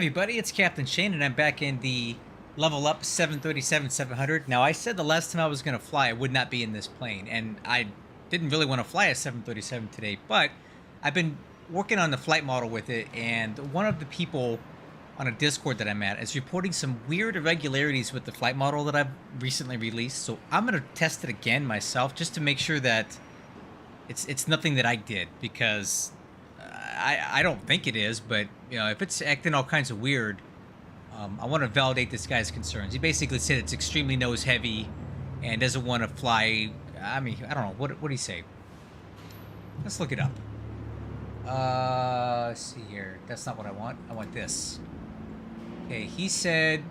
everybody, it's Captain Shane, and I'm back in the Level Up 737-700. Now, I said the last time I was going to fly, I would not be in this plane, and I didn't really want to fly a 737 today, but I've been working on the flight model with it, and one of the people on a Discord that I'm at is reporting some weird irregularities with the flight model that I've recently released, so I'm going to test it again myself just to make sure that it's nothing that I did, because I don't think it is, but you know, if it's acting all kinds of weird, I want to validate this guy's concerns. He basically said it's extremely nose heavy and doesn't want to fly. I mean, I don't know. What did he say? Let's look it up. Let's see here. That's not what I want. I want this. Okay, he said...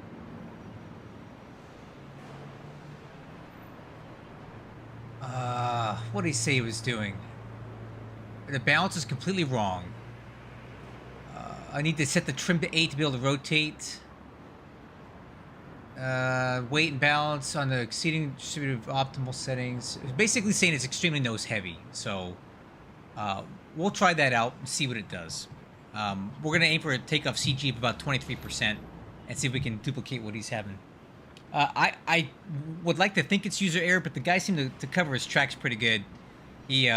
what did he say he was doing? The balance is completely wrong. I need to set the trim to 8 to be able to rotate. Weight and balance on the exceeding distributive optimal settings. It's basically saying it's extremely nose heavy. So we'll try that out and see what it does. We're going to aim for a takeoff CG of about 23% and see if we can duplicate what he's having. I would like to think it's user error, but the guy seemed to cover his tracks pretty good. He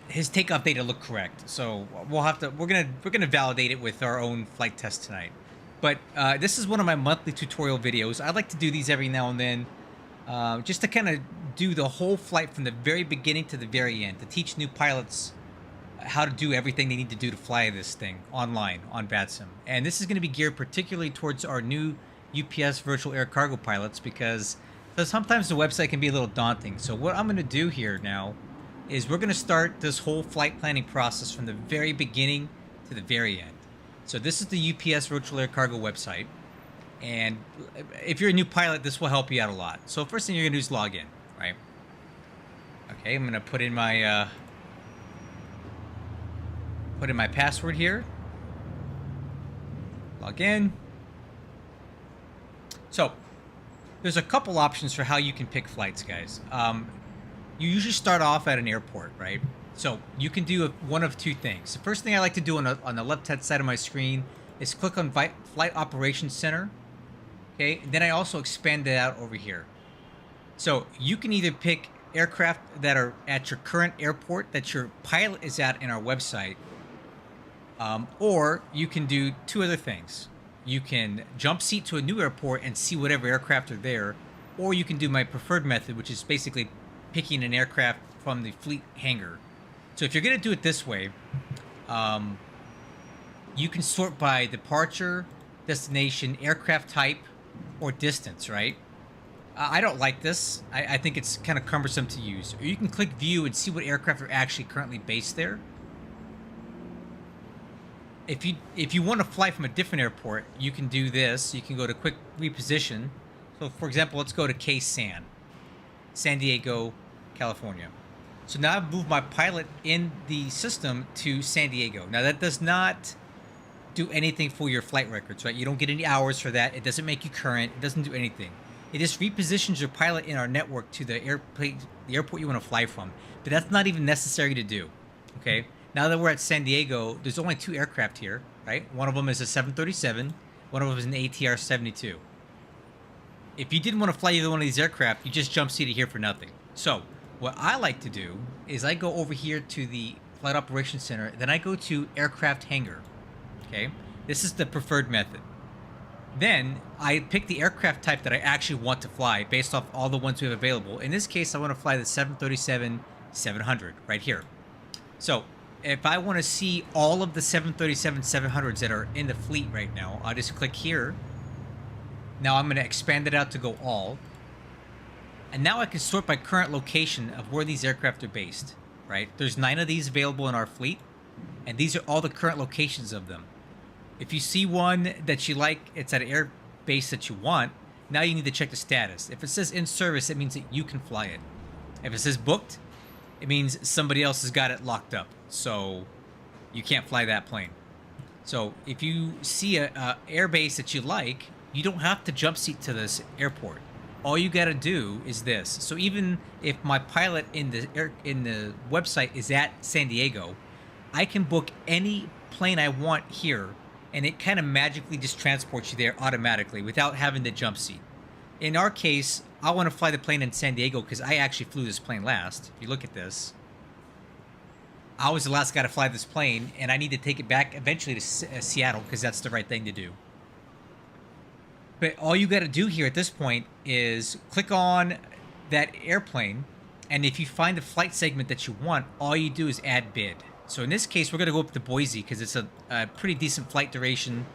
his takeoff data look correct, so we'll have to. We're gonna validate it with our own flight test tonight. But this is one of my monthly tutorial videos. I like to do these every now and then, just to kind of do the whole flight from the very beginning to the very end, to teach new pilots how to do everything they need to do to fly this thing online on VATSIM. And this is going to be geared particularly towards our new UPS virtual air cargo pilots, because sometimes the website can be a little daunting. So what I'm going to do here now is we're going to start this whole flight planning process from the very beginning to the very end. So this is the UPS virtual air cargo website, and if you're a new pilot, this will help you out a lot. So first thing you're going to do is log in, right? Okay, I'm going to put in my password here. Log in. So there's a couple options for how you can pick flights, guys. You usually start off at an airport, right? So you can do one of two things. The first thing I like to do on the left-hand side of my screen is click on Flight Operations Center. Okay, and then I also expand it out over here. So you can either pick aircraft that are at your current airport that your pilot is at in our website, or you can do two other things. You can jump seat to a new airport and see whatever aircraft are there, or you can do my preferred method, which is basically picking an aircraft from the fleet hangar. So if you're going to do it this way, you can sort by departure, destination, aircraft type, or distance, right? I don't like this. I think it's kind of cumbersome to use. Or you can click view and see what aircraft are actually currently based there. If you want to fly from a different airport, you can do this. You can go to quick reposition. So for example, let's go to San Diego, California. So now I've moved my pilot in the system to San Diego. Now that does not do anything for your flight records, right? You don't get any hours for that. It doesn't make you current. It doesn't do anything. It just repositions your pilot in our network to the airport you want to fly from. But that's not even necessary to do, okay? Now that we're at San Diego, there's only two aircraft here, right? One of them is a 737. One of them is an ATR-72. If you didn't want to fly either one of these aircraft, you just jump seated here for nothing. So what I like to do is I go over here to the Flight Operations Center, then I go to Aircraft Hangar. Okay, this is the preferred method. Then I pick the aircraft type that I actually want to fly based off all the ones we have available. In this case, I want to fly the 737-700 right here. So if I want to see all of the 737-700s that are in the fleet right now, I'll just click here. Now I'm going to expand it out to go all. And now I can sort by current location of where these aircraft are based, right? There's 9 of these available in our fleet, and these are all the current locations of them. If you see one that you like, it's at an air base that you want, now you need to check the status. If it says in service, it means that you can fly it. If it says booked, it means somebody else has got it locked up, so you can't fly that plane. So if you see a air base that you like, you don't have to jump seat to this airport. All you got to do is this. So even if my pilot in the website is at San Diego, I can book any plane I want here and it kind of magically just transports you there automatically without having the jump seat. In our case, I want to fly the plane in San Diego because I actually flew this plane last. If you look at this, I was the last guy to fly this plane, and I need to take it back eventually to Seattle because that's the right thing to do. But all you got to do here at this point is click on that airplane, and if you find the flight segment that you want, all you do is add bid. So in this case, we're going to go up to Boise because it's a pretty decent flight duration,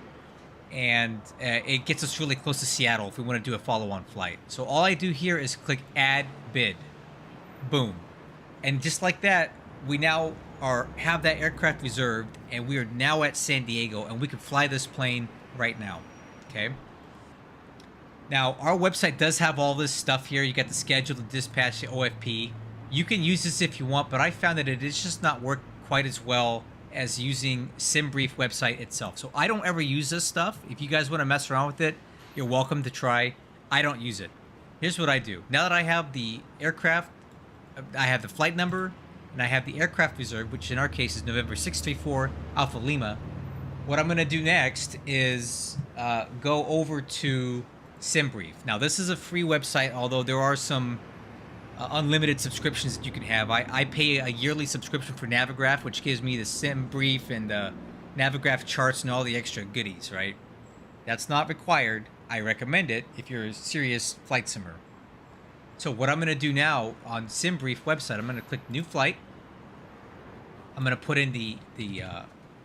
and it gets us really close to Seattle if we want to do a follow-on flight. So all I do here is click add bid. Boom. And just like that, we now have that aircraft reserved, and we are now at San Diego, and we can fly this plane right now. Okay. Now, our website does have all this stuff here. You got the schedule, the dispatch, the OFP. You can use this if you want, but I found that it is just not work quite as well as using SimBrief website itself. So I don't ever use this stuff. If you guys want to mess around with it, you're welcome to try. I don't use it. Here's what I do. Now that I have the aircraft, I have the flight number, and I have the aircraft reserve, which in our case is November 634 Alpha Lima. What I'm going to do next is go over to SimBrief. Now, this is a free website, although there are some unlimited subscriptions that you can have. I pay a yearly subscription for Navigraph, which gives me the SimBrief and the Navigraph charts and all the extra goodies, right? That's not required. I recommend it if you're a serious flight simmer. So what I'm going to do now on SimBrief website, I'm going to click New Flight. I'm going to put in the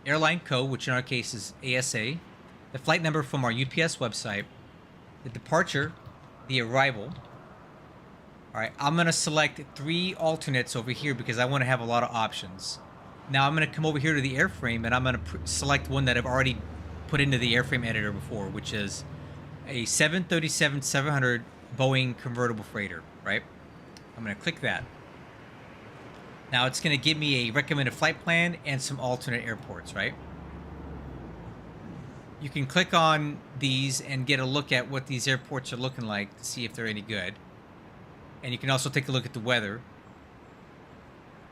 airline code, which in our case is ASA, the flight number from our UPS website, the departure, the arrival. All right, I'm going to select 3 alternates over here because I want to have a lot of options. Now I'm going to come over here to the airframe, and I'm going to select one that I've already put into the airframe editor before, which is a 737-700 Boeing convertible freighter, right? I'm going to click that. Now it's going to give me a recommended flight plan and some alternate airports, right? You can click on these and get a look at what these airports are looking like to see if they're any good. And you can also take a look at the weather.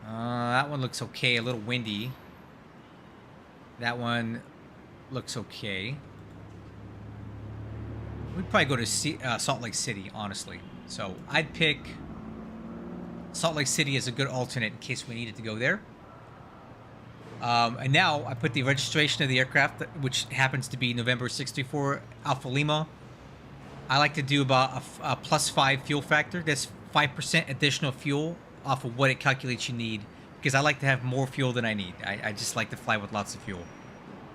That one looks okay, a little windy. That one looks okay. We'd probably go to Salt Lake City, honestly. So I'd pick Salt Lake City as a good alternate in case we needed to go there. And now I put the registration of the aircraft, which happens to be November 634 Alpha Lima. I like to do about a +5 fuel factor. That's 5% additional fuel off of what it calculates you need, because I like to have more fuel than I need. I just like to fly with lots of fuel.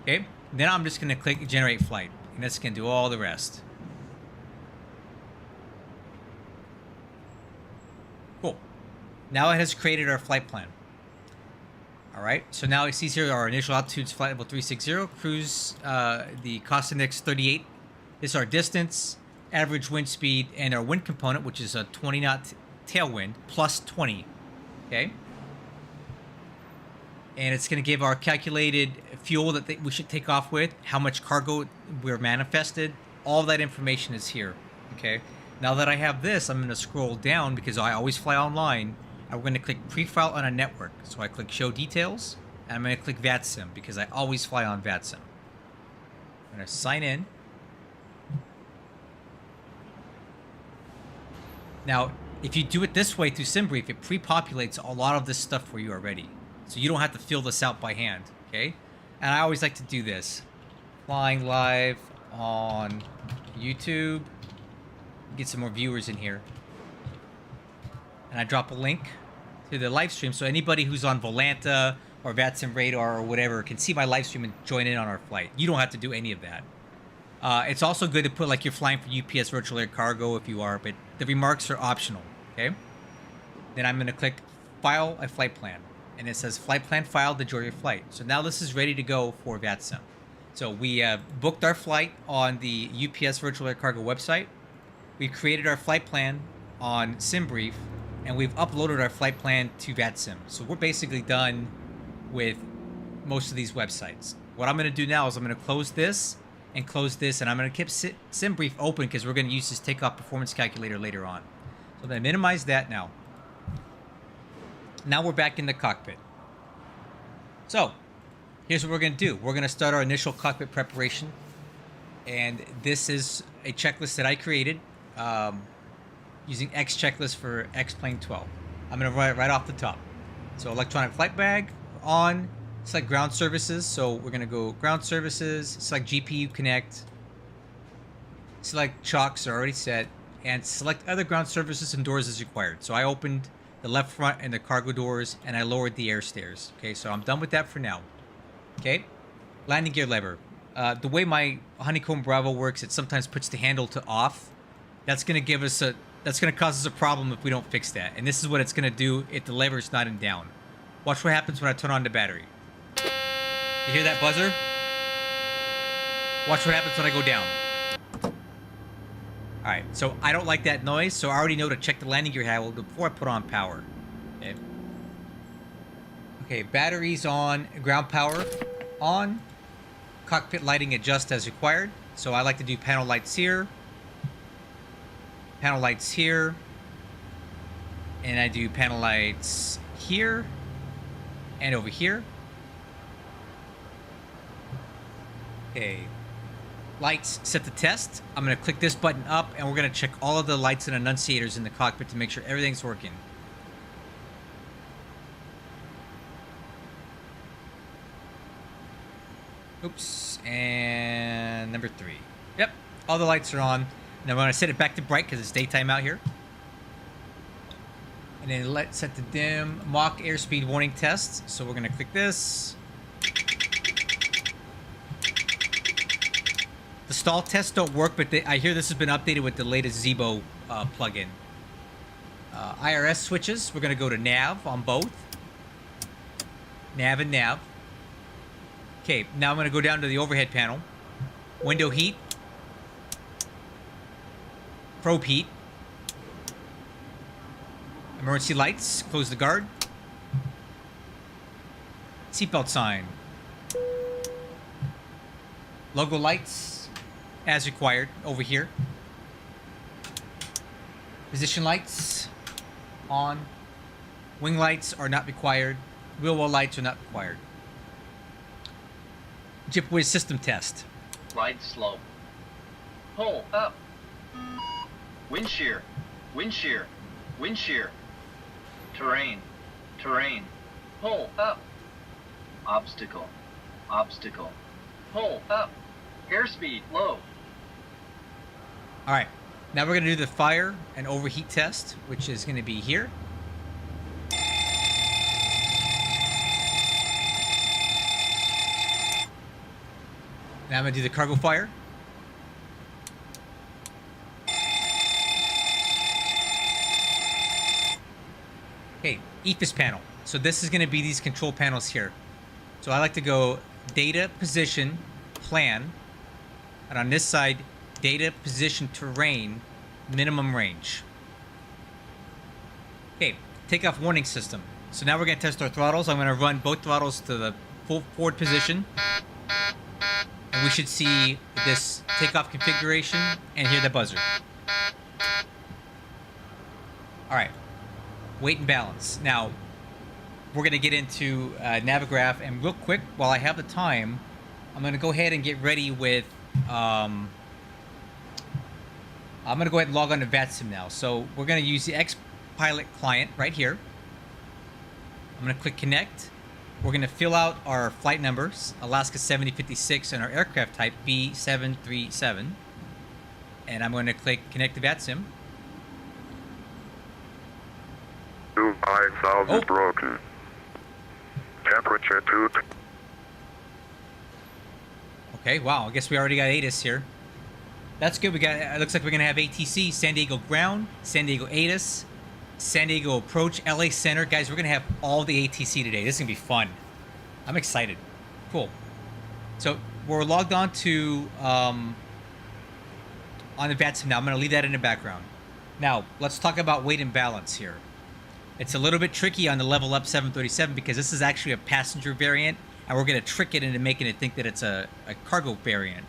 Okay, then I'm just going to click Generate Flight, and that's going to do all the rest. Cool. Now it has created our flight plan. All right, so now it sees here our initial altitudes, flight level 360, cruise, the cost index 38. This is our distance, average wind speed, and our wind component, which is a 20 knot tailwind, plus 20. Okay. And it's going to give our calculated fuel that we should take off with, how much cargo we're manifested. All that information is here. Okay. Now that I have this, I'm going to scroll down because I always fly online. I'm going to click Pre-File on a network. So I click Show Details, and I'm going to click VATSIM because I always fly on VATSIM. I'm going to sign in. Now, if you do it this way through SimBrief, it pre-populates a lot of this stuff for you already. So you don't have to fill this out by hand, okay? And I always like to do this. Flying live on YouTube. Get some more viewers in here. And I drop a link to the live stream so anybody who's on Volanta or VATSIM Radar or whatever can see my live stream and join in on our flight. You don't have to do any of that. It's also good to put like you're flying for UPS Virtual Air Cargo if you are, but the remarks are optional, okay? Then I'm going to click File a Flight Plan. And it says Flight Plan Filed, enjoy your flight. So now this is ready to go for VATSIM. So we booked our flight on the UPS Virtual Air Cargo website. We created our flight plan on SimBrief, and we've uploaded our flight plan to VATSIM. So we're basically done with most of these websites. What I'm going to do now is I'm going to close this, and I'm going to keep SimBrief open because we're going to use this takeoff performance calculator later on. So I'm going to minimize that now. Now we're back in the cockpit. So Here's what we're going to do. We're going to start our initial cockpit preparation. And this is a checklist that I created using X checklist for X plane 12. I'm going to run it right off the top. So electronic flight bag on, select ground services. So we're going to go ground services, select GPU connect, select chocks are already set, and select other ground services and doors as required. So I opened the left front and the cargo doors, and I lowered the air stairs. Okay, so I'm done with that for now. Okay, landing gear lever. The way my Honeycomb Bravo works, it sometimes puts the handle to off. That's going to cause us a problem if we don't fix that. And this is what it's going to do if the lever is not in down. Watch what happens when I turn on the battery. You hear that buzzer? Watch what happens when I go down. Alright, so I don't like that noise, so I already know to check the landing gear handle before I put on power. Okay. Okay, batteries on, ground power on. Cockpit lighting adjust as required. So I like to do panel lights here. Panel lights here. And I do panel lights here. And over here. Okay. Lights set to test. I'm going to click this button up, and we're going to check all of the lights and annunciators in the cockpit to make sure everything's working. Oops. And number 3. Yep. All the lights are on. Now I'm going to set it back to bright because it's daytime out here. And then let's set to dim. Mach airspeed warning test. So we're going to click this. The stall tests don't work, but I hear this has been updated with the latest Zebo plugin. IRS switches. We're going to go to nav on both. Nav and nav. Okay, now I'm going to go down to the overhead panel. Window heat. Probe heat. Emergency lights. Close the guard. Seatbelt sign. Logo lights. As required over here. Position lights. On. Wing lights are not required. Wheel well lights are not required. JipWiz system test. Ride slow. Pull up. Wind shear. Wind shear. Wind shear. Terrain. Terrain. Pull up. Obstacle. Obstacle. Pull up. Airspeed low. Alright. Now we're going to do the fire and overheat test, which is going to be here. Now I'm going to do the cargo fire. Okay, EFIS panel. So this is going to be these control panels here. So I like to go data, position, plan. And on this side, data, position, terrain, minimum range. Okay, takeoff warning system. So now we're going to test our throttles. I'm going to run both throttles to the full forward position. And we should see this takeoff configuration and hear the buzzer. Alright. Weight and balance. Now, we're going to get into Navigraph. And real quick, while I have the time, I'm going to go ahead and get ready with... I'm going to go ahead and log on to VATSIM now. So we're going to use the X-Pilot client right here. I'm going to click connect. We're going to fill out our flight numbers, Alaska 7056, and our aircraft type B737. And I'm going to click connect to VATSIM. 25,000 broken. Temperature 2. Okay, wow. I guess we already got ATIS here. That's good. It looks like we're going to have ATC, San Diego ground, San Diego ATIS, San Diego approach, LA center. Guys, we're going to have all the ATC today. This is going to be fun. I'm excited. Cool. So we're logged on to on the VATSIM now. I'm going to leave that in the background. Now, let's talk about weight and balance here. It's a little bit tricky on the level up 737 because this is actually a passenger variant, and we're going to trick it into making it think that it's a cargo variant.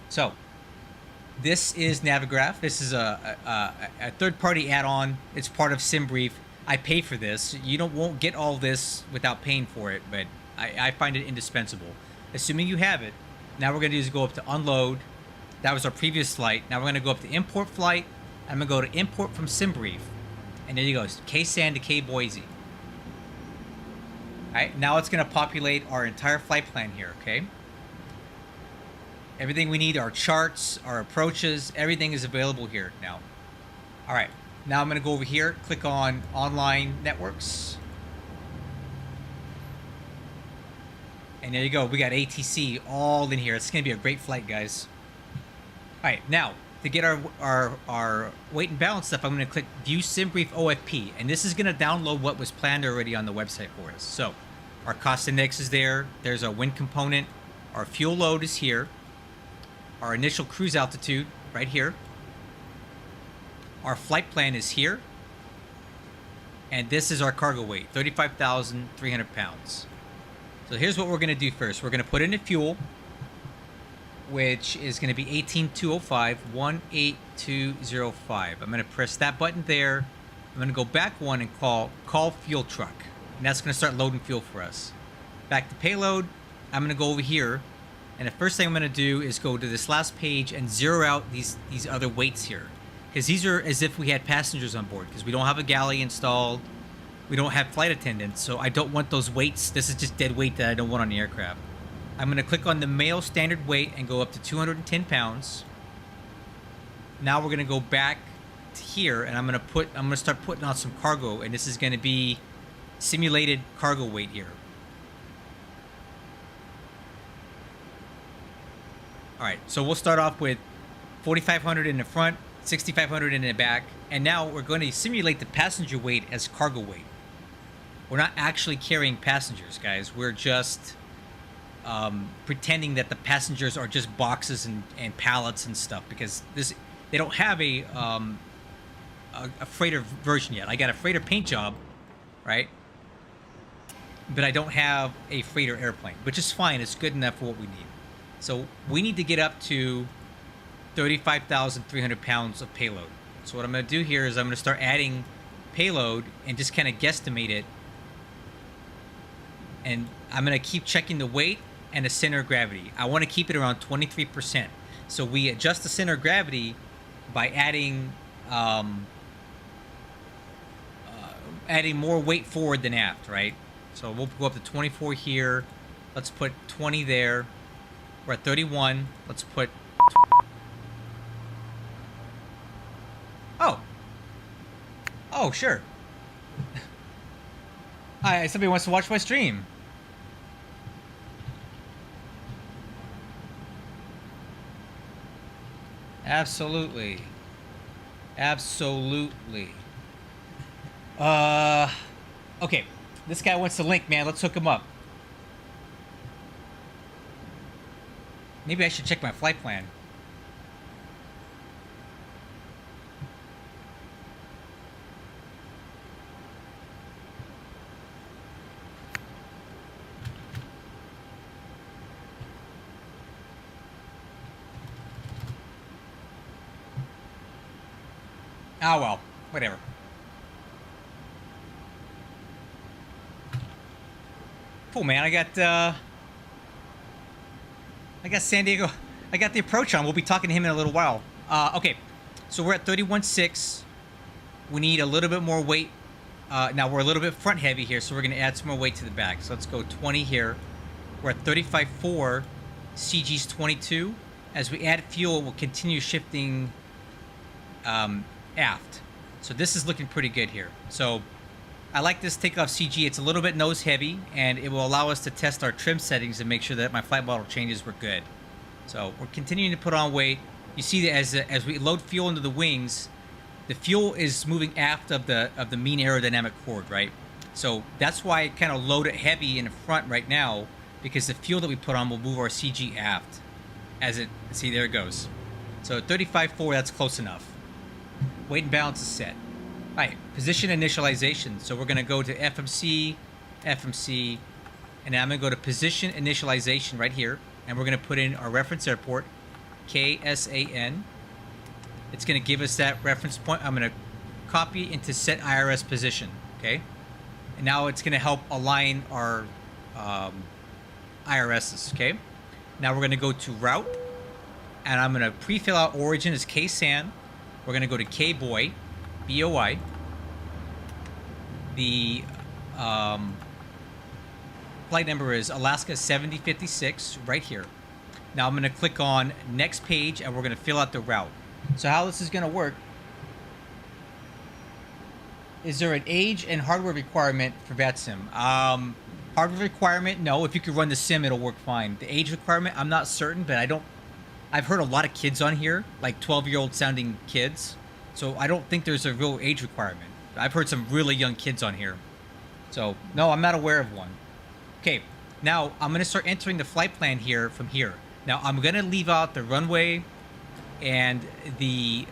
So, this is Navigraph. This is a third-party add-on. It's part of SimBrief. I pay for this. You won't get all this without paying for it, but I find it indispensable. Assuming you have it, now we're going to do is go up to unload. That was our previous flight. Now we're going to go up to import flight. I'm going to go to import from SimBrief. And there you go. K-SAN to K-Boise. Alright, now it's going to populate our entire flight plan here, okay? Everything we need, our charts, our approaches, everything is available here now. Alright, now I'm going to go over here, click on Online Networks. And there you go. We got ATC all in here. It's going to be a great flight, guys. Alright, now, to get our weight and balance stuff, I'm going to click View SimBrief OFP. And this is going to download what was planned already on the website for us. So, our cost index is there. There's our wind component. Our fuel load is here. Our initial cruise altitude, right here. Our flight plan is here. And this is our cargo weight, 35,300 pounds. So here's what we're going to do first. We're going to put in the fuel, which is going to be 18205, 18205. I'm going to press that button there. I'm going to go back one and call fuel truck. And that's going to start loading fuel for us. Back to payload, I'm going to go over here. And the first thing I'm going to do is go to this last page and zero out these other weights here. Because these are as if we had passengers on board. Because we don't have a galley installed. We don't have flight attendants. So I don't want those weights. This is just dead weight that I don't want on the aircraft. I'm going to click on the male standard weight and go up to 210 pounds. Now we're going to go back to here. And I'm going to start putting on some cargo. And this is going to be simulated cargo weight here. Alright, so we'll start off with 4,500 in the front, 6,500 in the back, and now we're going to simulate the passenger weight as cargo weight. We're not actually carrying passengers, guys. We're just pretending that the passengers are just boxes and pallets and stuff, because they don't have a freighter version yet. I got a freighter paint job, right? But I don't have a freighter airplane, which is fine. It's good enough for what we need. So we need to get up to 35,300 pounds of payload. So what I'm going to do here is I'm going to start adding payload and just kind of guesstimate it. And I'm going to keep checking the weight and the center of gravity. I want to keep it around 23%. So we adjust the center of gravity by adding more weight forward than aft, right? So we'll go up to 24 here. Let's put 20 there. We're at 31. Let's put... Oh, sure. Hi, somebody wants to watch my stream. Absolutely. Absolutely. Okay. This guy wants the link, man. Let's hook him up. Maybe I should check my flight plan. Ah, well, whatever. Cool, man. I got San Diego. I got the approach on. We'll be talking to him in a little while. Okay, so we're at 31.6. We need a little bit more weight. Now we're a little bit front heavy here, so we're going to add some more weight to the back. So let's go 20 here. We're at 35.4. CG's 22. As we add fuel, we'll continue shifting aft. So this is looking pretty good here. So I like this takeoff CG. It's a little bit nose heavy, and it will allow us to test our trim settings and make sure that my flight model changes were good. So we're continuing to put on weight. You see that as we load fuel into the wings, the fuel is moving aft of the mean aerodynamic chord, right? So that's why I kind of load it heavy in the front right now, because the fuel that we put on will move our CG aft. See, there it goes. So 35.4, that's close enough. Weight and balance is set. All right, position initialization. So we're going to go to FMC, and I'm going to go to position initialization right here, and we're going to put in our reference airport, KSAN. It's going to give us that reference point. I'm going to copy into set IRS position, okay? And now it's going to help align our IRSs, okay? Now we're going to go to route, and I'm going to pre-fill out origin as KSAN. We're going to go to KBOI, BOI. The flight number is Alaska 7056, right here. Now I'm going to click on next page, and we're going to fill out the route. So how this is going to work, is there an age and hardware requirement for VATSIM? Hardware requirement, no. If you could run the sim, it'll work fine. The age requirement, I'm not certain, but I've heard a lot of kids on here, like 12-year-old sounding kids. So I don't think there's a real age requirement. I've heard some really young kids on here. So, no, I'm not aware of one. Okay, now I'm going to start entering the flight plan here from here. Now, I'm going to leave out the runway and the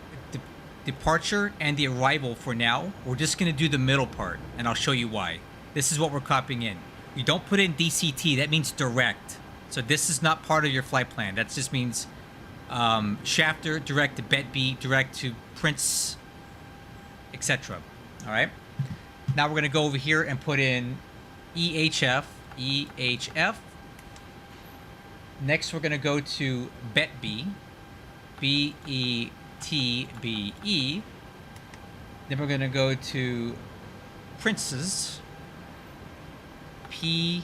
departure and the arrival for now. We're just going to do the middle part, and I'll show you why. This is what we're copying in. You don't put in DCT. That means direct. So this is not part of your flight plan. That just means Shafter, direct to Bet B, direct to Prince, etc. All right. Now we're going to go over here and put in EHF. Next, we're going to go to Bet B, BETBE. Then we're going to go to Princes, PRNCS,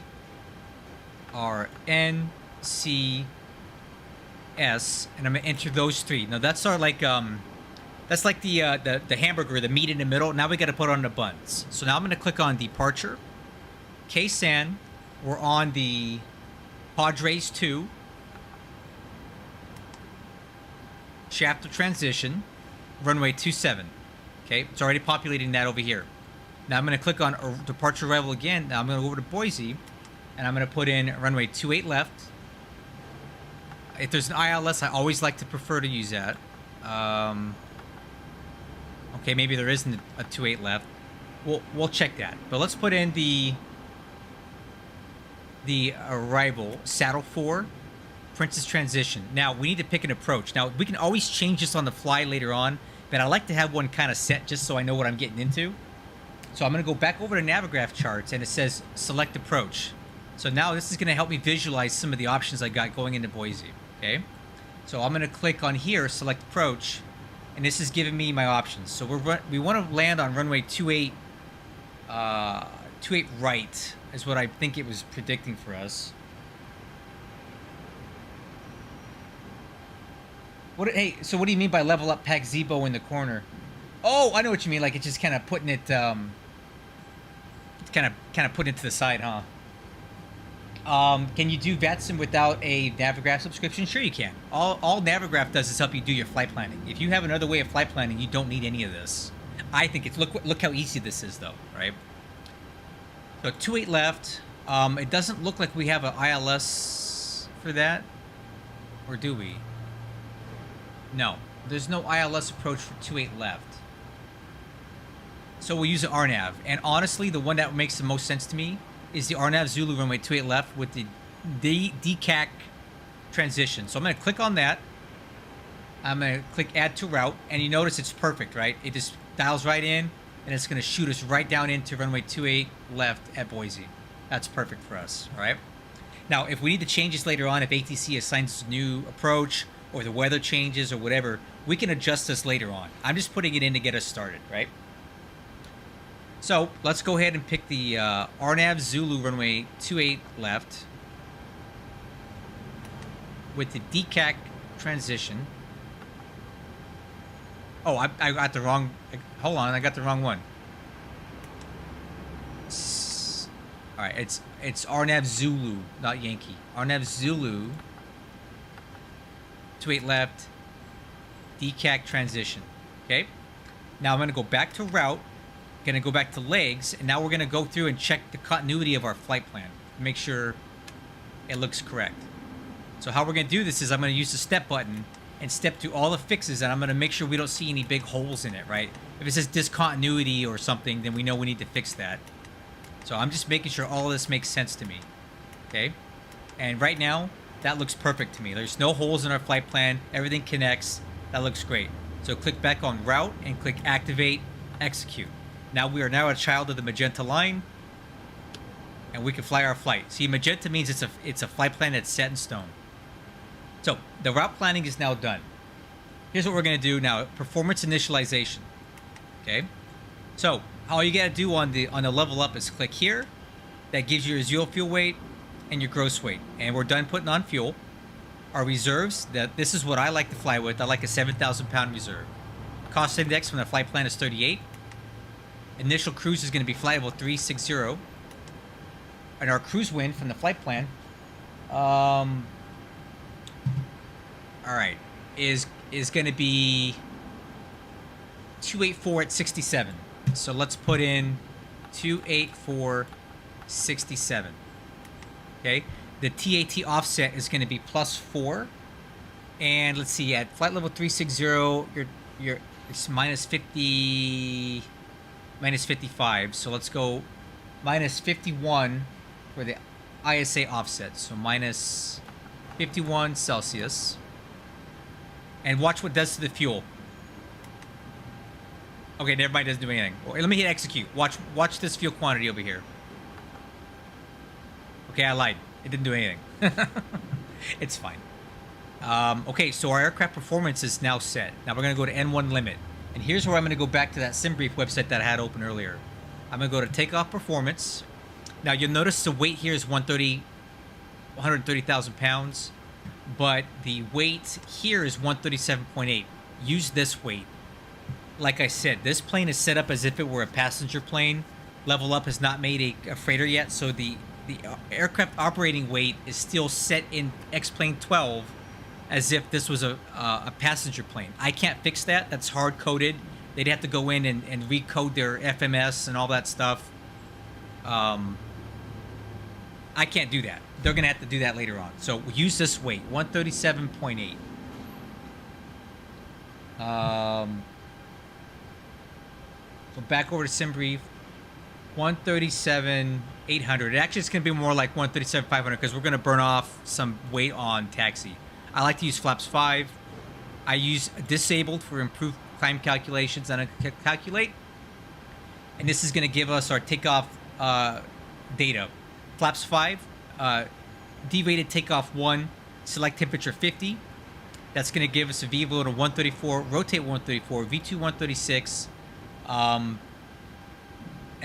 and I'm going to enter those three. Now that's our that's like the hamburger, the meat in the middle. Now we got to put on the buns. So now I'm going to click on departure, KSAN. We're on the Padres 2, Shafter transition, runway 27. Okay, it's already populating that over here. Now I'm going to click on departure arrival again. Now I'm going to go over to Boise, and I'm going to put in runway 28 left. If there's an ILS, I always like to prefer to use that. Okay, maybe there isn't a 28 left. We'll check that. But let's put in the arrival, saddle 4, Princess transition. Now we need to pick an approach. Now we can always change this on the fly later on, but I like to have one kind of set just so I know what I'm getting into. So I'm going to go back over to Navigraph charts, and it says select approach. So now this is going to help me visualize some of the options I got going into Boise. Okay, so I'm going to click on here, select approach, and this is giving me my options. So we want to land on runway 28 right is what I think it was predicting for us. Hey, so what do you mean by level up pack Zebo in the corner? Oh, I know what you mean. Like it's just kind of putting it, kind of putting it to the side, huh? Can you do VATSIM without a Navigraph subscription? Sure you can. All Navigraph does is help you do your flight planning. If you have another way of flight planning, you don't need any of this. I think it's look how easy this is though, right? So 28 left. It doesn't look like we have an ILS for that, or do we? No, there's no ILS approach for 28 left. So we'll use an RNAV. And honestly, the one that makes the most sense to me is the RNAV Zulu runway 28 left with the DCAC transition. So I'm going to click on that. I'm going to click add to route, and you notice it's perfect, right? It just dials right in, and it's going to shoot us right down into runway 28 left at Boise. That's perfect for us, all right? Now, if we need to change this later on, if ATC assigns a new approach or the weather changes or whatever, we can adjust this later on. I'm just putting it in to get us started, right? So let's go ahead and pick the RNAV Zulu runway 28 left with the DCAC transition. Oh, I got the wrong... Hold on, I got the wrong one. All right, it's RNAV Zulu, not Yankee. RNAV Zulu, 28 left, DCAC transition. Okay. Now I'm going to go back to route. Going to go back to legs, and now we're going to go through and check the continuity of our flight plan. Make sure it looks correct. So how we're going to do this is I'm going to use the step button and step through all the fixes, and I'm going to make sure we don't see any big holes in it, right? If it says discontinuity or something, then we know we need to fix that. So I'm just making sure all of this makes sense to me. Okay? And right now, that looks perfect to me. There's no holes in our flight plan. Everything connects. That looks great. So click back on route and click activate, execute. Now we are now a child of the magenta line. and we can fly our flight. See, magenta means it's a flight plan that's set in stone. So the route planning is now done. Here's what we're going to do now: performance initialization. Okay, so all you got to do on the level up is click here. That gives you your zero fuel weight and your gross weight, and we're done putting on fuel. Our reserves, this is what I like to fly with. I like a 7,000 pound reserve. Cost index from the flight plan is 38. Initial cruise is going to be flight level 360, and our cruise wind from the flight plan, all right, is going to be 284 at 67. So let's put in 284, 67. Okay, the TAT offset is going to be +4, and let's see, at flight level 360, it's minus 50, minus 55. So let's go minus 51 for the ISA offset. So minus 51 Celsius, and watch what it does to the fuel. Okay, never mind, doesn't do anything. Let me hit execute. Watch this fuel quantity over here. Okay, I lied. It didn't do anything. It's fine. Okay, so our aircraft performance is now set. Now we're going to go to N1 limit. And here's where I'm going to go back to that SimBrief website that I had open earlier. I'm going to go to takeoff performance. Now you'll notice the weight here is 130,000 pounds. But the weight here is 137.8. Use this weight. Like I said, this plane is set up as if it were a passenger plane. Level Up has not made a freighter yet, so the aircraft operating weight is still set in X-Plane 12 as if this was a passenger plane. I can't fix that. That's hard-coded. They'd have to go in and recode their FMS and all that stuff. I can't do that. They're going to have to do that later on. So we'll use this weight, 137.8. So back over to SimBrief, 137,800. Actually, it's going to be more like 137,500 because we're going to burn off some weight on taxi. I like to use flaps 5. I use disabled for improved climb calculations and I can calculate. And this is going to give us our takeoff data. Flaps 5, deviated takeoff 1, select temperature 50. That's going to give us a V load of 134, rotate 134, V2 136. And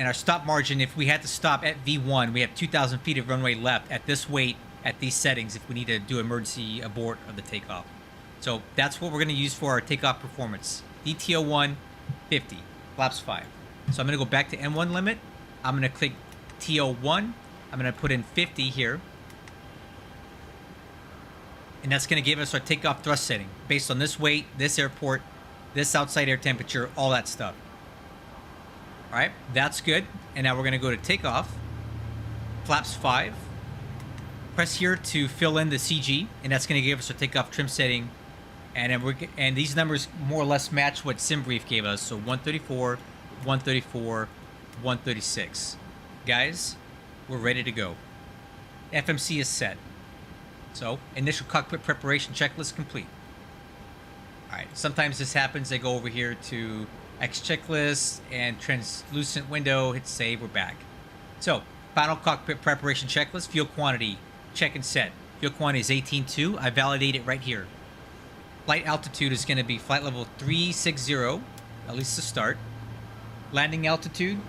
our stop margin, if we had to stop at V1, we have 2,000 feet of runway left at this weight, at these settings, if we need to do emergency abort of the takeoff. So that's what we're going to use for our takeoff performance. DTO1, 50, flaps 5. So I'm going to go back to N1 limit. I'm going to click TO1. I'm going to put in 50 here. And that's going to give us our takeoff thrust setting based on this weight, this airport, this outside air temperature, all that stuff. All right, that's good. And now we're going to go to takeoff, flaps 5. Press here to fill in the CG, and that's going to give us our takeoff trim setting. And then these numbers more or less match what SimBrief gave us. So 134, 134, 136. Guys, we're ready to go. FMC is set. So initial cockpit preparation checklist complete. All right, sometimes this happens. I go over here to X checklist and translucent window, hit save, we're back. So final cockpit preparation checklist, fuel quantity, check and set. Fuel quantity is 18.2. I validate it right here. Flight altitude is going to be flight level 360, at least to start. Landing altitude,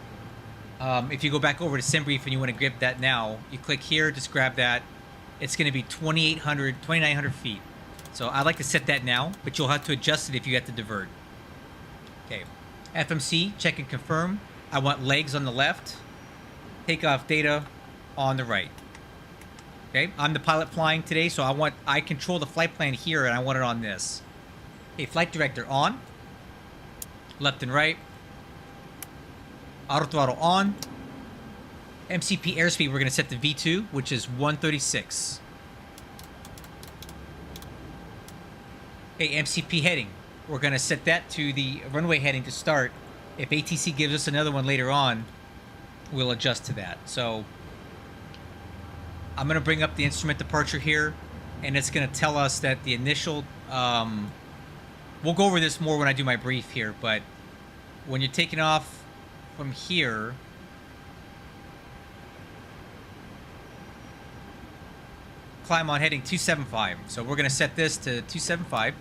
if you go back over to SimBrief and you want to grab that now, you click here, just grab that. It's going to be 2,900 feet. So I like to set that now, but you'll have to adjust it if you have to divert. Okay, FMC, check and confirm. I want legs on the left, takeoff data on the right. Okay, I'm the pilot flying today, so I control the flight plan here, and I want it on this. Okay, flight director on, left and right, auto throttle on. MCP airspeed, we're going to set to V2, which is 136. Okay, MCP heading, we're going to set that to the runway heading to start. If ATC gives us another one later on, we'll adjust to that. So I'm going to bring up the instrument departure here, and it's going to tell us that the initial, we'll go over this more when I do my brief here, but when you're taking off from here, climb on heading 275. So we're going to set this to 275.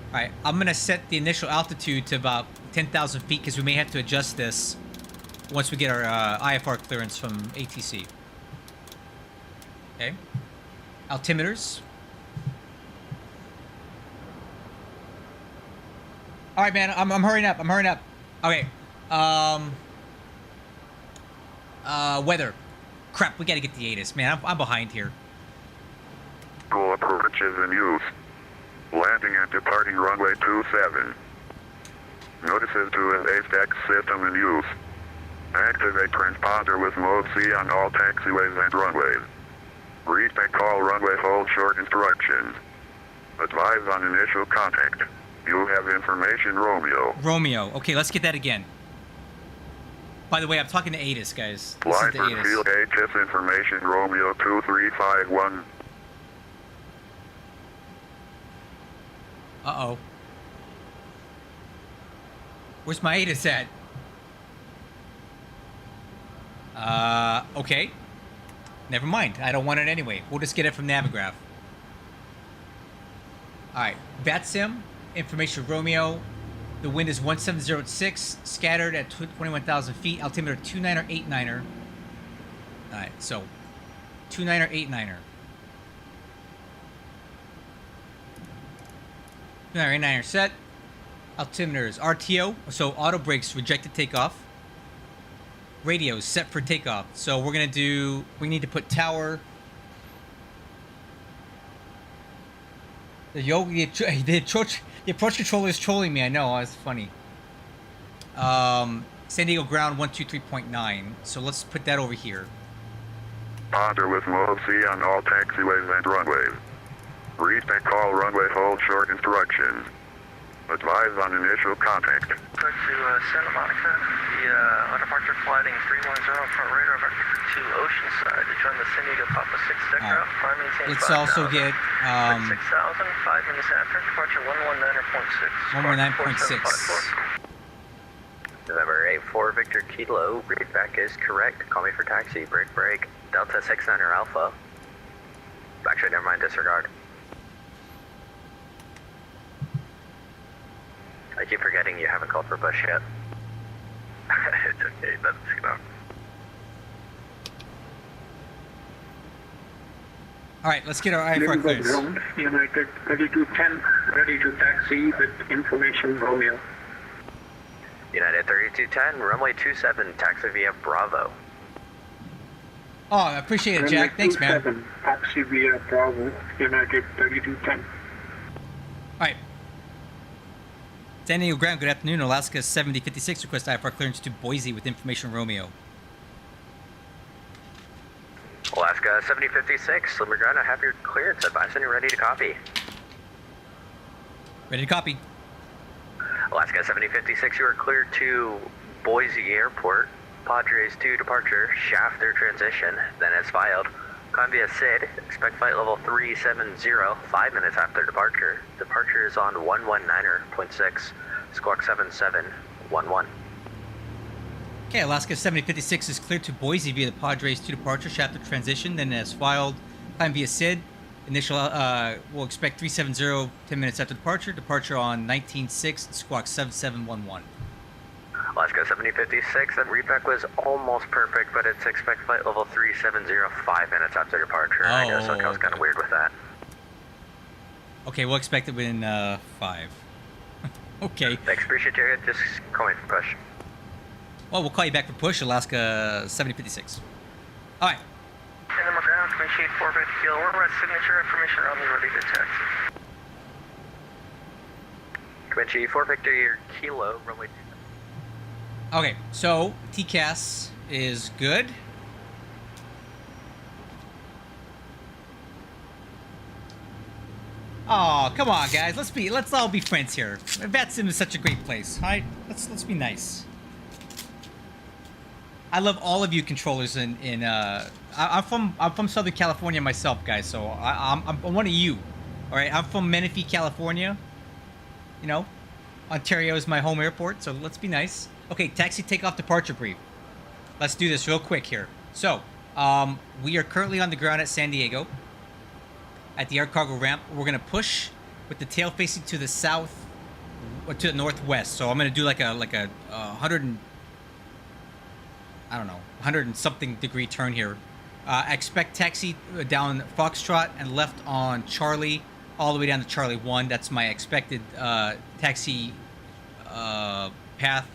Alright, I'm going to set the initial altitude to about 10,000 feet because we may have to adjust this once we get our IFR clearance from ATC. Okay. Altimeters. Alright, man, I'm hurrying up. I'm hurrying up. Okay. Weather. Crap, we gotta get the ATIS. Man, I'm behind here. Go approaches in use. Landing and departing runway 27. Notices to an ASUS system in use. Activate transponder with mode C on all taxiways and runways. Read and call runway hold short instructions. Advise on initial contact. You have information, Romeo. Romeo. Okay, let's get that again. By the way, I'm talking to ATIS, guys. This is the Line ATIS. field ATIS information, Romeo 2351. Uh-oh. Where's my ATIS at? Okay. Never mind. I don't want it anyway. We'll just get it from Navigraph. Alright. VATSIM. Information Romeo. The wind is 1706. Scattered at 21,000 feet. Altimeter 29er89er. Alright, so 29er89er. 29er89er set. Altimeters RTO. So auto brakes rejected takeoff. Radios set for takeoff. So we're gonna do. We need to put tower. The approach controller is trolling me. I know. It's funny. San Diego ground 123.9. So let's put that over here. Ponder with mode C on all taxiways and runways. Read and call runway hold short instructions. Advise on initial contact. Back to Santa Monica, on departure flighting 310 front radar vector 2 Oceanside to join the San Diego Papa 6 deck route. Climb maintain Let's also get 6,000, 5 minutes after departure 119.6. 119.6. November 84 Victor Kilo, readback is correct. Call me for taxi, break. Delta 69 Alpha. Actually, never mind, disregard. I keep forgetting you haven't called for push yet. It's okay, that's enough. Alright, let's get our IFR clearance. Ground, United 3210, ready to taxi with information Romeo. United 3210, runway 27, taxi via Bravo. Oh, I appreciate it, Jack. Thanks, man. 27, taxi via Bravo, United 3210. Alright. San Diego ground, good afternoon. Alaska 7056, request IFR clearance to Boise with information Romeo. Alaska 7056, Slimmer Ground, I have your clearance. Advise when you're ready to copy. Ready to copy. Alaska 7056, you are cleared to Boise Airport. Padres to departure, shaft through transition, then as filed. Climb via SID, expect flight level 370, 5 minutes after departure. Departure is on 119.6, squawk 7711. Okay, Alaska 7056 is cleared to Boise via the Padres to departure, shaft through transition, then as filed. Climb via SID. Initial, we'll expect 370, 10 minutes after departure. Departure on 19.6, squawk 7711. Alaska 7056, that readback was almost perfect, but it's expect flight level 370, 5 minutes after departure. I know SoCal's kind of weird with that. Okay, we'll expect it within 5. Okay. Thanks, appreciate you. Just call me for push. Well, we'll call you back for push, Alaska 7056. All right. Cinema ground, Comanche 450 kilo, we're at signature information on the ready to taxi. Comanche 4 Victor, your kilo, runway 2. Okay, so TCAS is good. Oh, come on, guys. Let's all be friends here. VATSIM is such a great place. All right, let's be nice. I love all of you controllers I'm from Southern California myself, guys. So I'm one of you. All right, I'm from Menifee, California. You know, Ontario is my home airport, so let's be nice. Okay, taxi takeoff departure brief. Let's do this real quick here. So, we are currently on the ground at San Diego at the air cargo ramp. We're going to push with the tail facing to the south or to the northwest. So I'm going to do like a 100 and, I don't know, 100 and something degree turn here. Expect taxi down Foxtrot and left on Charlie all the way down to Charlie 1. That's my expected taxi path.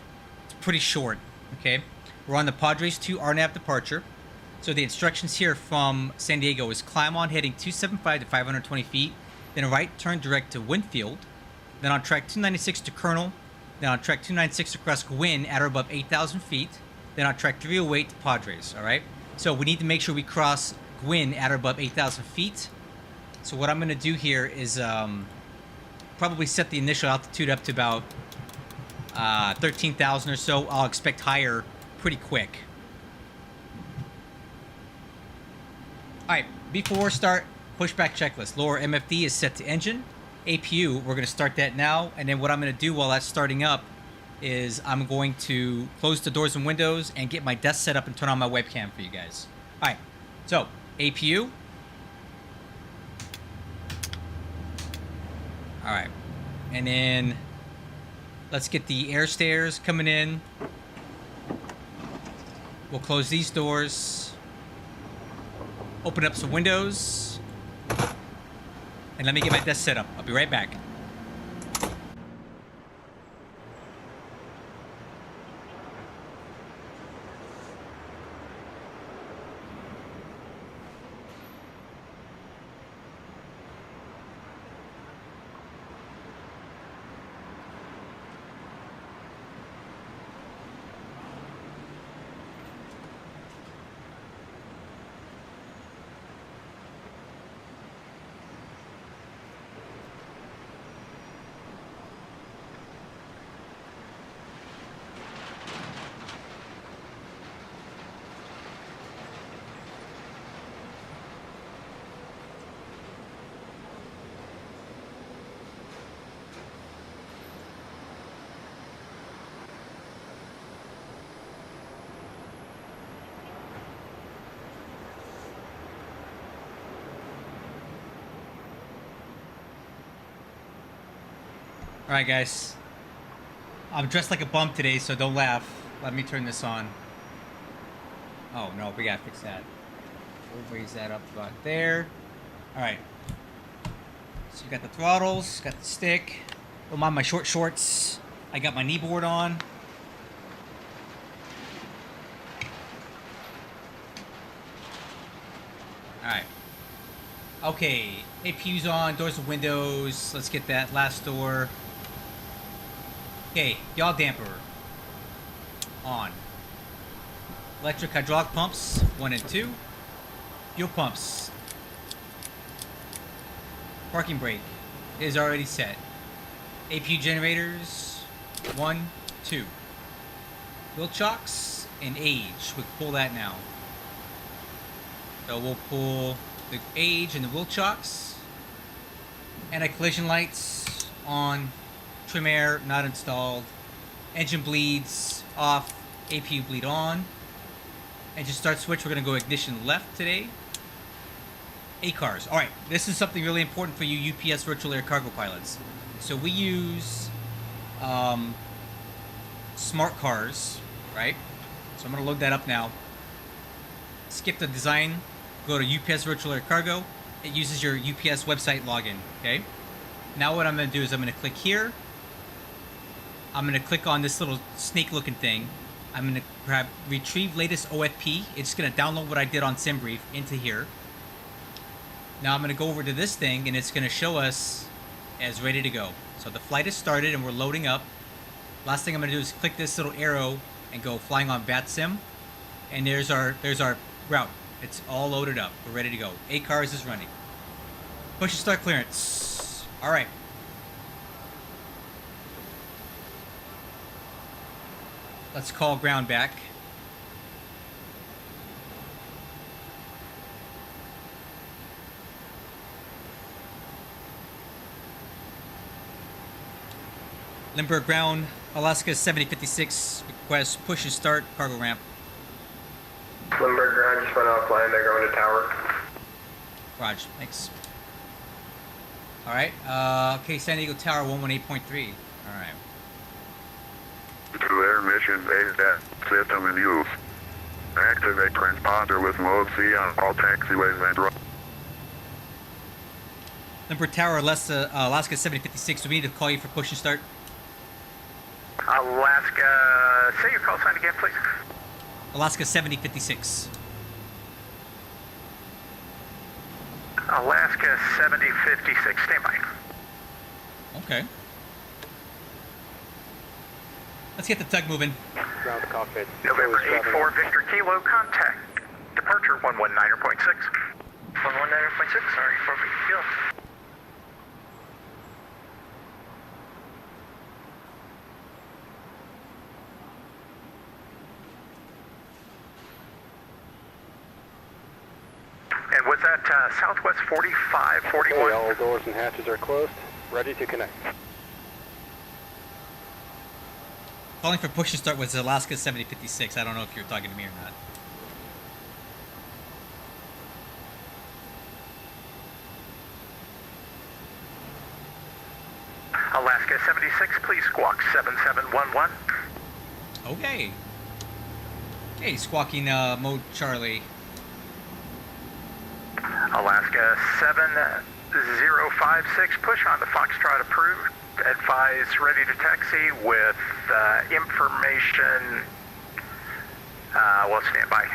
It's pretty short, okay? We're on the Padres 2 RNAV departure. So the instructions here from San Diego is climb on heading 275 to 520 feet, then right turn direct to Winfield, then on track 296 to Colonel, then on track 296 across Gwynn at or above 8,000 feet, then on track 308 to Padres, all right? So we need to make sure we cross Gwynn at or above 8,000 feet. So what I'm going to do here is probably set the initial altitude up to about 13,000 or so. I'll expect higher pretty quick. Alright, before start, pushback checklist. Lower MFD is set to engine. APU, we're going to start that now. And then what I'm going to do while that's starting up is I'm going to close the doors and windows and get my desk set up and turn on my webcam for you guys. Alright, so APU. Alright, and then let's get the air stairs coming in. We'll close these doors. Open up some windows. And let me get my desk set up. I'll be right back. Alright guys, I'm dressed like a bum today, so don't laugh. Let me turn this on. Oh no, we gotta fix that. We'll raise that up about there. Alright. So you got the throttles, got the stick. Don't mind my short shorts. I got my knee board on. Alright. Okay, APU's on, doors and windows. Let's get that last door. Okay, yaw damper on. Electric hydraulic pumps 1 and 2. Fuel pumps. Parking brake is already set. APU generators 1, 2. Wheel chocks and age. We can pull that now. So we'll pull the age and the wheel chocks. Anti-collision lights on. Trim air not installed. Engine bleeds off. APU bleed on. Engine start switch, we're going to go ignition left today. ACARS. Alright, this is something really important for you UPS virtual air cargo pilots. So we use smart cars, right? So I'm going to load that up now. Skip the design. Go to UPS virtual air cargo. It uses your UPS website login, okay? Now what I'm going to do is I'm going to click here. I'm going to click on this little snake looking thing. I'm going to grab retrieve latest OFP. It's going to download what I did on SimBrief into here. Now I'm going to go over to this thing and it's going to show us as ready to go. So the flight has started and we're loading up. Last thing I'm going to do is click this little arrow and go flying on VATSIM. And there's our route. It's all loaded up. We're ready to go. ACARS is running. Push and start clearance. All right. Let's call ground back. Limburg ground Alaska 7056 requests push and start cargo ramp. Limburg ground just went offline. They're going to tower. Raj, thanks. All right. Okay, San Diego Tower 118.3. All right. To air mission ASDAC system in use. Activate transponder with mode C on all taxiways and roads. Limburg Tower, Alaska 7056. Do we need to call you for push and start? Alaska, say your call sign again, please. Alaska 7056. Alaska 7056, stand by. Okay. Let's get the tug moving. Ground to cockpit. November 84 Victor Kilo, contact. Departure 119.6. 119.6, sorry, for Victor Kilo. And was that Southwest 4541? Okay, all doors and hatches are closed. Ready to connect. Calling for push and start was Alaska 7056. I don't know if you're talking to me or not. Alaska 76, please squawk 7711. Okay. Hey, squawking mode Charlie. Alaska 7056, push on the Foxtrot approved. Advise ready to taxi with information. We'll stand by.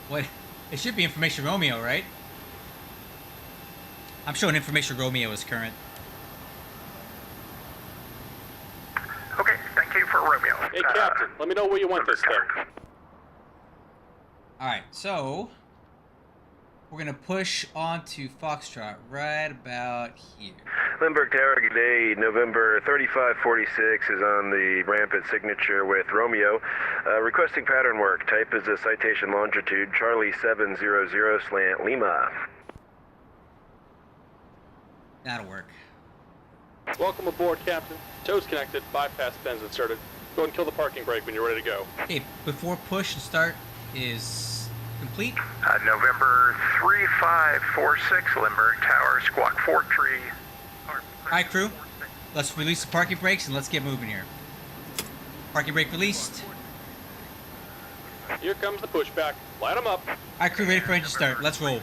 What? It should be information Romeo, right? I'm showing information Romeo is current. Okay, thank you for Romeo. Hey, Captain, let me know where you want this thing. Alright, so we're gonna push onto Foxtrot right about here. Limburg Tower, good day. November 3546 is on the ramp at signature with Romeo. Requesting pattern work. Type is a citation longitude Charlie 700 slant Lima. That'll work. Welcome aboard, Captain. Toes connected, bypass pins inserted. Go and kill the parking brake when you're ready to go. Okay, before push and start is complete. November 3546, Limburg Tower, squawk 43. Alright, crew. Let's release the parking brakes and let's get moving here. Parking brake released. Here comes the pushback. Light them up. Alright, crew, ready for engine start. Let's roll.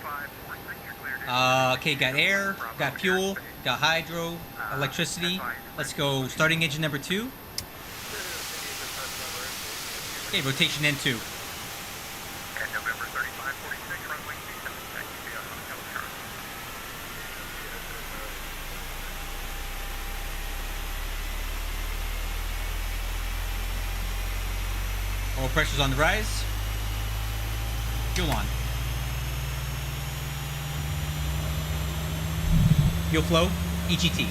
Okay, got air, got fuel, got hydro, electricity. Let's go. Starting engine number 2. Okay, rotation N2. And November 3546, runway 27, taxi on Hotel Charlie. Oil pressure's on the rise. Fuel on. Fuel flow, EGT.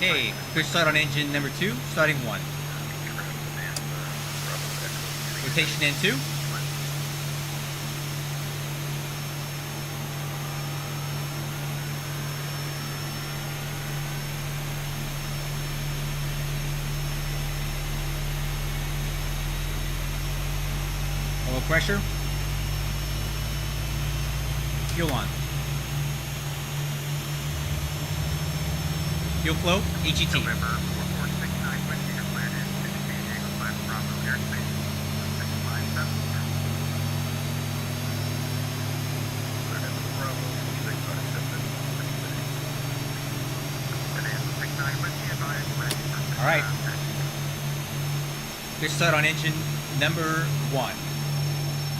Hey, good start on engine number 2, starting 1. Rotation N2. Oil pressure. Fuel on. Fuel flow, EGT. November 4469, Whiskey to planet 16, Eagle 5 Bravo airspace 657. Bravo 657. 69, Whiskey advised, ready for All right. Good start on engine number 1.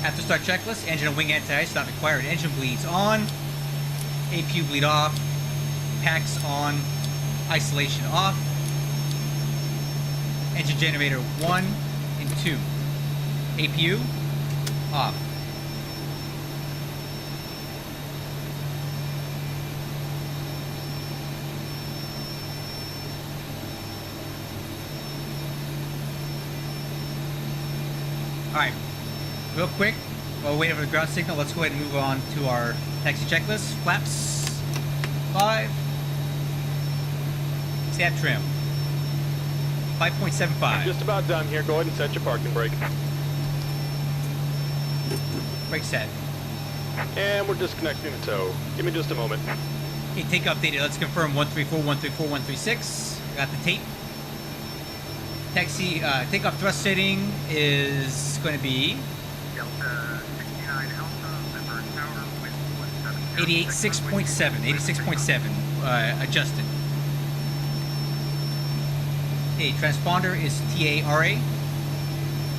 After start checklist, engine and wing anti-ice not required. Engine bleeds on. APU bleed off. Packs on. Isolation off. Engine generator 1 and 2. APU off. Alright, real quick, while we're waiting for the ground signal, let's go ahead and move on to our taxi checklist. Flaps, 5. Stab trim, 5.75. Just about done here. Go ahead and set your parking brake. Brake set. And we're disconnecting the tow. Give me just a moment. Okay, takeoff data. Let's confirm 134, 134, 136. Got the tape. Taxi takeoff thrust setting is going to be 86.7. 86.7 adjusted. Okay, transponder is TARA.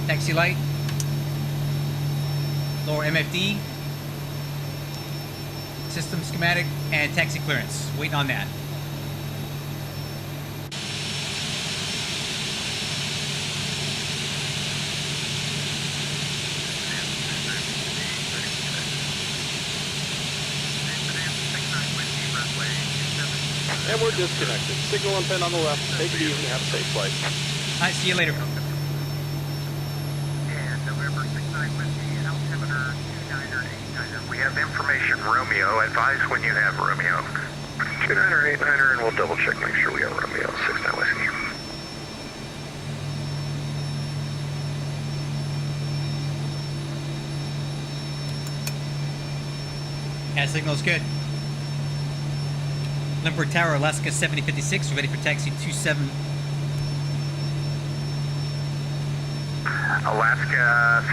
Taxi light. Lower MFD. System schematic and taxi clearance. Waiting on that. And we're disconnected. Signal and pin on the left. Take it easy and have a safe flight. Alright, see you later. And November 69 Whiskey, altimeter 2989. We have information, Romeo. Advise when you have Romeo. 29er, 89er, and we'll double check, make sure we have Romeo, 69 Whiskey. Yeah, signal's good. Limburg Tower, Alaska 7056. We're ready for taxi 27. Alaska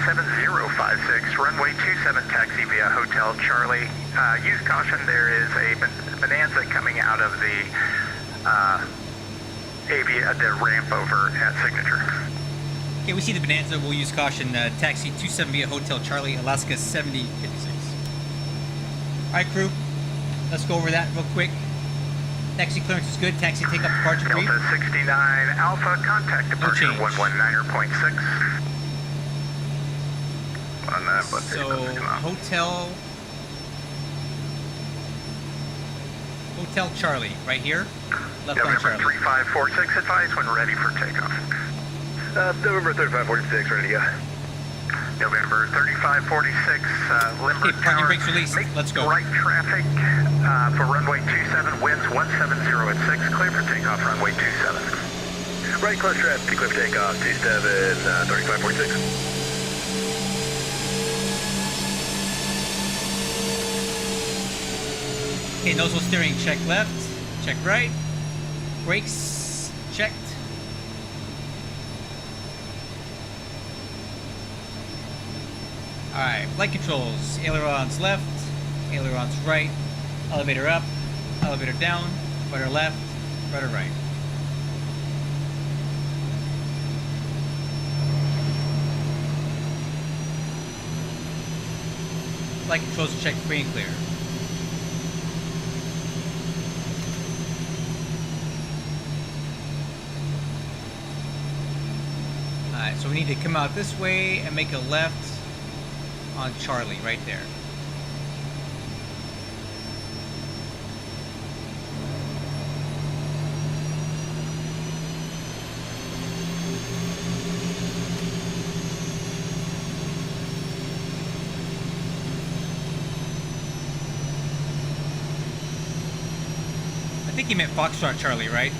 7056, runway 27, taxi via Hotel Charlie. Use caution, there is a bonanza coming out of the ramp over at Signature. Okay, we see the bonanza. We'll use caution. Taxi 27 via Hotel Charlie, Alaska 7056. Alright, crew. Let's go over that real quick. Taxi clearance is good. Taxi takeoff departure brief. Delta 69 Alpha, contact departure 119.6. On that, but So, Hotel Charlie, right here. Left on November Charlie. 3546, advise when ready for takeoff. November 3546, ready to go. November 3546, Limburg Okay, parking Tower. brakes released. Make Let's go. right traffic for runway 27, winds 170 at 6, clear for takeoff runway 27. Right, close traffic, clear for takeoff, 27, 3546. Okay, nozzle steering, check left, check right. Brakes, checked. Alright, flight controls. Ailerons left, ailerons right, elevator up, elevator down, rudder left, rudder right. Flight controls are checked free and clear. Alright, so we need to come out this way and make a left on Charlie, right there. I think he meant Foxtrot Charlie, right?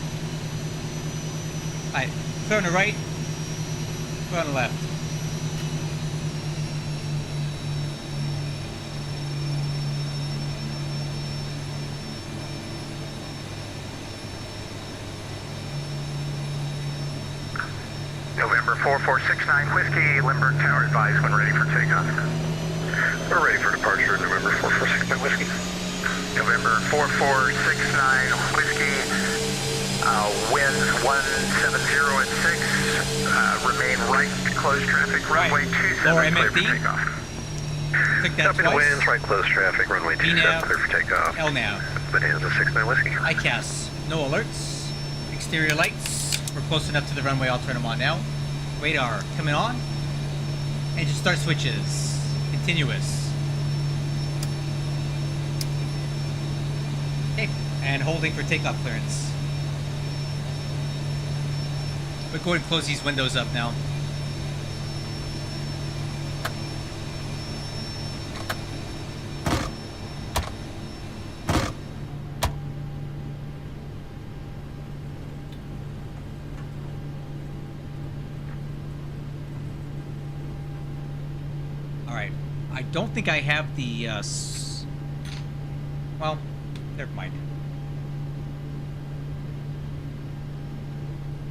Alright, clear on the right, clear on the left. November 4469 Whiskey, Limburg Tower, advise when ready for takeoff. We're ready for departure, November 4469 Whiskey. November 4469 Whiskey, winds 170 at 6, remain right, close traffic, Right. runway 27, Lower clear for MFD. takeoff. Click that Copy the twice. winds, right, close traffic, runway 27, VNAV, clear for takeoff. LNAV. Bonanza 69 Whiskey. ICAS, no alerts. Exterior lights, we're close enough to the runway, I'll turn them on now. Radar coming on. Engine start switches, continuous. Okay, and holding for takeoff clearance. We're going to close these windows up now. don't think I have the, well, never mind.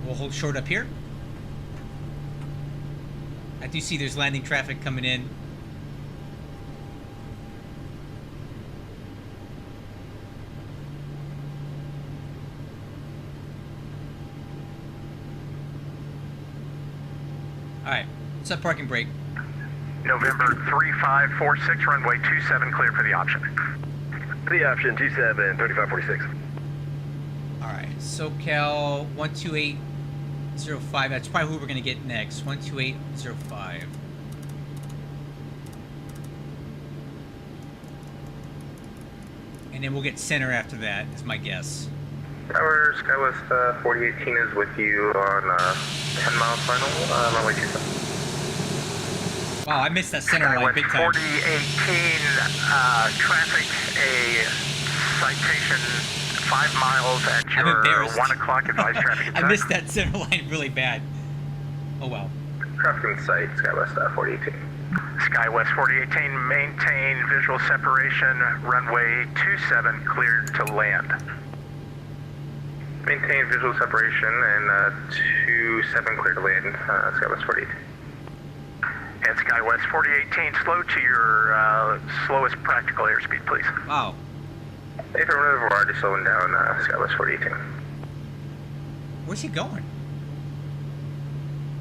We'll hold short up here. I do see there's landing traffic coming in. Alright, set parking brake. November 3546, runway 27, clear for the option. The option 27, 3546. Alright, SoCal 12805. That's probably who we're going to get next. 12805. And then we'll get center after that, is my guess. Tower, Skywest 4018 is with you on 10 mile final, runway 27. Wow, I missed that center line big time. 4018, traffic, a citation 5 miles at I'm your embarrassed. 1 o'clock advice traffic. I missed that center line really bad. Oh well. Traffic in sight, Skywest 4018. Skywest 4018, maintain visual separation, runway 27, cleared to land. Maintain visual separation and 27 clear to land, Skywest 4018. And Skywest 4018, slow to your slowest practical airspeed, please. Wow. Affirmative, we're already slowing down, Skywest 4018. Where's he going?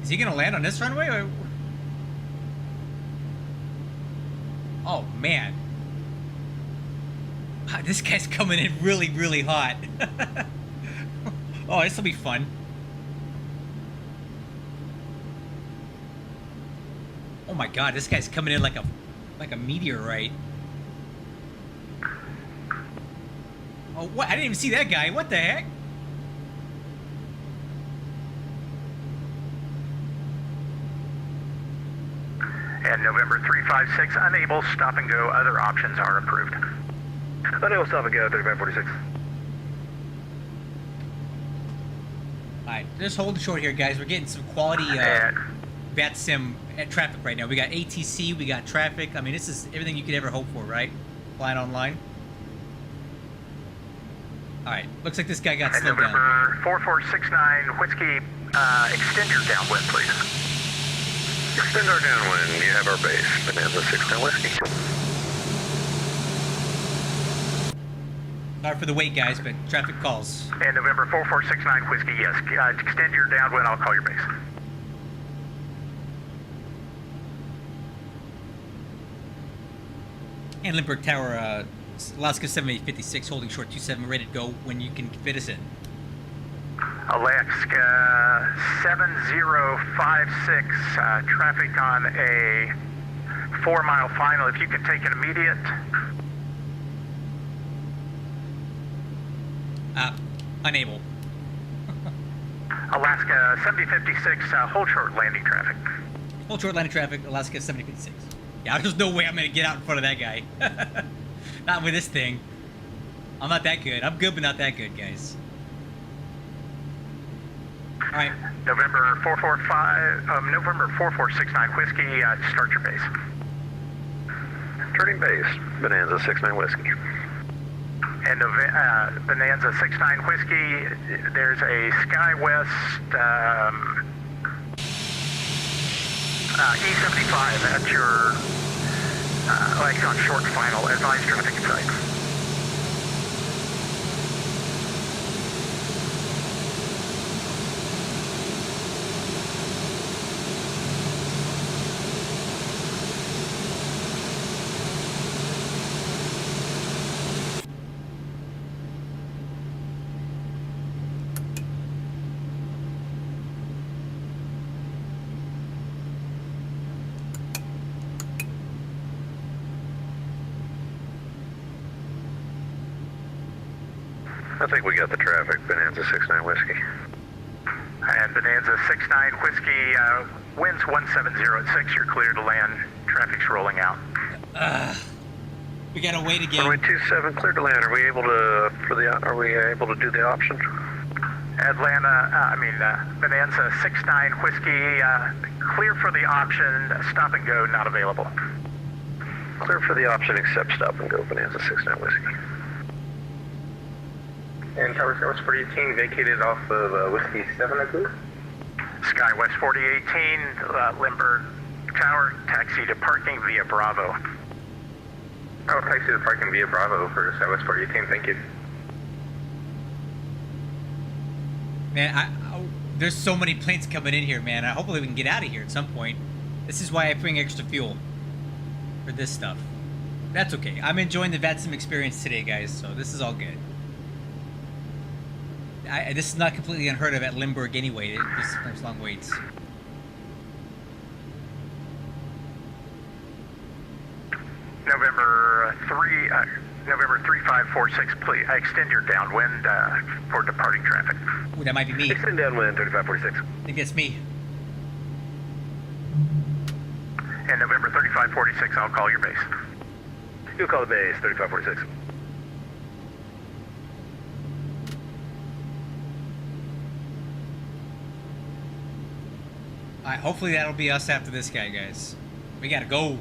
Is he gonna land on this runway or? Oh man. This guy's coming in really, really hot. Oh, this will be fun. Oh my god, this guy's coming in like a meteorite. Oh, what? I didn't even see that guy. What the heck? And November 356, unable, stop and go, other options are approved. Unable, stop and go, 3546. Alright, just hold short here, guys. We're getting some quality VAT sim traffic right now. We got ATC, we got traffic. I mean, this is everything you could ever hope for, right? Flying online. Alright, looks like this guy got slowed down. November 4469, Whiskey, extend your downwind, please. Extend our downwind. You have our base. Bonanza 69 Whiskey. Sorry for the wait, guys, but traffic calls. And November 4469, Whiskey, yes. Extend your downwind, I'll call your base. And Lindbergh Tower, Alaska 7856, holding short 27, ready to go when you can fit us in. Alaska 7056, traffic on a 4 mile final. If you could take an immediate. Unable. Alaska 7056, hold short landing traffic. Hold short landing traffic, Alaska 7056. Yeah, there's no way I'm going to get out in front of that guy. Not with this thing. I'm not that good. I'm good, but not that good, guys. Alright. November 4469 Whiskey, start your base. Turning base. Bonanza 69 Whiskey. And Bonanza 69 Whiskey, there's a SkyWest E75 at your, like on short final, advised traffic in sight. I think we got the traffic. Bonanza 69 Whiskey. And Bonanza 69 Whiskey, winds 170 you're clear to land. Traffic's rolling out. We gotta wait again. Runway 27 clear to land. Are we able to do the option? Bonanza 69 Whiskey, clear for the option. Stop and go, not available. Clear for the option, accept stop and go, Bonanza 69 Whiskey. And Tower Service 4018 vacated off of Whiskey 7, I believe. Skywest 4018, Limburg Tower, taxi to parking via Bravo. Oh, taxi to parking via Bravo for Skywest 4018, thank you. Man, there's so many planes coming in here, man. Hopefully we can get out of here at some point. This is why I bring extra fuel for this stuff. That's okay. I'm enjoying the VATSIM experience today, guys, so this is all good. This is not completely unheard of at Limburg anyway. There's long waits. November 3546, please extend your downwind for departing traffic. Ooh, that might be me. Extend downwind 3546. I think that's me. And November 3546, I'll call your base. You'll call the base 3546. Alright, hopefully that'll be us after this guy, guys. We gotta go.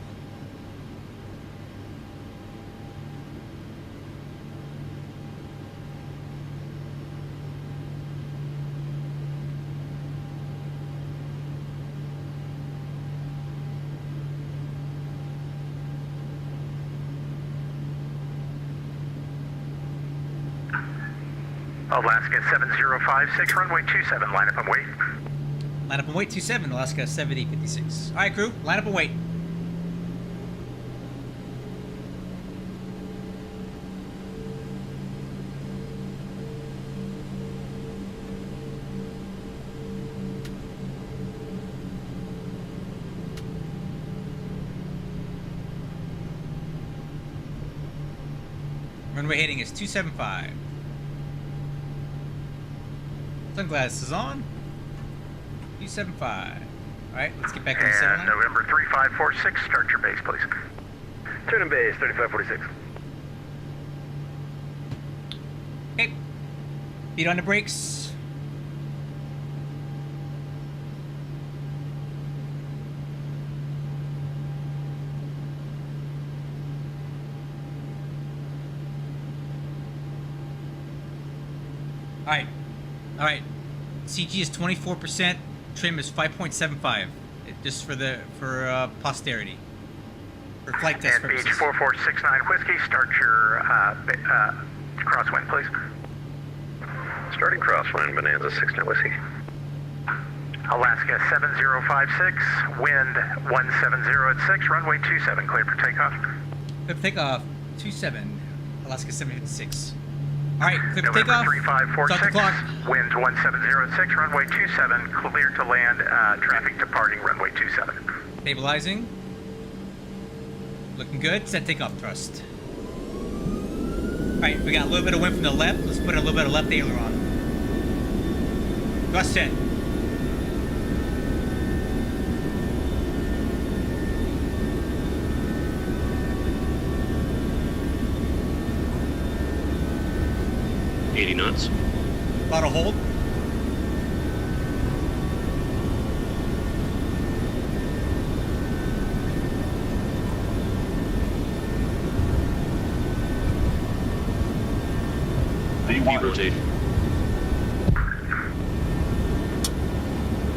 Alaska 7056, runway 27, line up and wait. Line up and wait, 27, Alaska 7056. Alright, crew, line up and wait. Runway heading is 275. Sunglasses on. 275. Alright, let's get back to the center line. November 3546, start your base, please. Turn in base 3546. Okay. Feet on the brakes. Alright. Alright. CG is 24%. Trim is 5.75. Just for posterity. For flight test and purposes. Beach 4469 Whiskey, start your crosswind, please. Starting crosswind, Bonanza 69 Whiskey. Alaska 7056, wind 170 at 6, runway 27, clear for takeoff. Clear for takeoff, 27, Alaska 756. Alright, clear for November takeoff. Start the 3546, clock. wind 170 at 6, runway 27, clear to land, traffic departing runway 27. Stabilizing. Looking good. Set takeoff thrust. Alright, we got a little bit of wind from the left. Let's put a little bit of left aileron. Thrust set. knots. About a hold. Rotate.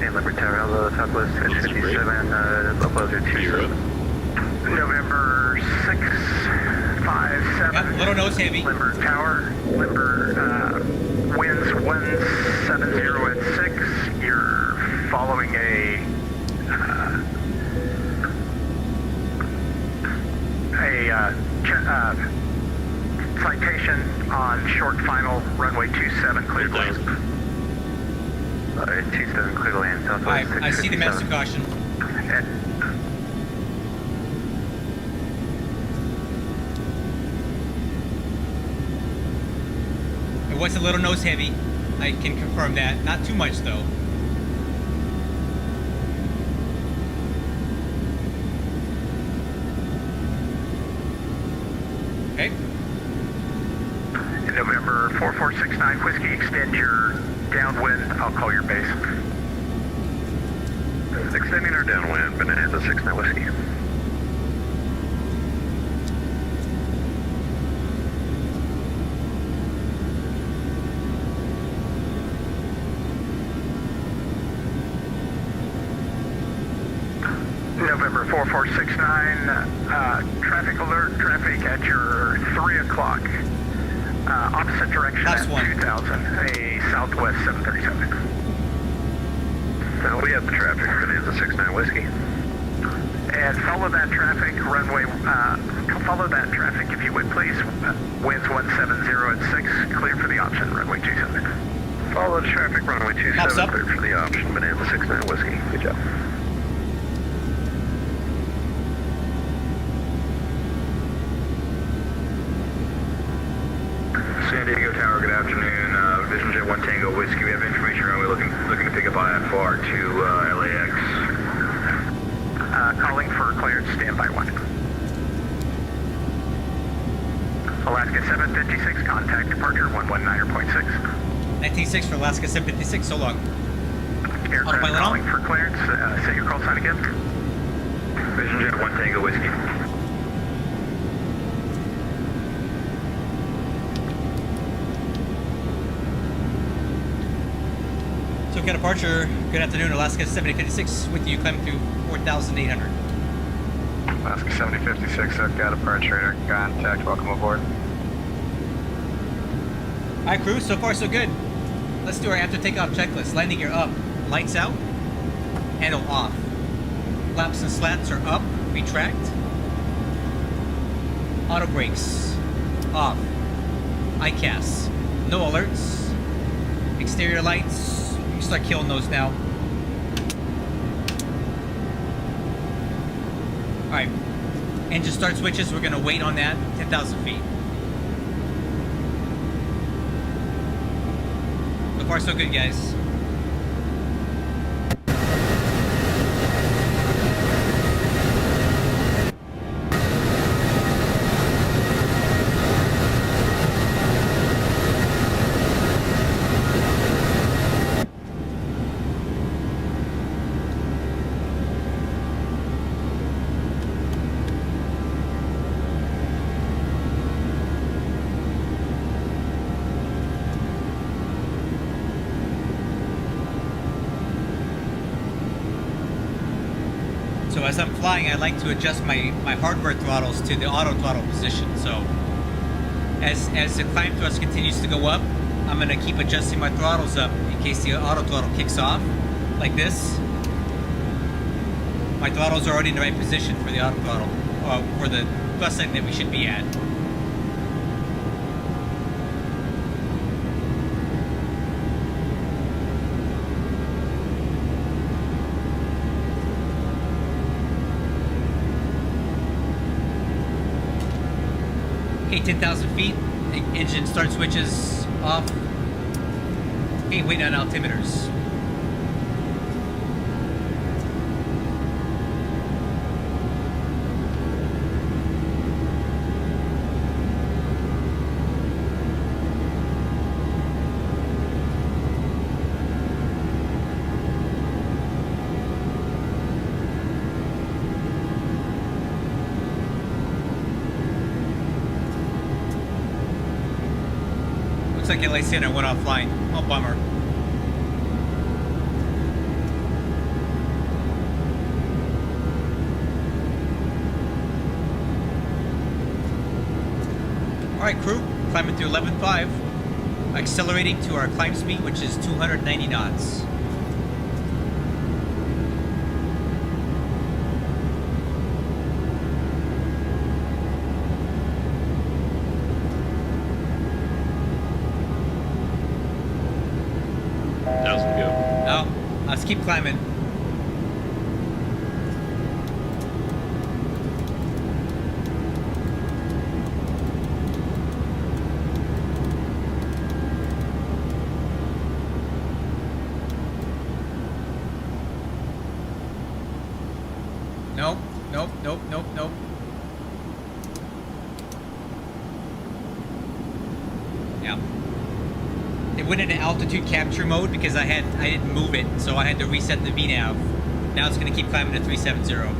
And Limburg Tower, hello, Southwest 57, Buffalo 27. November 657. Yep, little nose heavy. Limburg Tower, winds 170 at 6. You're following a citation on short final, runway 27, clear to land. 27, clear to land, Southwest Alright, I see the master caution. It was a little nose heavy. I can confirm that. Not too much though. Okay. November 4469 Whiskey, extend your downwind. I'll call your base. Extending our downwind, Bonanza 69 Whiskey. 4469, traffic alert, traffic at your 3 o'clock. Opposite direction Last at one. 2000, a Southwest 737. We have the traffic for the 69 Whiskey. And follow that traffic, runway, follow that traffic if you would please. Winds 170 at 6, clear for the option, runway 27. Follow the traffic, runway Pops 27, up. clear for the option, Bonanza 69 Whiskey. Good job. San Diego Tower, good afternoon. Vision Jet 1 Tango Whiskey. We have information runway looking to pick up IFR to LAX. Calling for clearance, standby 1. Alaska 756, contact departure 119.6. 19.6 for Alaska 756, so long. Aircraft Autopilot calling on. for clearance, say your call sign again. Vision Jet 1 Tango Whiskey. So got departure. Good afternoon, Alaska 7056 with you climbing through 4,800. Alaska 7056, I've got departure, contact, welcome aboard. Alright crew, so far so good. Let's do our after takeoff checklist. Landing gear up, lights out, handle off. Flaps and slats are up, retract. Auto brakes, off. ICAS, no alerts. Exterior lights, you can start killing those now. Alright, engine start switches, we're gonna wait on that, 10,000 feet. So far so good, guys. So as I'm flying, I like to adjust my hardware throttles to the auto throttle position. So as the climb thrust continues to go up, I'm going to keep adjusting my throttles up in case the auto throttle kicks off, like this. My throttles are already in the right position for the auto throttle, for the thrust setting that we should be at. Okay, 10,000 feet. The engine start switches off. Okay, wait on altimeters. Looks like LA Center went offline. Oh, bummer. Alright, crew. Climbing through 11.5. Accelerating to our climb speed, which is 290 knots. Doesn't go. Now, let's keep climbing. Nope, nope, nope, nope, nope. Yeah. It went into altitude capture mode because I didn't move it, so I had to reset the VNAV. Now it's gonna keep climbing to 370.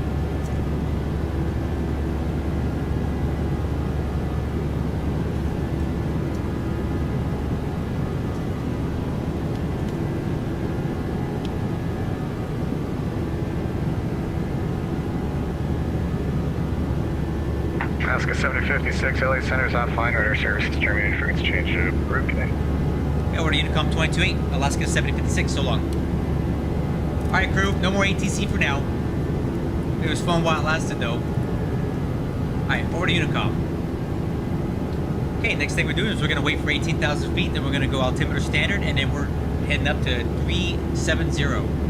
Alaska 7056, LA Center's offline. Radar service is terminated. Frequency change to route today. Yeah, order Unicom 228, Alaska 7056, so long. Alright, crew, no more ATC for now. It was fun while it lasted, though. Alright, order Unicom. Okay, next thing we're doing is we're going to wait for 18,000 feet, then we're going to go altimeter standard, and then we're heading up to 370.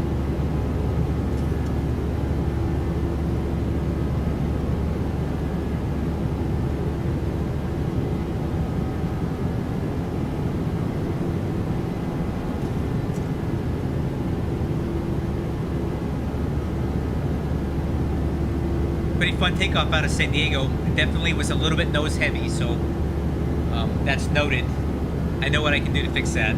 Pretty fun takeoff out of San Diego. Definitely was a little bit nose heavy, so that's noted. I know what I can do to fix that.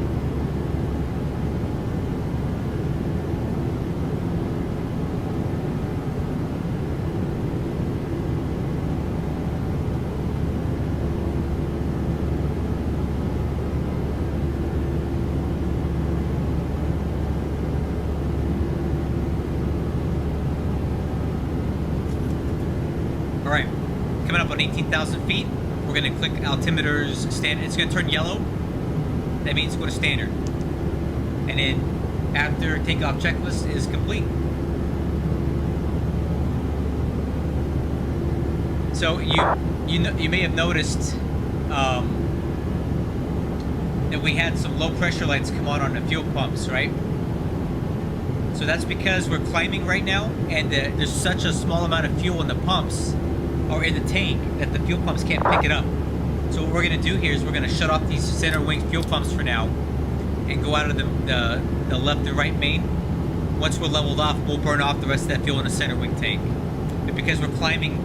Alright, coming up on 18,000 feet, we're going to click altimeters standard. It's going to turn yellow. That means go to standard. And then after takeoff checklist is complete. So you may have noticed that we had some low pressure lights come on the fuel pumps, right? So that's because we're climbing right now, and there's such a small amount of fuel in the pumps or in the tank that the fuel pumps can't pick it up. So what we're going to do here is we're going to shut off these center wing fuel pumps for now and go out of the left and right main. Once we're leveled off, we'll burn off the rest of that fuel in the center wing tank. But because we're climbing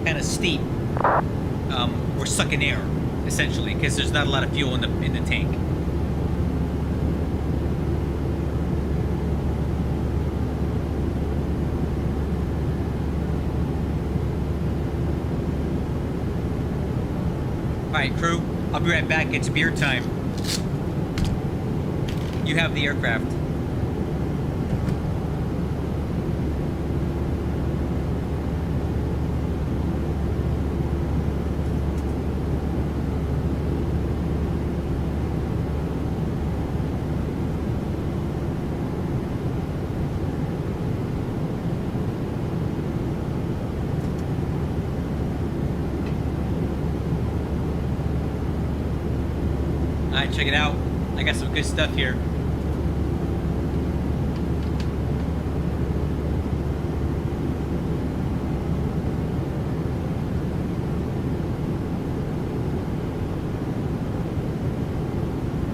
kind of steep, we're sucking air essentially because there's not a lot of fuel in the tank. Alright, crew, I'll be right back. It's beer time. You have the aircraft. Alright, check it out. I got some good stuff here.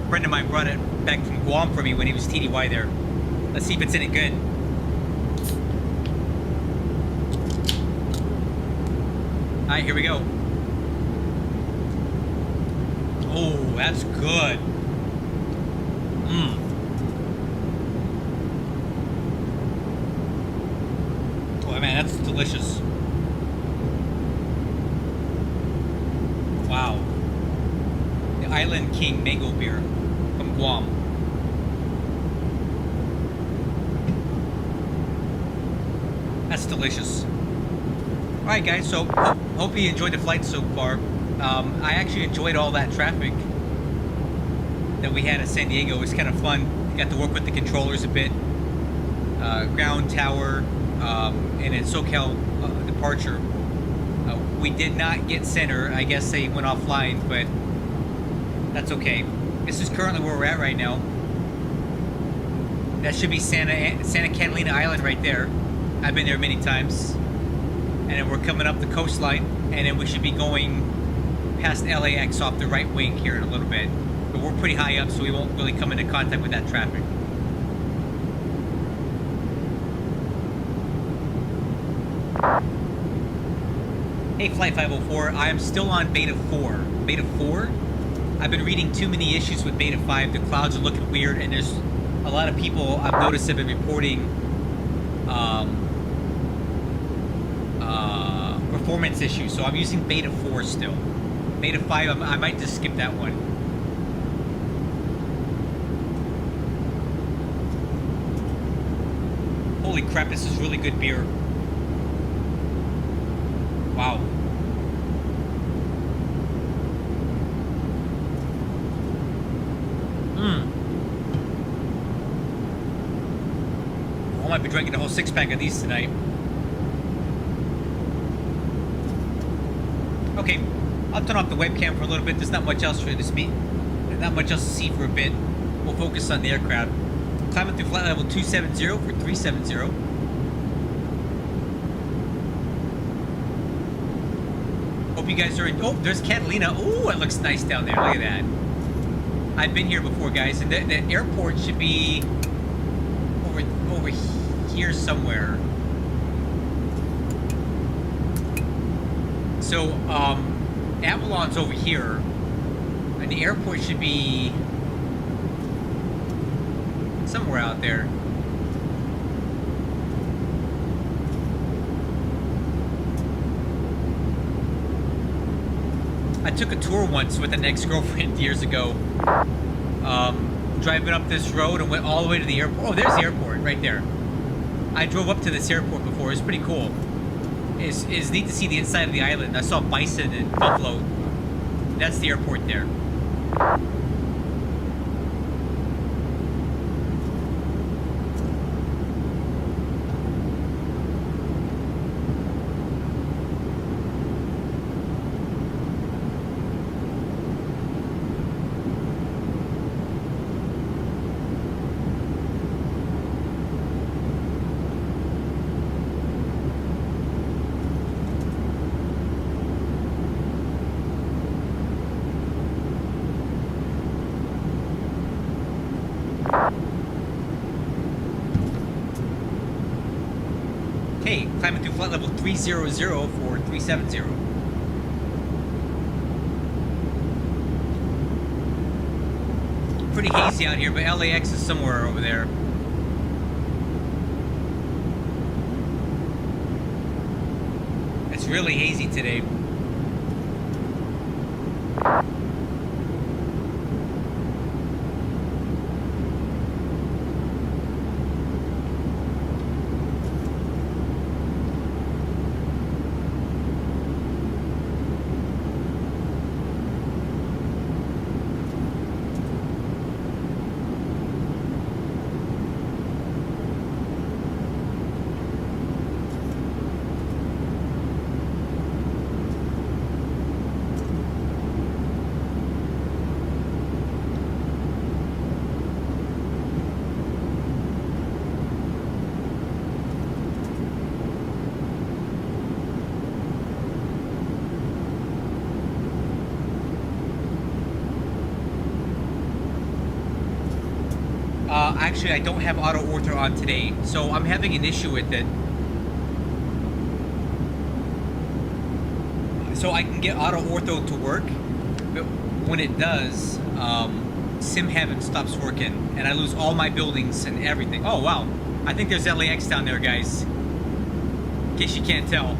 A friend of mine brought it back from Guam for me when he was TDY there. Let's see if it's any good. Alright, here we go. Oh, that's good. Oh man, that's delicious. Wow. The Island King mango beer from Guam. That's delicious. Alright guys, so hope you enjoyed the flight so far. I actually enjoyed all that traffic that we had at San Diego. It was kind of fun. Got to work with the controllers a bit. Ground tower, and then SoCal departure. We did not get center. I guess they went offline, but that's okay. This is currently where we're at right now. That should be Santa Catalina Island right there. I've been there many times. And then we're coming up the coastline, and then we should be going past LAX off the right wing here in a little bit. But we're pretty high up, so we won't really come into contact with that traffic. Hey Flight 504, I am still on Beta 4. Beta 4? I've been reading too many issues with Beta 5. The clouds are looking weird, and there's a lot of people I've noticed have been reporting performance issues. So I'm using Beta 4 still. Beta 5, I might just skip that one. Holy crap, this is really good beer. Wow. might be drinking a whole 6-pack of these tonight. Okay, I'll turn off the webcam for a little bit. There's not much else for this meet. Not much else to see for a bit. We'll focus on the aircraft. Climbing through flight level 270 for 370. Hope you guys are in. Oh, there's Catalina. Oh, it looks nice down there. Look at that. I've been here before, guys, and the airport should be over here somewhere. So, Avalon's over here, and the airport should be somewhere out there. I took a tour once with an ex-girlfriend years ago, driving up this road and went all the way to the airport. Oh, there's the airport right there. I drove up to this airport before. It was pretty cool. It's neat to see the inside of the island. I saw bison and buffalo. That's the airport there. Okay, climbing through flight level 300 for 370. Pretty hazy out here, but LAX is somewhere over there. It's really hazy today. Actually, I don't have auto ortho on today, so I'm having an issue with it. So I can get auto ortho to work, but when it does, sim heaven stops working, and I lose all my buildings and everything. Oh wow, I think there's LAX down there, guys. In case you can't tell.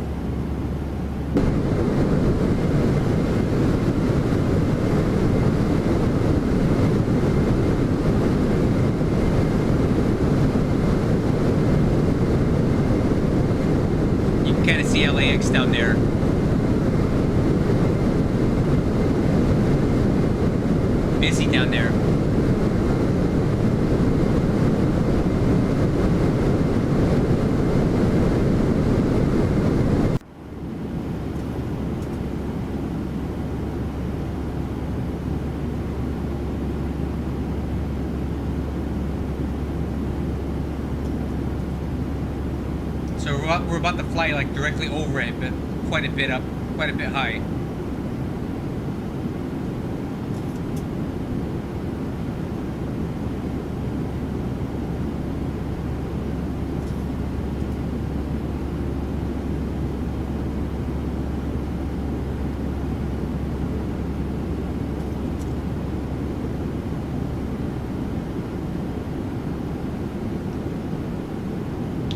Kind of see LAX down there. Busy down there. So we're about to fly like directly over it, but quite a bit up, quite a bit high.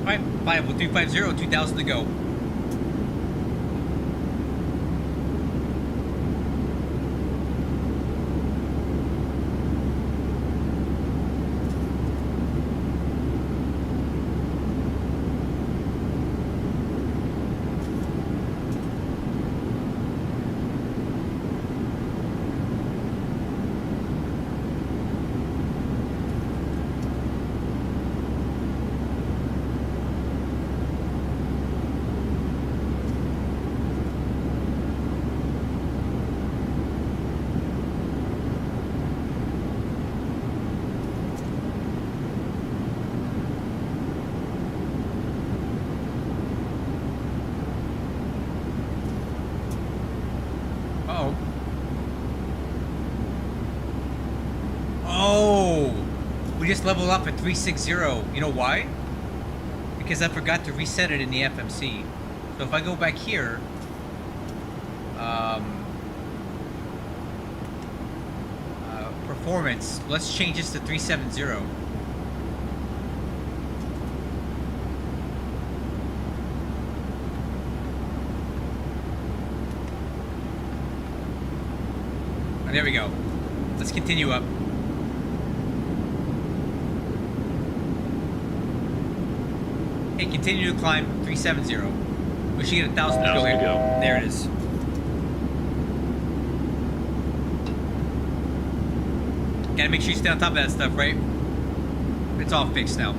Alright, 50350, 2,000 to go. just leveled off at 360. You know why? Because I forgot to reset it in the FMC. So if I go back here, performance, let's change this to 370. Oh, there we go. Let's continue up. Hey, continue to climb 370. We should get 1,000 to go 1,000 here. to go. There it is. Gotta make sure you stay on top of that stuff, right? It's all fixed now.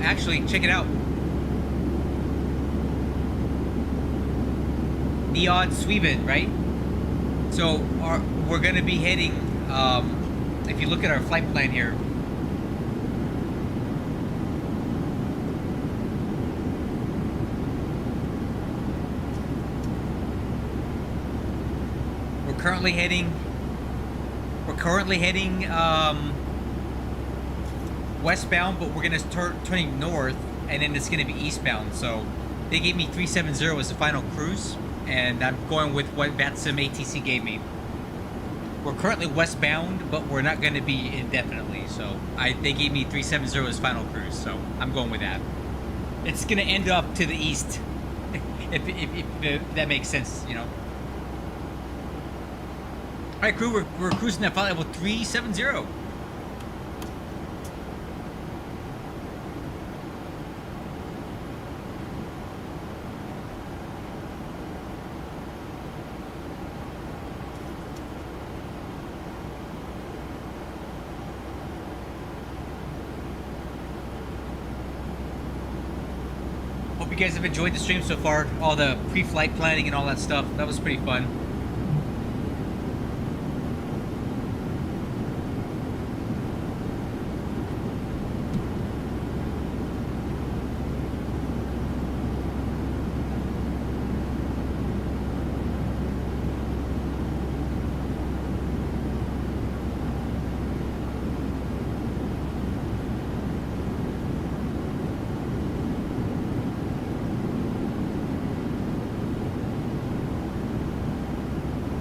Actually, check it out. Neon Sweden, right? So we're going to be heading, if you look at our flight plan here, we're currently heading westbound, but we're going to turning north, and then it's going to be eastbound. So they gave me 370 as the final cruise, and I'm going with what VATSIM ATC gave me. We're currently westbound, but we're not going to be indefinitely. So they gave me 370 as final cruise, so I'm going with that. It's going to end up to the east, if that makes sense, you know. All right, crew, we're cruising at flight level 370. Hope you guys have enjoyed the stream so far, all the pre-flight planning and all that stuff. That was pretty fun.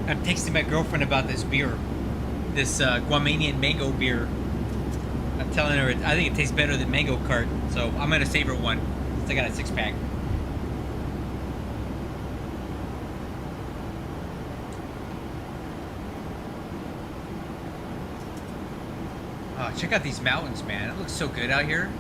I'm texting my girlfriend about this beer, this Guamanian mango beer. I'm telling her I think it tastes better than Mango Cart, so I'm gonna save her one since I got a 6-pack. Oh, check out these mountains, man! It looks so good out here.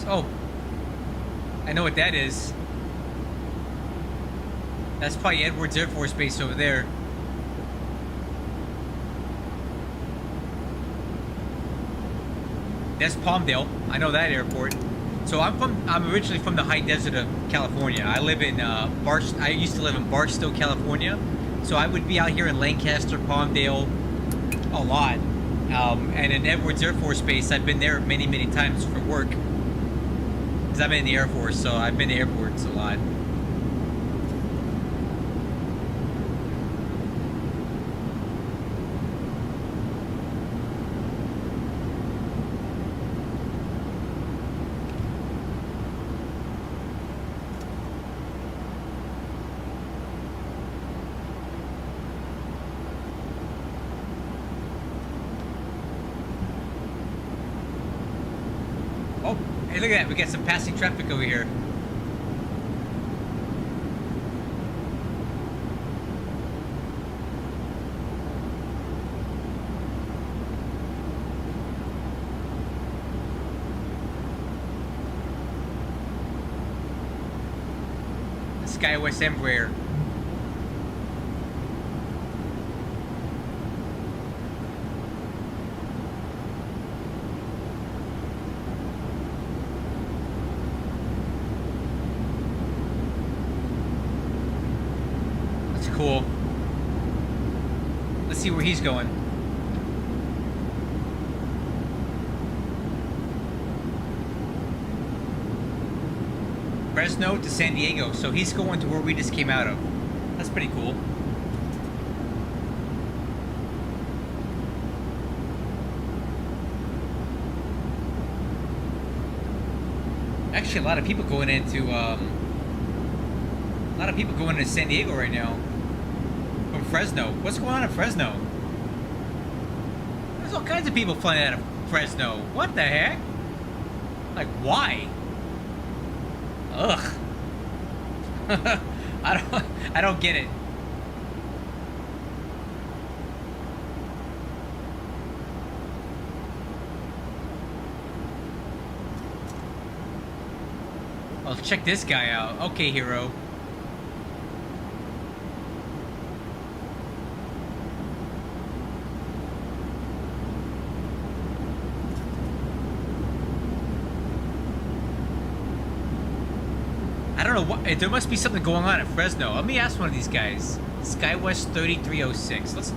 Oh, I know what that is. That's probably Edwards Air Force Base over there. That's Palmdale. I know that airport. So I'm originally from the high desert of California. I live in I used to live in Barstow, California. So I would be out here in Lancaster, Palmdale, a lot. And in Edwards Air Force Base, I've been there many, many times for work. Because I'm in the Air Force, so I've been to airports a lot. Hey, look at that. We got some passing traffic over here. SkyWest Embraer. That's cool. Let's see where he's going. Fresno to San Diego, so he's going to where we just came out of. That's pretty cool. Actually, a lot of people going into San Diego right now from Fresno. What's going on in Fresno? There's all kinds of people flying out of Fresno. What the heck? Like, why? Ugh. I don't get it. Well, check this guy out. Okay, hero. I don't know what. There must be something going on at Fresno. Let me ask one of these guys. SkyWest 3306. Let's.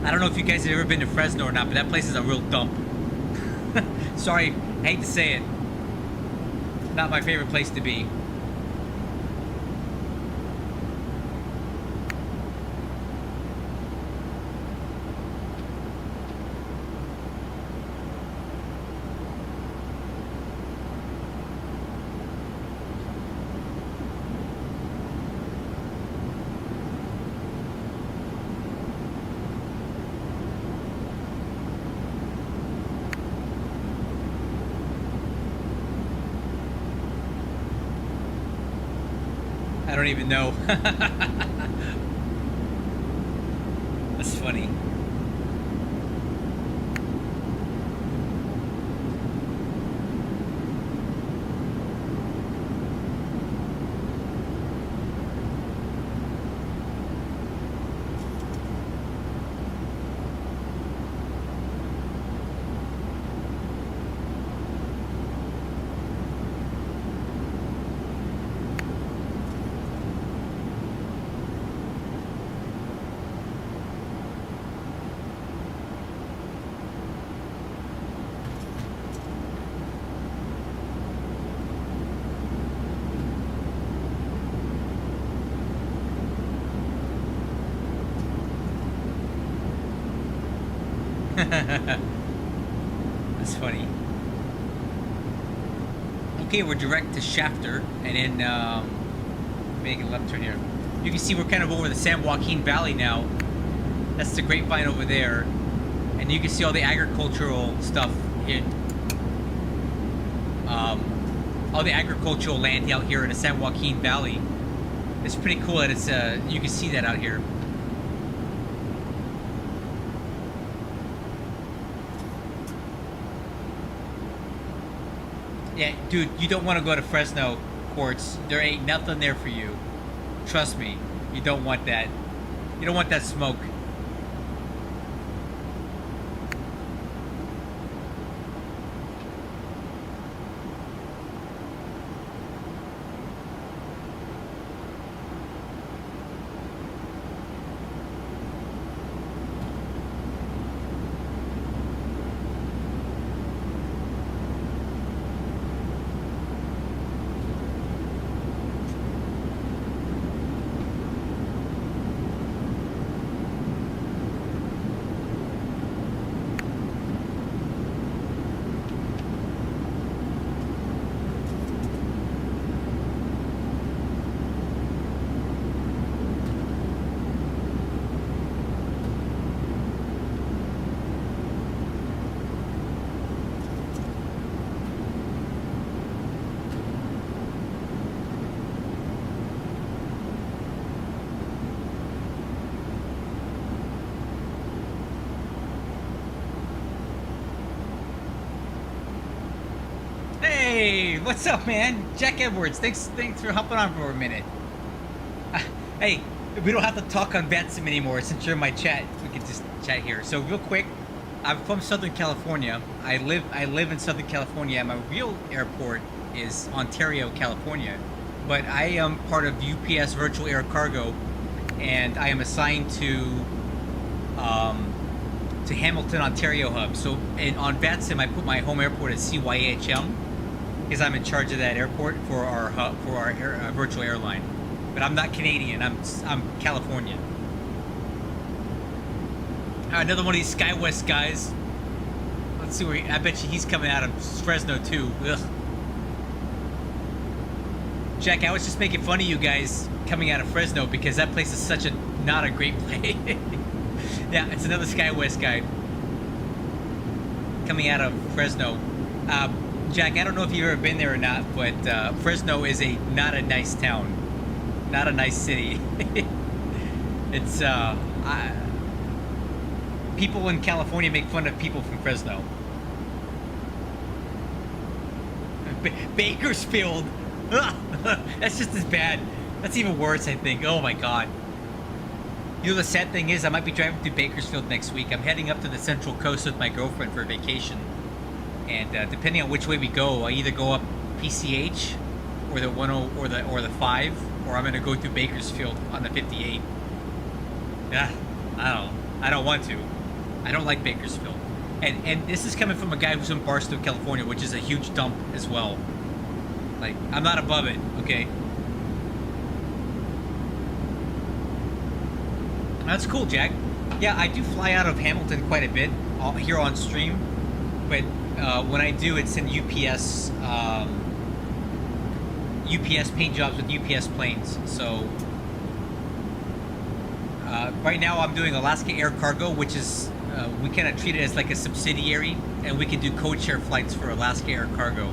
I don't know if you guys have ever been to Fresno or not, but that place is a real dump. Sorry, I hate to say it. Not my favorite place to be. I don't even know. That's funny. That's funny. Okay, we're direct to Shafter, and then make a left turn here. You can see we're kind of over the San Joaquin Valley now. That's the grapevine over there, and you can see all the agricultural stuff here. All the agricultural land out here in the San Joaquin Valley. It's pretty cool that it's you can see that out here. Yeah, dude, you don't want to go to Fresno, Quartz. There ain't nothing there for you. Trust me, you don't want that. You don't want that smoke. Hey, what's up, man? Jack Edwards, thanks for hopping on for a minute. Hey, we don't have to talk on VATSIM anymore since you're in my chat. We can just chat here. So real quick, I'm from Southern California. I live in Southern California. My real airport is Ontario, California. But I am part of UPS Virtual Air Cargo, and I am assigned to Hamilton, Ontario hub. So on VATSIM, I put my home airport at CYHM because I'm in charge of that airport for our hub, for our virtual airline. But I'm not Canadian. I'm Californian. Another one of these SkyWest guys. Let's see where I bet you he's coming out of Fresno too. Ugh. Jack, I was just making fun of you guys coming out of Fresno because that place is such a not a great place. Yeah, it's another SkyWest guy coming out of Fresno. Jack, I don't know if you've ever been there or not, but Fresno is not a nice town, not a nice city. It's people in California make fun of people from Fresno. Bakersfield. That's just as bad. That's even worse, I think. Oh my god. You know, the sad thing is I might be driving through Bakersfield next week. I'm heading up to the Central Coast with my girlfriend for vacation. And depending on which way we go, I either go up PCH or the 10 or the 5, or I'm going to go through Bakersfield on the 58. Yeah, I don't want to. I don't like Bakersfield. And this is coming from a guy who's in Barstow, California, which is a huge dump as well. Like, I'm not above it, okay? That's cool, Jack. Yeah, I do fly out of Hamilton quite a bit here on stream, but when I do, it's in UPS paint jobs with UPS planes. So right now I'm doing Alaska Air Cargo, which is we kind of treat it as like a subsidiary, and we can do code share flights for Alaska Air Cargo.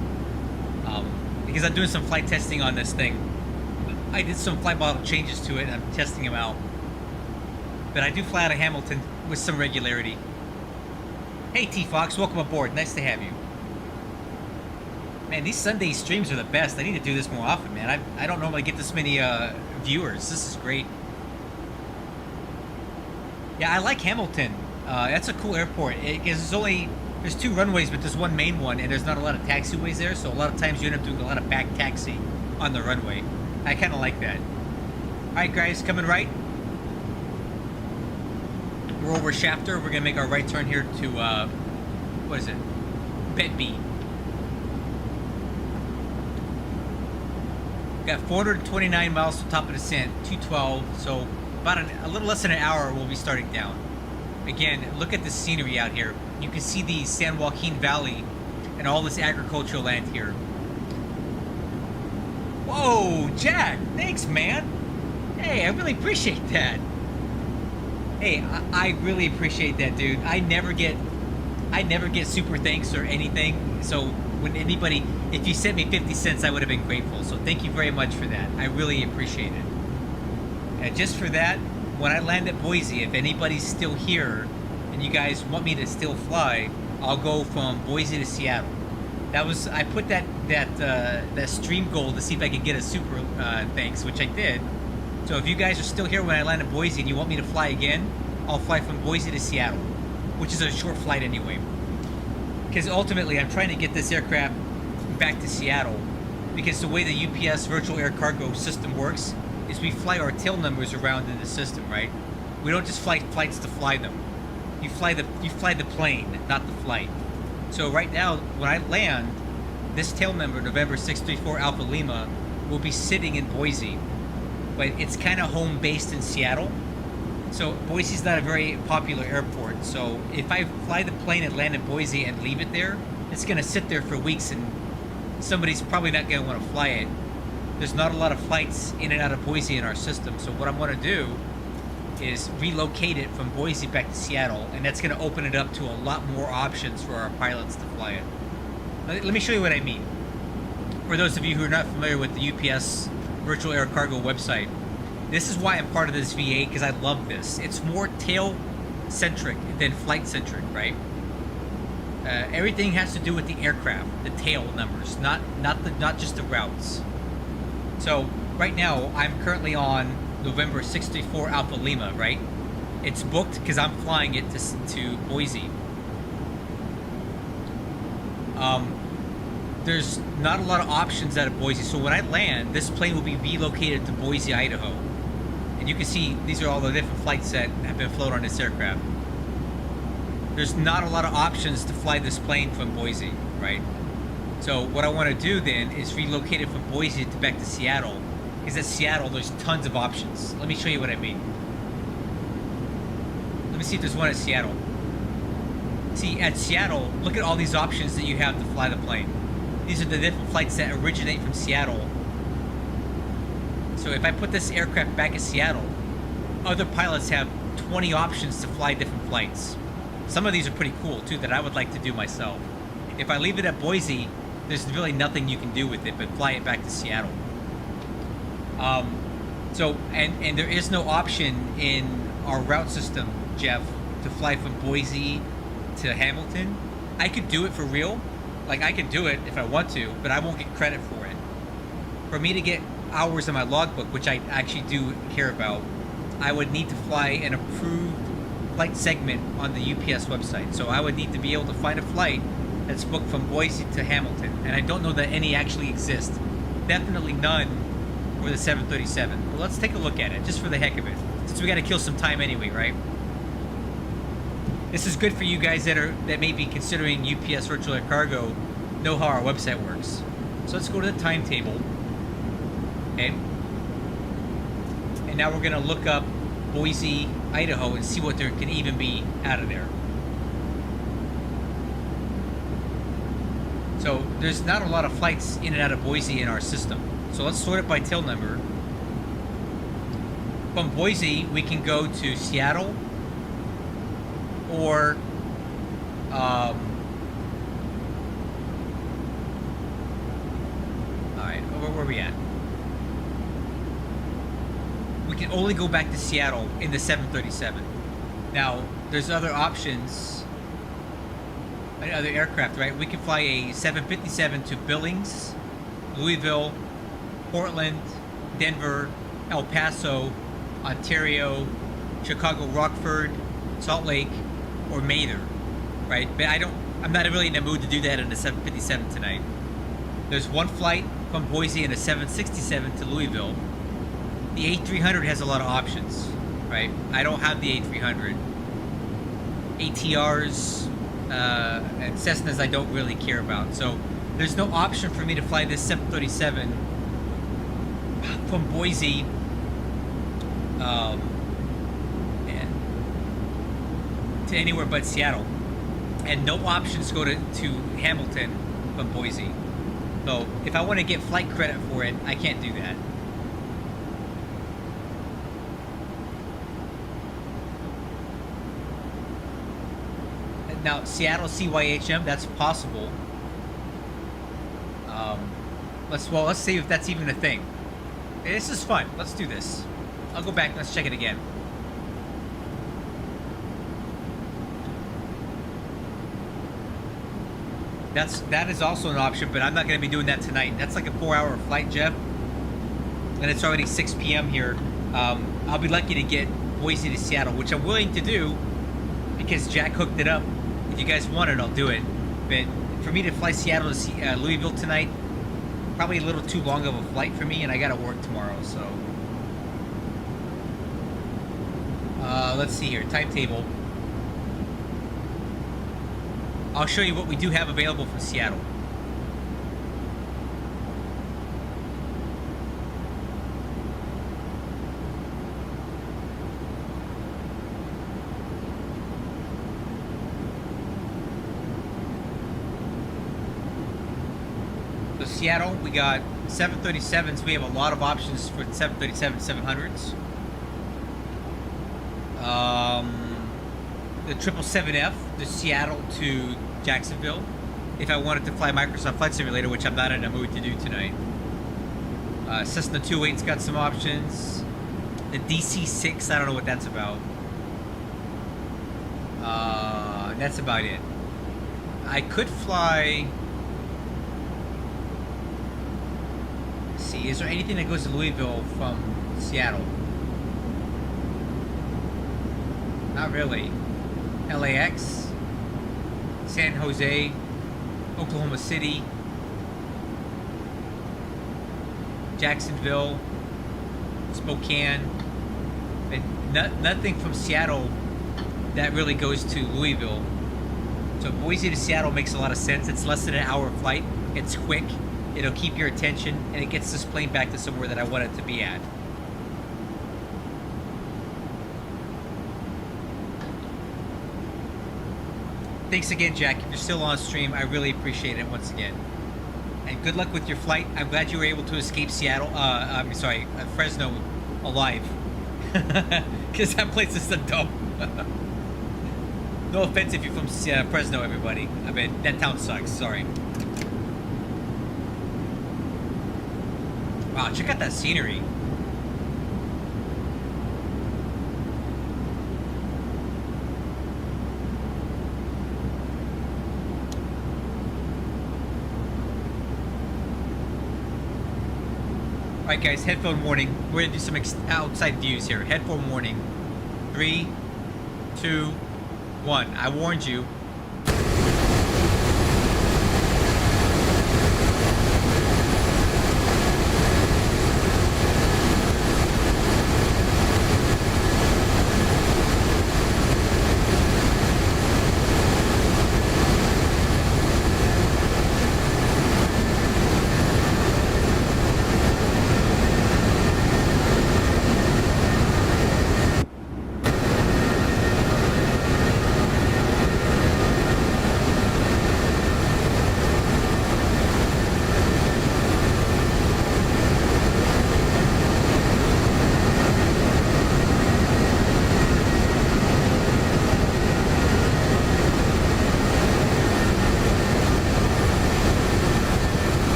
Because I'm doing some flight testing on this thing. I did some flight model changes to it, and I'm testing them out. But I do fly out of Hamilton with some regularity. Hey T-Fox, welcome aboard. Nice to have you. Man, these Sunday streams are the best. I need to do this more often, man. I don't normally get this many viewers. This is great. Yeah, I like Hamilton. That's a cool airport. There's 2 runways, but there's one main one, and there's not a lot of taxiways there, so a lot of times you end up doing a lot of back taxi on the runway. I kind of like that. Alright guys, coming right. We're over Shafter. We're going to make our right turn here to, what is it? Betby. Got 429 miles to top of descent, 212, so about a little less than an hour we'll be starting down. Again, look at the scenery out here. You can see the San Joaquin Valley and all this agricultural land here. Whoa, Jack, thanks, man. Hey, I really appreciate that. Hey, I really appreciate that, dude. I never get super thanks or anything. So when anybody, if you sent me 50 cents, I would have been grateful. So thank you very much for that. I really appreciate it. And just for that, when I land at Boise, if anybody's still here and you guys want me to still fly, I'll go from Boise to Seattle. I put that stream goal to see if I could get a super thanks, which I did. So if you guys are still here when I land at Boise and you want me to fly again, I'll fly from Boise to Seattle, which is a short flight anyway. Because ultimately, I'm trying to get this aircraft back to Seattle, because the way the UPS Virtual Air Cargo system works is we fly our tail numbers around in the system, right? We don't just fly flights to fly them. You fly the plane, not the flight. So right now, when I land, this tail number, November 634 Alpha Lima, will be sitting in Boise. But it's kind of home based in Seattle. So Boise's not a very popular airport. So if I fly the plane and land in Boise and leave it there, it's going to sit there for weeks and somebody's probably not going to want to fly it. There's not a lot of flights in and out of Boise in our system. So what I'm going to do is relocate it from Boise back to Seattle, and that's going to open it up to a lot more options for our pilots to fly it. Let me show you what I mean. For those of you who are not familiar with the UPS Virtual Air Cargo website, this is why I'm part of this VA, because I love this. It's more tail-centric than flight-centric, right? Everything has to do with the aircraft, the tail numbers, not just the routes. So right now, I'm currently on November 64 Alpha Lima, right? It's booked because I'm flying it to Boise. There's not a lot of options out of Boise, so when I land, this plane will be relocated to Boise, Idaho. And you can see these are all the different flights that have been flown on this aircraft. There's not a lot of options to fly this plane from Boise, right? So what I want to do then is relocate it from Boise back to Seattle. Because at Seattle, there's tons of options. Let me show you what I mean. Let me see if there's one at Seattle. See, at Seattle, look at all these options that you have to fly the plane. These are the different flights that originate from Seattle. So if I put this aircraft back at Seattle, other pilots have 20 options to fly different flights. Some of these are pretty cool too that I would like to do myself. If I leave it at Boise, there's really nothing you can do with it but fly it back to Seattle. And there is no option in our route system, Jeff, to fly from Boise to Hamilton. I could do it for real. Like, I could do it if I want to, but I won't get credit for it. For me to get hours in my logbook, which I actually do care about, I would need to fly an approved flight segment on the UPS website. So I would need to be able to find a flight that's booked from Boise to Hamilton. And I don't know that any actually exist. Definitely none for the 737. But let's take a look at it, just for the heck of it. Since we got to kill some time anyway, right? This is good for you guys that may be considering UPS Virtual Air Cargo, know how our website works. So let's go to the timetable. Okay. And now we're going to look up Boise, Idaho, and see what there can even be out of there. So there's not a lot of flights in and out of Boise in our system. So let's sort it by tail number. From Boise, we can go to Seattle, or alright, where are we at? We can only go back to Seattle in the 737. Now, there's other options, other aircraft, right? We can fly a 757 to Billings, Louisville, Portland, Denver, El Paso, Ontario, Chicago, Rockford, Salt Lake, or Mather, right? But I'm not really in the mood to do that in a 757 tonight. There's one flight from Boise in a 767 to Louisville. The A300 has a lot of options, right? I don't have the A300. ATRs and Cessnas I don't really care about. So there's no option for me to fly this 737 from Boise to anywhere but Seattle, and no options go to Hamilton from Boise. So if I want to get flight credit for it, I can't do that. Now Seattle CYHM, that's possible. Let's see if that's even a thing. This is fun. Let's do this. I'll go back and let's check it again. That is also an option, but I'm not going to be doing that tonight. That's like a 4-hour flight, Jeff, and it's already 6 p.m. here. I'll be lucky to get Boise to Seattle, which I'm willing to do because Jack hooked it up. If you guys want it, I'll do it. But for me to fly Seattle to Louisville tonight, probably a little too long of a flight for me, and I got to work tomorrow. So let's see here, timetable. I'll show you what we do have available from Seattle. So Seattle, we got 737s. We have a lot of options for 737-700s. The 777F, the Seattle to Jacksonville, if I wanted to fly Microsoft Flight Simulator, which I'm not in a mood to do tonight. Cessna 208's got some options. The DC-6, I don't know what that's about. That's about it. I could fly. Let's see, is there anything that goes to Louisville from Seattle? Not really. LAX, San Jose, Oklahoma City, Jacksonville, Spokane, and nothing from Seattle that really goes to Louisville. So Boise to Seattle makes a lot of sense. It's less than an hour flight. It's quick. It'll keep your attention, and it gets this plane back to somewhere that I want it to be at. Thanks again, Jack. If you're still on stream, I really appreciate it once again. And good luck with your flight. I'm glad you were able to escape Seattle. Fresno alive. Because that place is so dumb. No offense if you're from Fresno, everybody. I mean, that town sucks. Sorry. Wow, check out that scenery. Alright guys, headphone warning. We're going to do some outside views here. Headphone warning. 3, 2, 1. I warned you.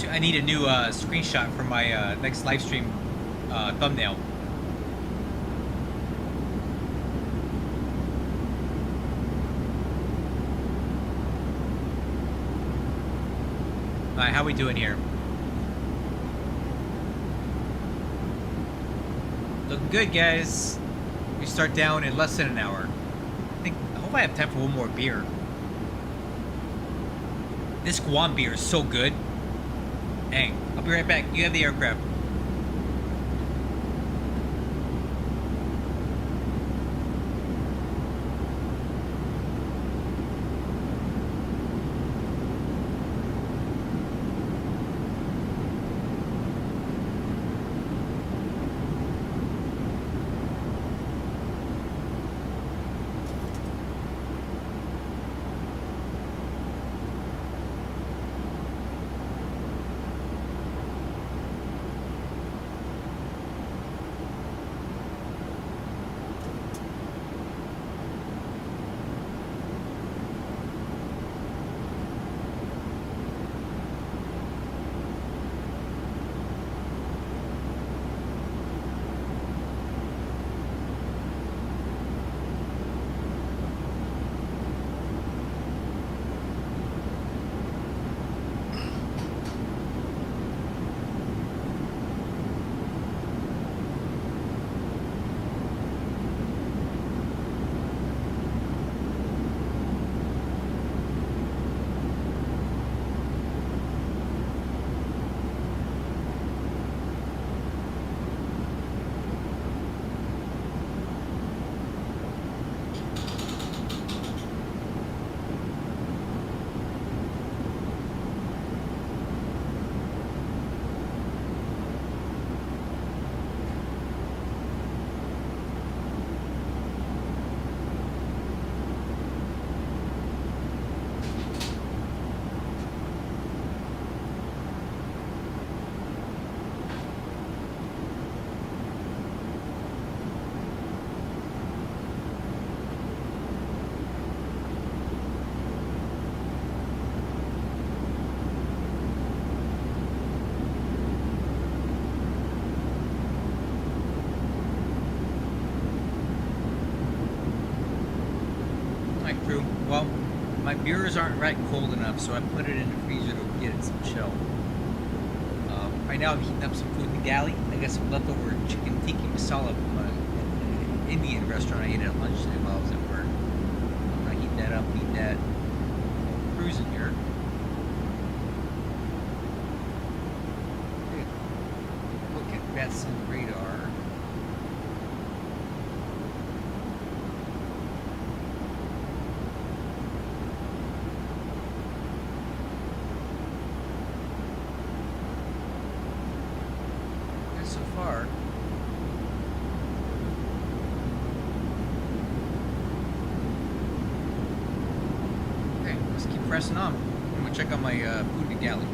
I need a new screenshot for my next live stream thumbnail. Alright, how we doing here? Looking good, guys. We start down in less than an hour. I hope I have time for one more beer. This Guam beer is so good. Dang. I'll be right back. You have the aircraft. beers aren't right cold enough, so I put it in the freezer to get it some chill. Right now I'm heating up some food in the galley. I got some leftover chicken tikka masala from an Indian restaurant I ate at lunch today while I was at work. I'm gonna heat that up, eat that. Cruising here. Look at bets and radar. So far, okay, let's keep pressing on. I'm gonna check on my food in the galley.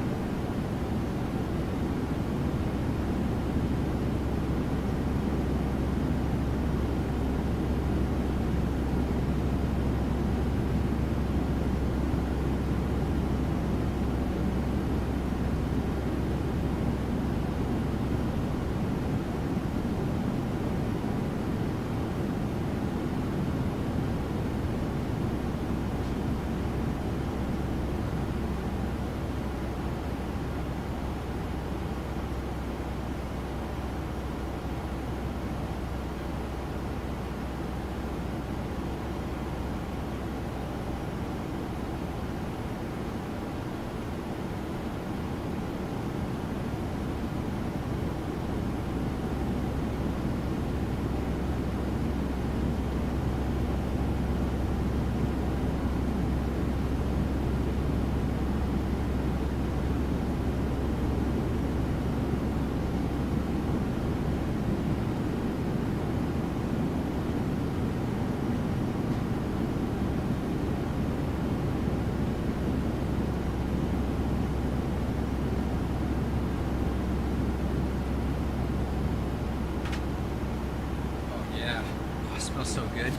Smells so good. It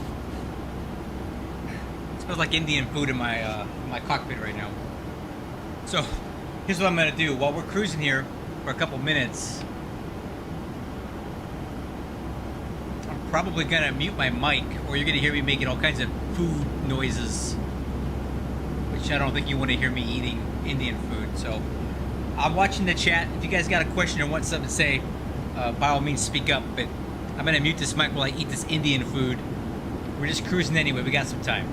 smells like Indian food in my my cockpit right now. So here's what I'm gonna do while we're cruising here for a couple minutes. I'm probably gonna mute my mic, or you're gonna hear me making all kinds of food noises, which I don't think you want to hear me eating Indian food. So I'm watching the chat. If you guys got a question or want something to say, by all means speak up. But I'm gonna mute this mic while I eat this Indian food. We're just cruising anyway, we got some time.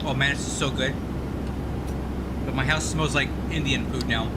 Oh man, this is so good. But my house smells like Indian food now.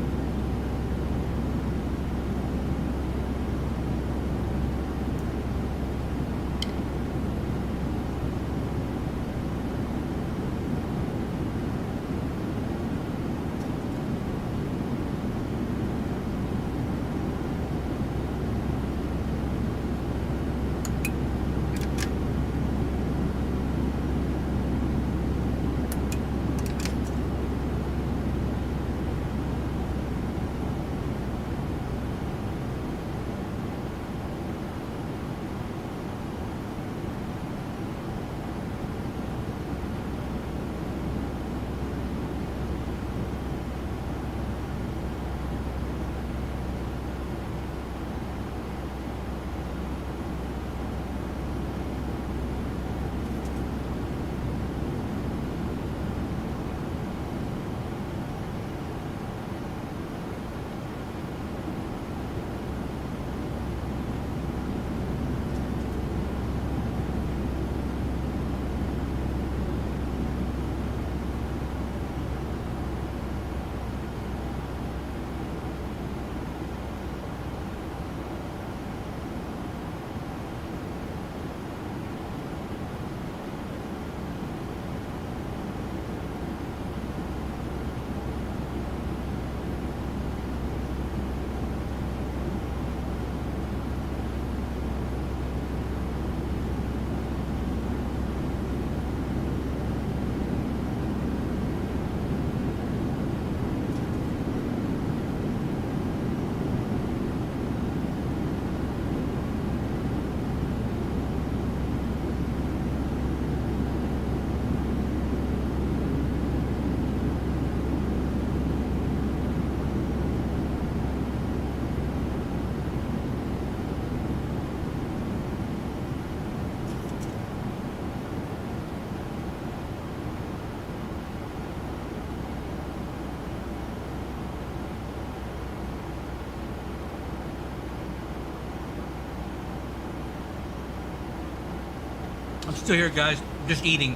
Still here, guys. Just eating.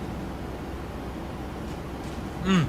Mmm.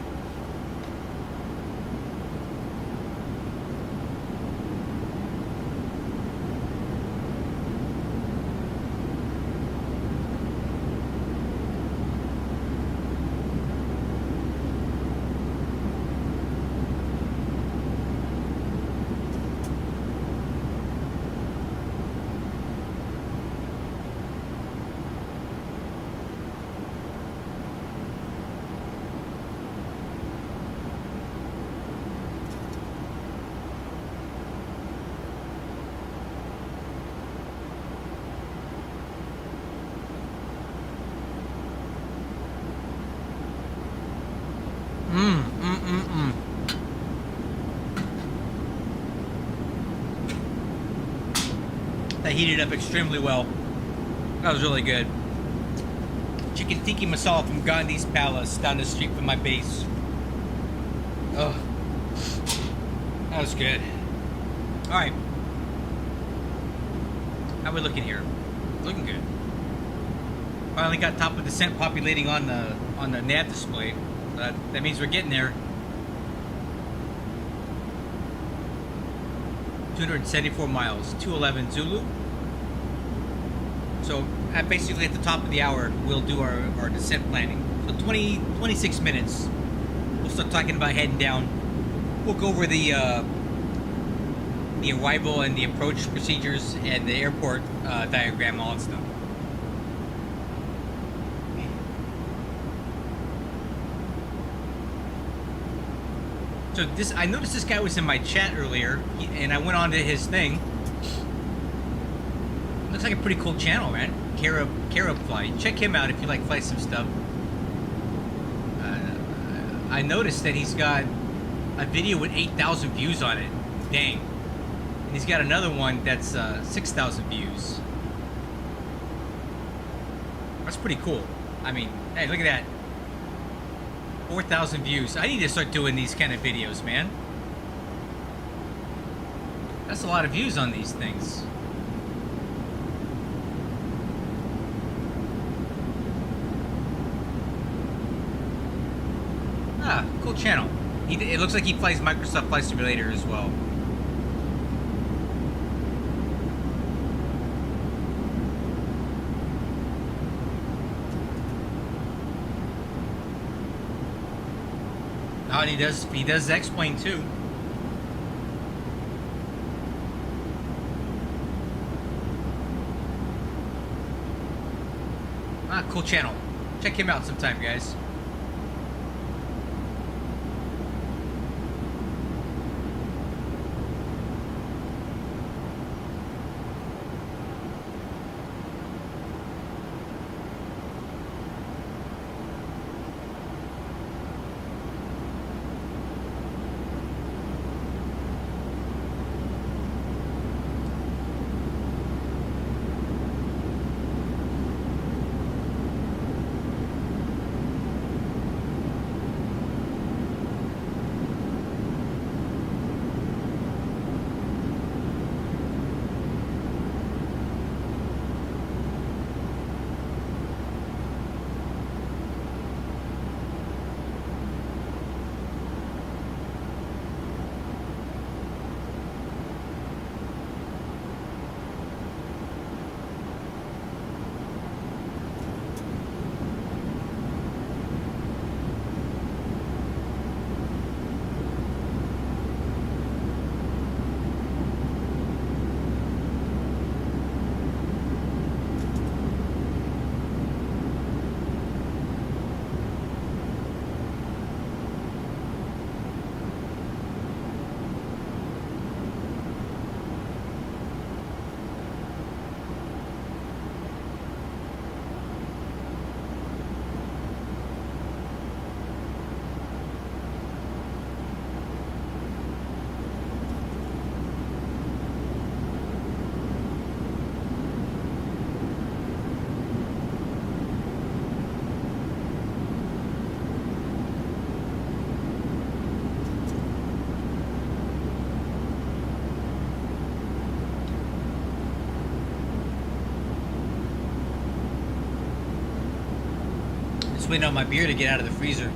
That heated up extremely well. That was really good. Chicken tikka masala from Gandhi's Palace down the street from my base. Oh, that was good. All right, how we looking here? Looking good. Finally got top of descent populating on the nav display. That means we're getting there. 274 miles, 211 Zulu. So basically at the top of the hour, we'll do our descent planning. So 26 minutes. We'll start talking about heading down. We'll go over the arrival and the approach procedures and the airport diagram, all that stuff. So I noticed this guy was in my chat earlier, and I went on to his thing. Looks like a pretty cool channel, man. Carob Fly. Check him out if you like flight sim stuff. I noticed that he's got a video with 8,000 views on it. Dang. And he's got another one that's 6,000 views. That's pretty cool. I mean, hey, look at that. 4,000 views. I need to start doing these kind of videos, man. That's a lot of views on these things. Ah, cool channel. It looks like he plays Microsoft Flight Simulator as well. Oh, and he does X-Plane too. Ah, cool channel. Check him out sometime, guys. waiting on my beer to get out of the freezer.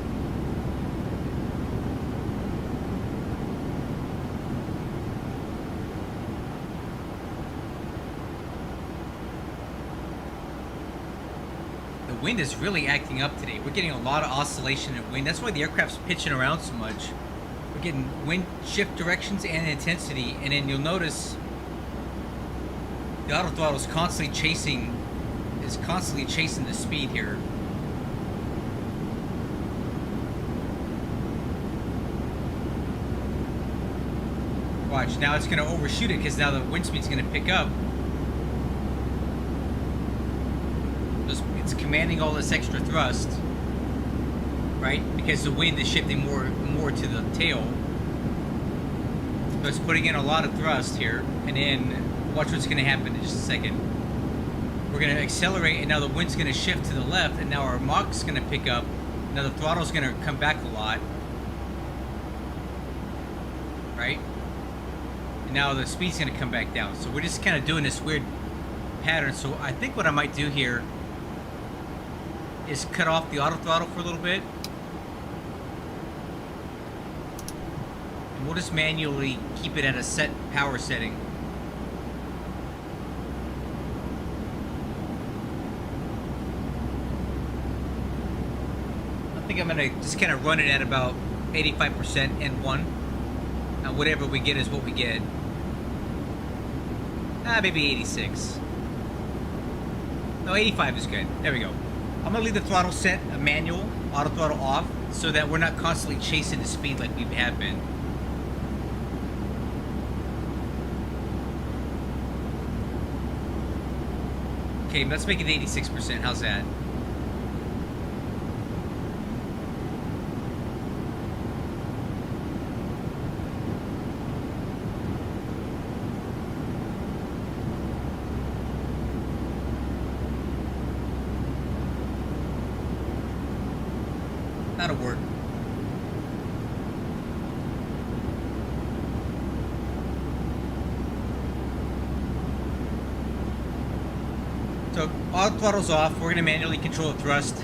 The wind is really acting up today. We're getting a lot of oscillation and wind. That's why the aircraft's pitching around so much. We're getting wind shift directions and intensity, and then you'll notice the auto throttle is constantly chasing the speed here. Watch, now it's going to overshoot it because now the wind speed's going to pick up. It's commanding all this extra thrust, right? Because the wind is shifting more to the tail. So it's putting in a lot of thrust here, and then watch what's going to happen in just a second. We're going to accelerate, and now the wind's going to shift to the left, and now our Mach's going to pick up. Now the throttle's going to come back a lot, right? And now the speed's going to come back down. So we're just kind of doing this weird pattern. So I think what I might do here is cut off the auto throttle for a little bit. And we'll just manually keep it at a set power setting. I think I'm gonna just kind of run it at about 85% N1. Now whatever we get is what we get. Maybe 86. No, 85 is good. There we go. I'm gonna leave the throttle set, a manual, auto throttle off, so that we're not constantly chasing the speed like we have been. Okay, let's make it 86%. How's that? That'll work. So auto throttle's off. We're going to manually control the thrust.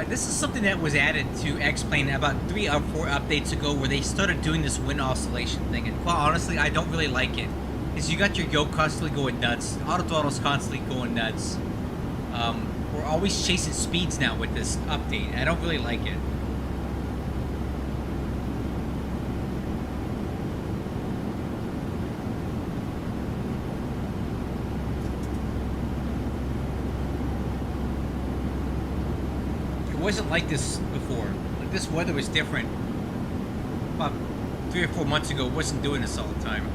This is something that was added to X-Plane about 3 or 4 updates ago, where they started doing this wind oscillation thing. And quite honestly, I don't really like it. Because you got your yoke constantly going nuts. Auto throttle's constantly going nuts. We're always chasing speeds now with this update. I don't really like it. It wasn't like this before. Like, this weather was different. About 3 or 4 months ago, it wasn't doing this all the time.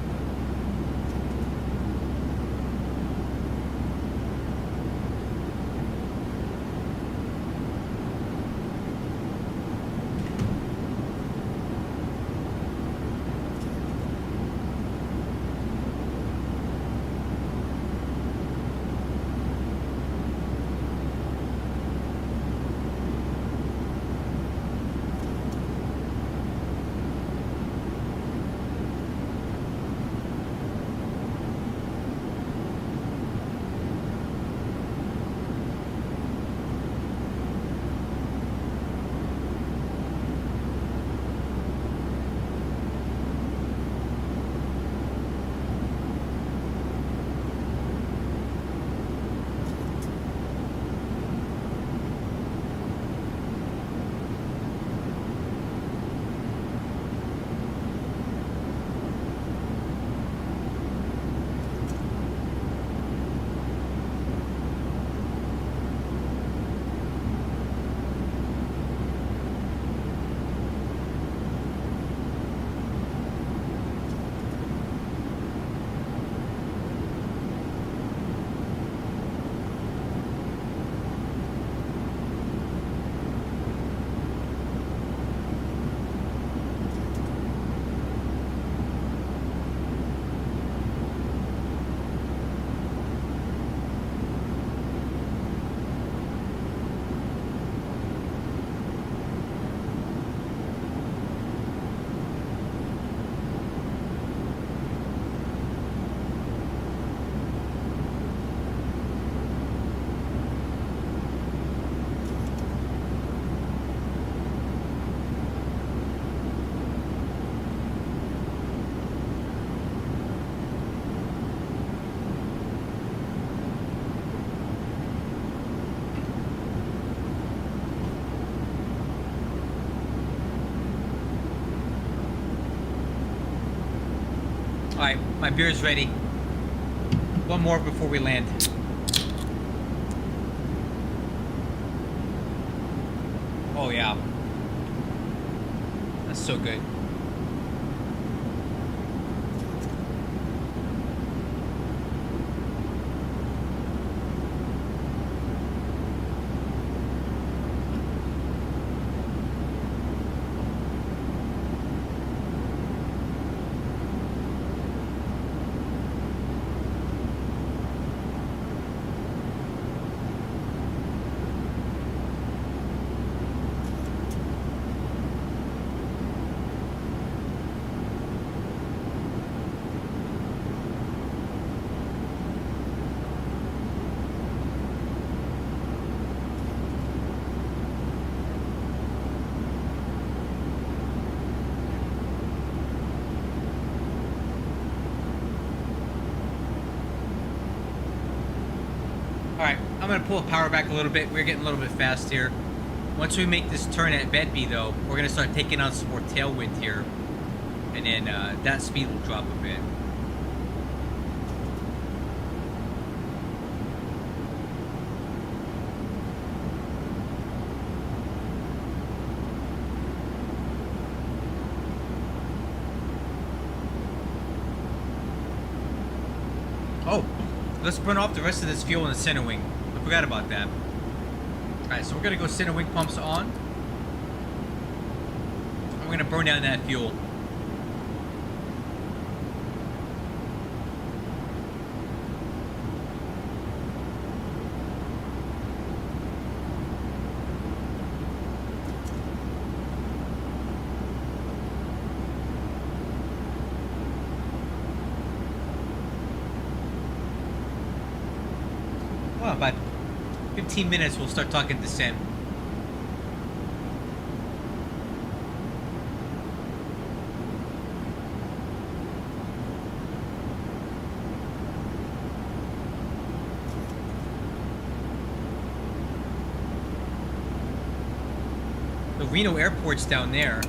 Alright, my beer's ready. One more before we land. Oh yeah. That's so good. Alright, I'm going to pull the power back a little bit. We're getting a little bit fast here. Once we make this turn at Bedby, though, we're going to start taking on some more tailwind here. And then that speed will drop a bit. Oh, let's burn off the rest of this fuel in the center wing. I forgot about that. Alright, so we're going to go center wing pumps on. And we're going to burn down that fuel. Well, about 15 minutes we'll start talking descent. The Reno airport's down there.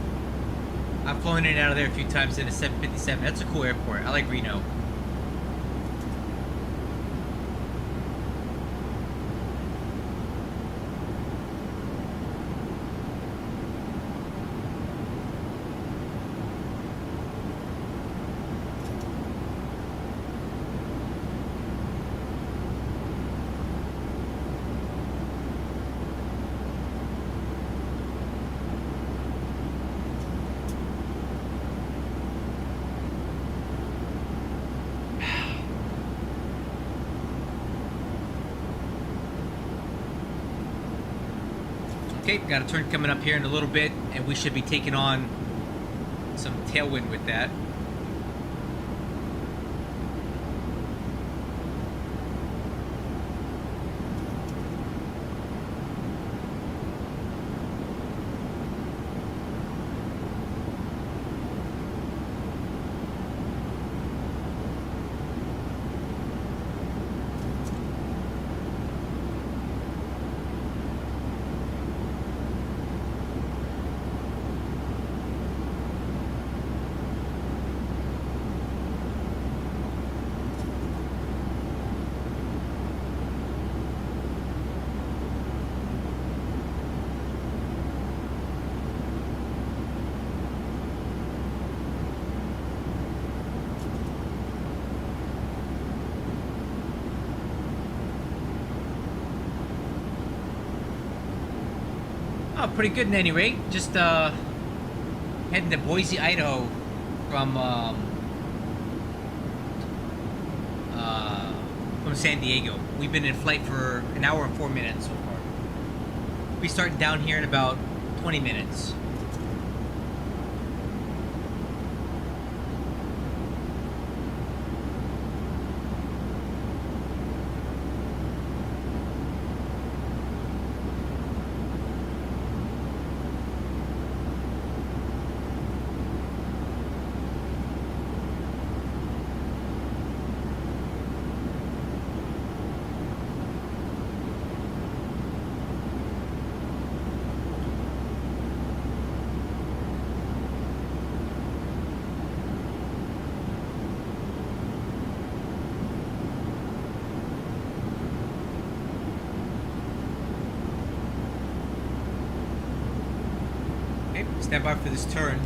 I've flown in and out of there a few times in a 757. That's a cool airport. I like Reno. Okay, got a turn coming up here in a little bit, and we should be taking on some tailwind with that. Oh, pretty good at any rate. Just heading to Boise, Idaho from San Diego. We've been in flight for an hour and 4 minutes so far. We'll be starting down here in about 20 minutes. Stand by for this turn.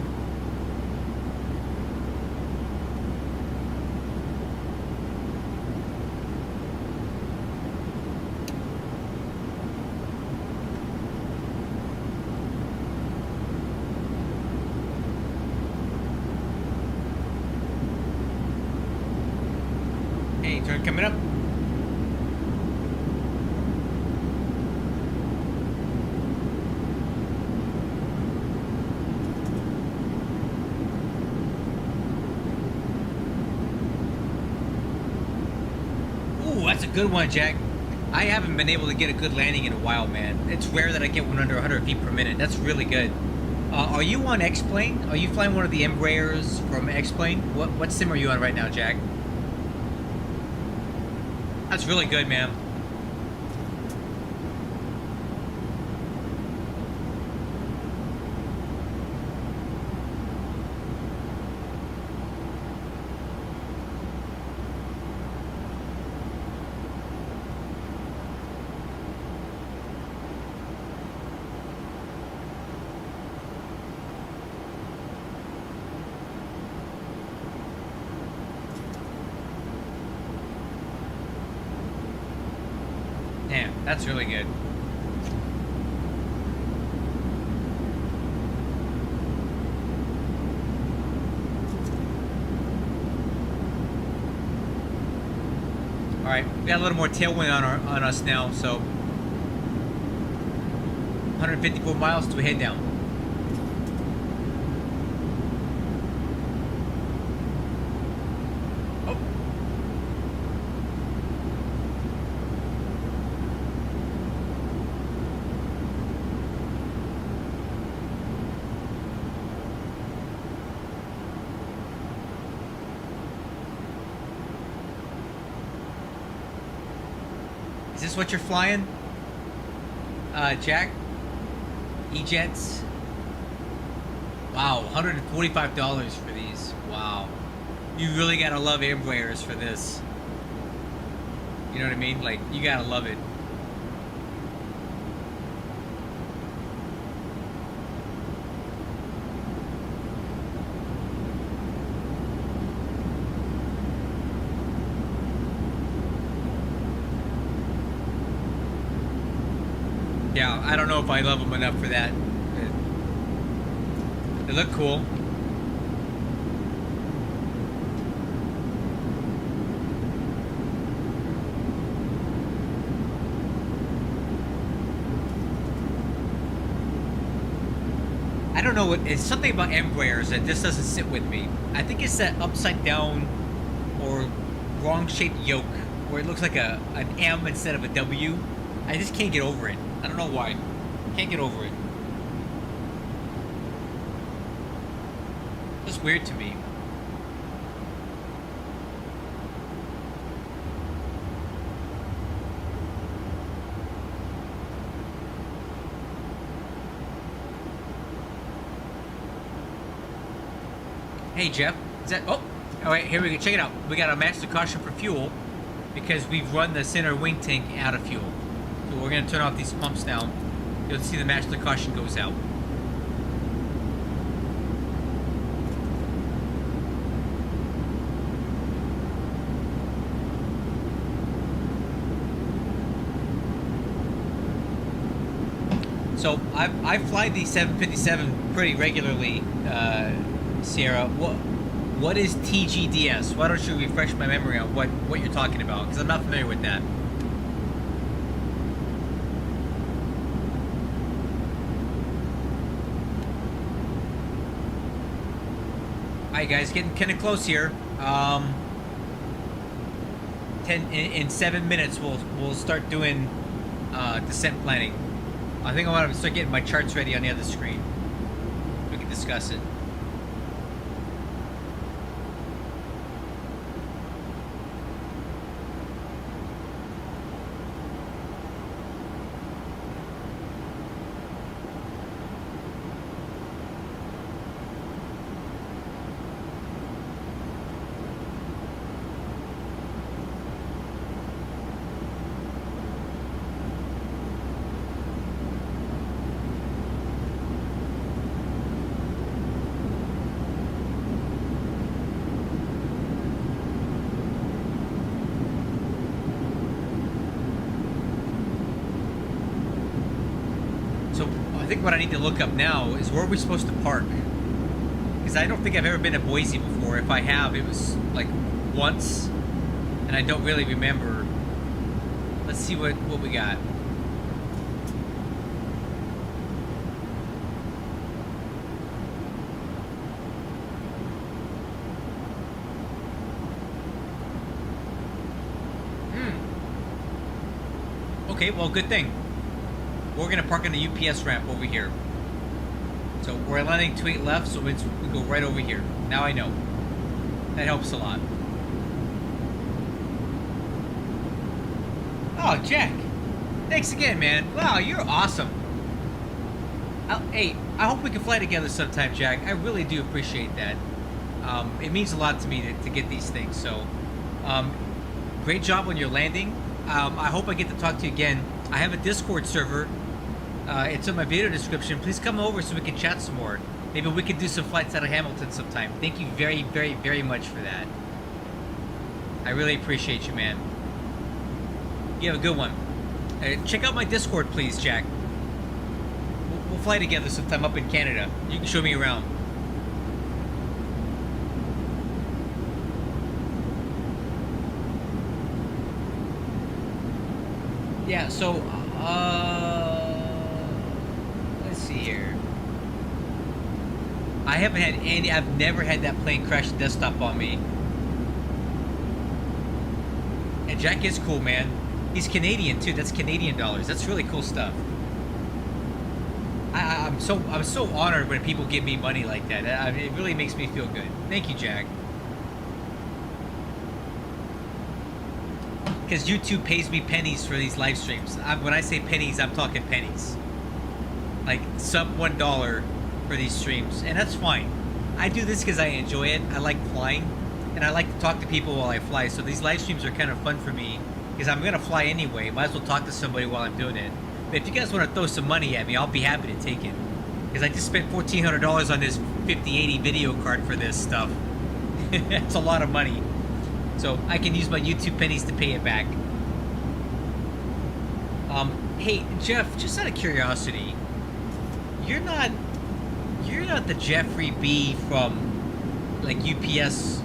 Hey, turn coming up. Ooh, that's a good one, Jack. I haven't been able to get a good landing in a while, man. It's rare that I get one under 100 feet per minute. That's really good. Are you on X-Plane? Are you flying one of the Embraers from X-Plane? What sim are you on right now, Jack? That's really good, man. Damn, that's really good. All right, we got a little more tailwind on us now, so 154 miles to head down. Is this what you're flying, Jack? E-Jets? Wow, $145 for these. Wow. You really gotta love Embraers for this. You know what I mean? Like, you gotta love it. Yeah, I don't know if I love them enough for that. They look cool. I don't know what, it's something about Embraers that just doesn't sit with me. I think it's that upside down or wrong shaped yoke where it looks like an M instead of a W. I just can't get over it. I don't know why. Can't get over it. It's weird to me. Hey Jeff, is that, oh, alright, here we go, check it out. We gotta match the caution for fuel because we've run the center wing tank out of fuel. So we're gonna turn off these pumps now. You'll see the match the caution goes out. So I fly the 757 pretty regularly, Sierra. What is TGDS? Why don't you refresh my memory on what you're talking about? Because I'm not familiar with that. Alright guys, getting kind of close here. In 7 minutes we'll start doing descent planning. I think I want to start getting my charts ready on the other screen. We can discuss it. think what I need to look up now is where we're supposed to park. Because I don't think I've ever been to Boise before. If I have, it was like once, and I don't really remember. Let's see what we got. Okay, well, good thing. We're gonna park on the UPS ramp over here. So we're landing 28 left, so we go right over here. Now I know. That helps a lot. Oh, Jack. Thanks again, man. Wow, you're awesome. Hey, I hope we can fly together sometime, Jack. I really do appreciate that. It means a lot to me to get these things. So, great job on your landing. I hope I get to talk to you again. I have a Discord server. It's in my video description. Please come over so we can chat some more. Maybe we can do some flights out of Hamilton sometime. Thank you very, very, very much for that. I really appreciate you, man. You have a good one. Check out my Discord, please, Jack. We'll fly together sometime up in Canada. You can show me around. Yeah, so, let's see here. I haven't had any, I've never had that plane crash the desktop on me. And Jack is cool, man. He's Canadian too, that's Canadian dollars. That's really cool stuff. I'm so honored when people give me money like that. It really makes me feel good. Thank you, Jack. Because YouTube pays me pennies for these live streams. When I say pennies, I'm talking pennies. Like sub $1 for these streams, and that's fine. I do this because I enjoy it. I like flying, and I like to talk to people while I fly. So these live streams are kind of fun for me because I'm gonna fly anyway. Might as well talk to somebody while I'm doing it. But if you guys want to throw some money at me, I'll be happy to take it. Because I just spent $1,400 on this 5080 video card for this stuff. It's a lot of money. So I can use my YouTube pennies to pay it back. Hey Jeff, just out of curiosity, you're not the Jeffrey B from like UPS,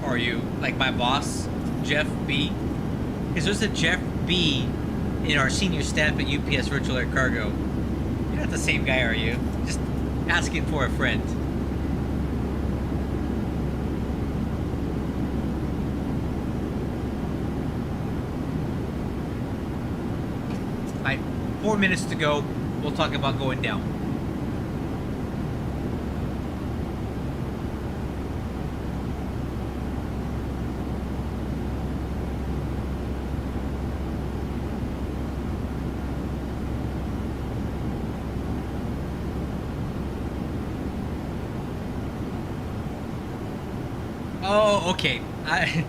are you? Like my boss, Jeff B? Because there's a Jeff B in our senior staff at UPS Virtual Air Cargo. You're not the same guy, are you? Just asking for a friend. Alright, 4 minutes to go. We'll talk about going down. Oh, okay. I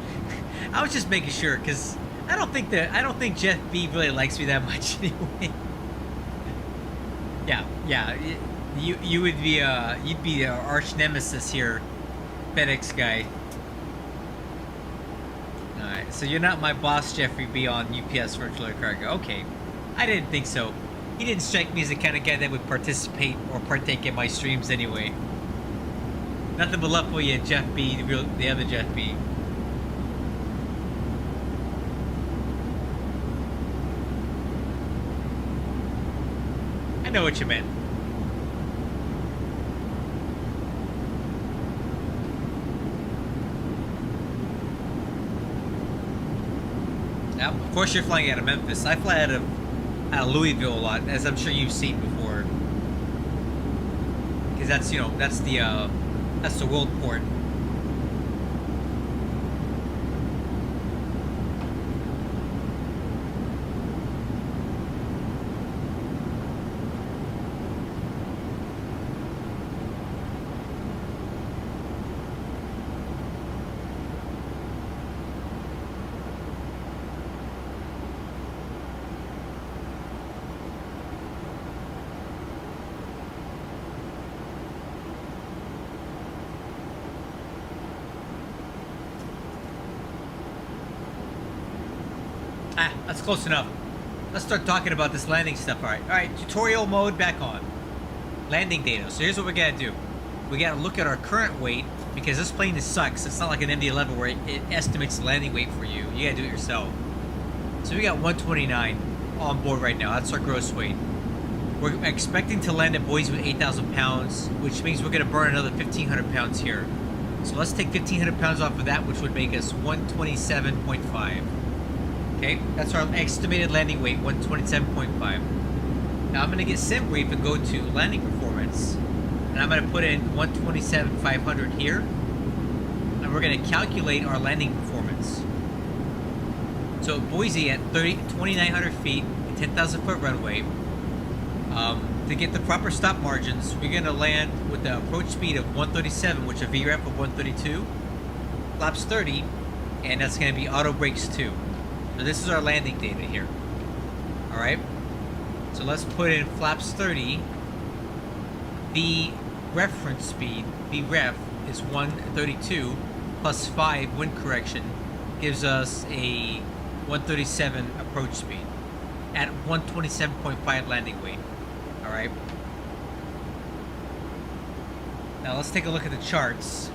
was just making sure because I don't think Jeff B really likes me that much anyway. Yeah. You would be you'd be our arch nemesis here, FedEx guy. All right, so you're not my boss, Jeffrey B, on UPS Virtual Air Cargo. Okay, I didn't think so. He didn't strike me as the kind of guy that would participate or partake in my streams anyway. Nothing but love for you, Jeff B, the other Jeff B. I know what you meant. Now, of course you're flying out of Memphis. I fly out of Louisville a lot, as I'm sure you've seen before. Because that's, you know, that's the world port. That's close enough. Let's start talking about this landing stuff. All right, tutorial mode back on. landing data. So here's what we gotta do. We gotta look at our current weight, because this plane sucks. It's not like an MD-11 where it estimates the landing weight for you. You gotta do it yourself. So we got 129 on board right now. That's our gross weight. We're expecting to land at Boise with 8,000 pounds, which means we're gonna burn another 1,500 pounds here. So let's take 1,500 pounds off of that, which would make us 127.5. Okay, that's our estimated landing weight, 127.5. Now I'm gonna get SimBrief and go to landing performance, and I'm gonna put in 127,500 here, and we're gonna calculate our landing performance. So at Boise at 2,900 feet, 10,000 foot runway, to get the proper stop margins, we're gonna land with the approach speed of 137, which is a VREF of 132, flaps 30, and that's gonna be auto brakes 2. So this is our landing data here. All right. So let's put in flaps 30. The reference speed, VREF, is 132 plus 5 wind correction gives us a 137 approach speed at 127.5 landing weight. All right. Now let's take a look at the charts.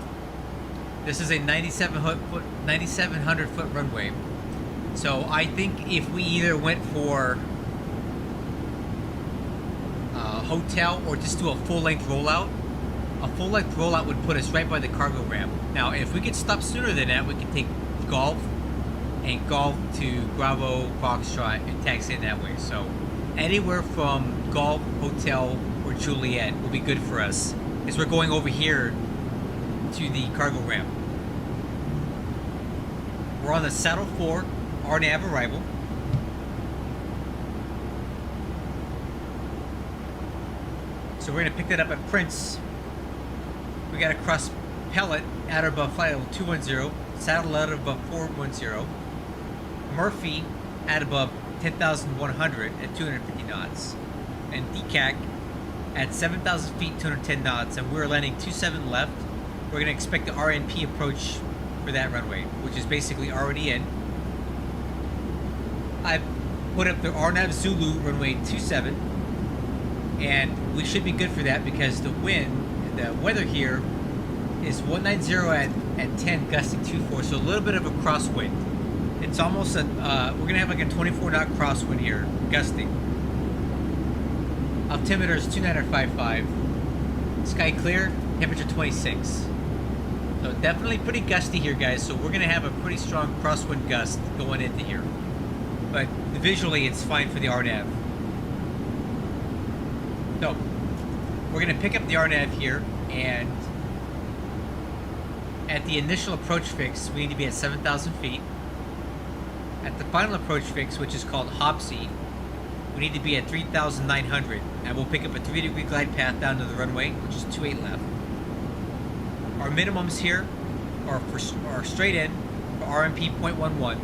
This is a 9,700 foot runway. So I think if we either went for hotel or just do a full-length rollout, would put us right by the cargo ramp. Now, if we could stop sooner than that, we could take Golf and Golf to Bravo, Foxtrot, and taxi in that way. So anywhere from Golf, Hotel, or Juliet will be good for us, as we're going over here to the cargo ramp. We're on the Saddle 4 RNAV arrival. So we're going to pick that up at Prince. We got to cross Pellet at or above flight level 210, Saddle at or above 410, Murphy at above 10,100 at 250 knots, and DCAC at 7,000 feet, 210 knots, and we're landing 27 left. We're going to expect the RNP approach for that runway, which is basically already in. I've put up the RNAV Zulu runway 27, and we should be good for that because the weather here is 190 at 10, gusting 2-4, so a little bit of a crosswind. It's almost we're gonna have like a 24 knot crosswind here, gusting. Altimeter is 2955. Sky clear, temperature 26. So definitely pretty gusty here, guys. So we're gonna have a pretty strong crosswind gust going into here. But visually, it's fine for the RNAV. So we're gonna pick up the RNAV here, and at the initial approach fix, we need to be at 7,000 feet. At the final approach fix, which is called Hopsy, we need to be at 3,900, and we'll pick up a 3-degree glide path down to the runway, which is 28 left. Our minimums here are straight in for RMP 0.11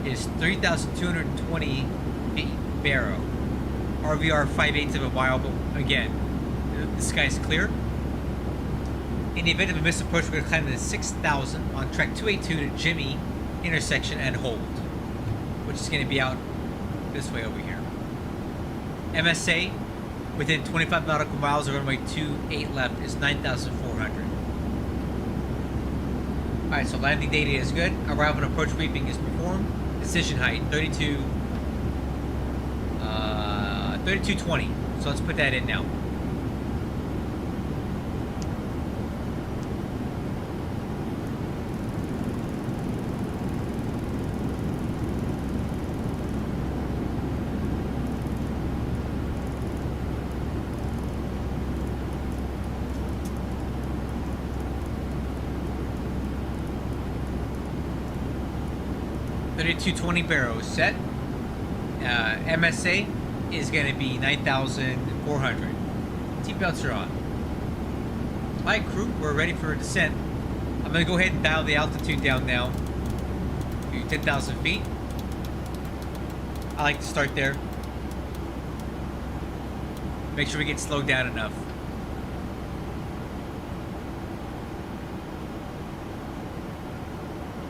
is 3,220 feet barrow. RVR 5/8 of a mile, but again, the sky's clear. In the event of a missed approach, we're going to climb to 6,000 on track 282 to Jimmy intersection and hold, which is going to be out this way over here. MSA within 25 nautical miles of runway 28 left is 9,400. Alright, so landing data is good. Arrival and approach briefing is performed. Decision height 3220. So let's put that in now. $32.20 barrows set. MSA is going to be 9,400. Seatbelts are on. Alright, crew, we're ready for a descent. I'm going to go ahead and dial the altitude down now to 10,000 feet. I like to start there. Make sure we get slowed down enough.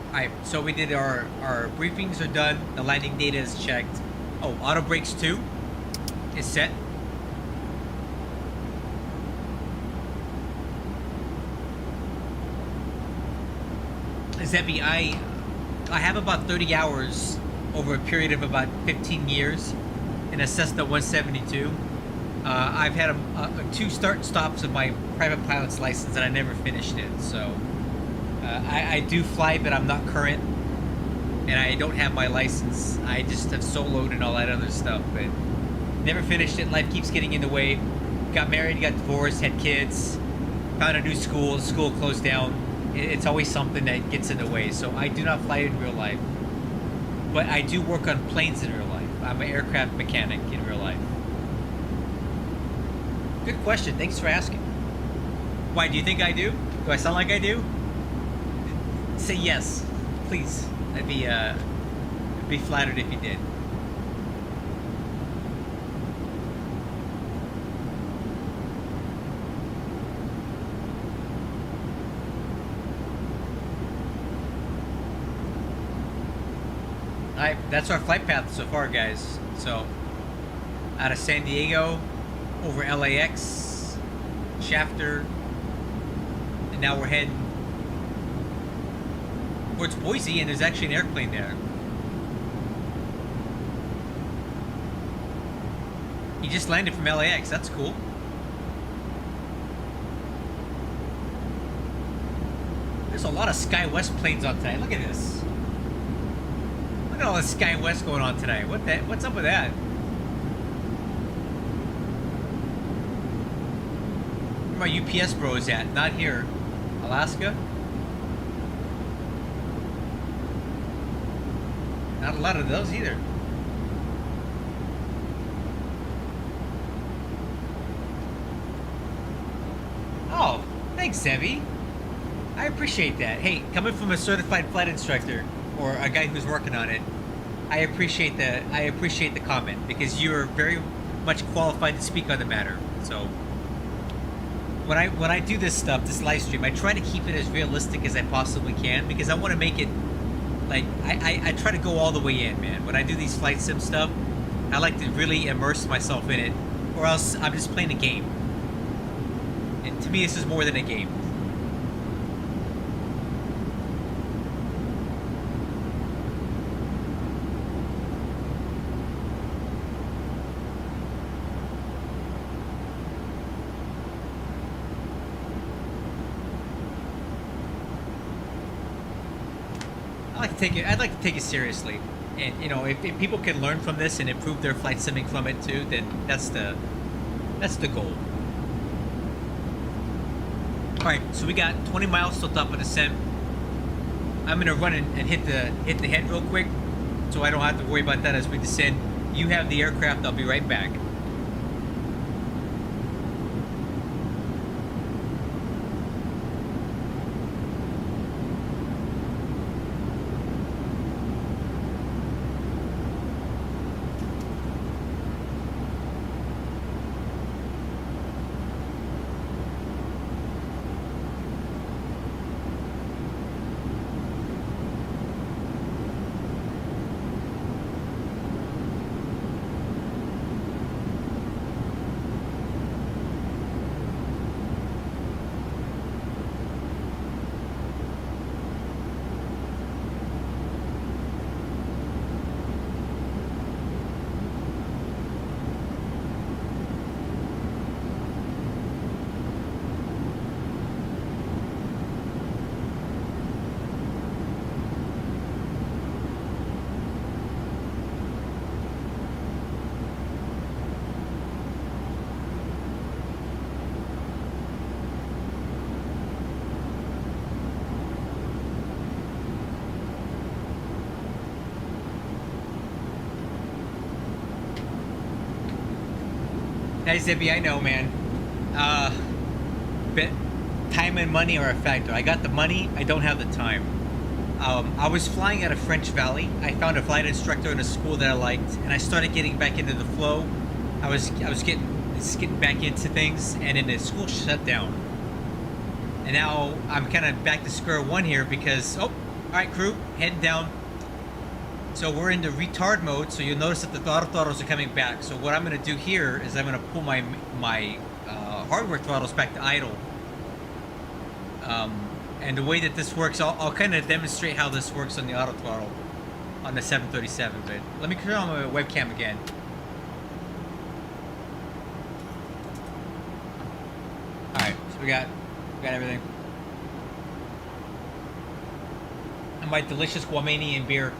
Alright, so we did our briefings are done. The landing data is checked. Oh, auto brakes 2 is set. Zebby, I have about 30 hours over a period of about 15 years in a Cessna 172. I've had 2 start stops of my private pilot's license and I never finished it. So I do fly, but I'm not current, and I don't have my license. I just have soloed and all that other stuff, but never finished it. Life keeps getting in the way. Got married, got divorced, had kids, found a new school. School closed down. It's always something that gets in the way. So I do not fly in real life, but I do work on planes in real life. I'm an aircraft mechanic in real life. Good question. Thanks for asking. Why, do you think I do? Do I sound like I do? Say yes, please. I'd be flattered if you did. Alright, that's our flight path so far, guys. So, out of San Diego, over LAX, Shafter, and now we're heading towards Boise, and there's actually an airplane there. He just landed from LAX, that's cool. There's a lot of SkyWest planes on tonight. Look at this. Look at all this SkyWest going on tonight. What's up with that? Where my UPS bros at? Not here. Alaska? Not a lot of those either. Oh, thanks, Zebby. I appreciate that. Hey, coming from a certified flight instructor or a guy who's working on it, I appreciate the comment, because you are very much qualified to speak on the matter. So when I do this stuff, this live stream, I try to keep it as realistic as I possibly can, because I want to make it like I try to go all the way in, man. When I do these flight sim stuff, I like to really immerse myself in it, or else I'm just playing a game. And to me, this is more than a game. I'd like to take it seriously, and you know, if people can learn from this and improve their flight simming from it too, then that's the goal. All right, so we got 20 miles till top of descent. I'm gonna run and hit the head real quick, so I don't have to worry about that as we descend. You have the aircraft. I'll be right back. Hey, Zippy, I know, man. But time and money are a factor. I got the money, I don't have the time. I was flying out of French Valley. I found a flight instructor in a school that I liked, and I started getting back into the flow. I was getting back into things, and then the school shut down. And now I'm kind of back to square one here because, all right, crew, heading down. So we're into retard mode, so you'll notice that the throttle throttles are coming back. So what I'm going to do here is I'm going to pull my hardware throttles back to idle. And And the way that this works, I'll kind of demonstrate how this works on the auto throttle on the 737. But let me turn on my webcam again. All right, so we got everything. And my delicious Guamanian beer.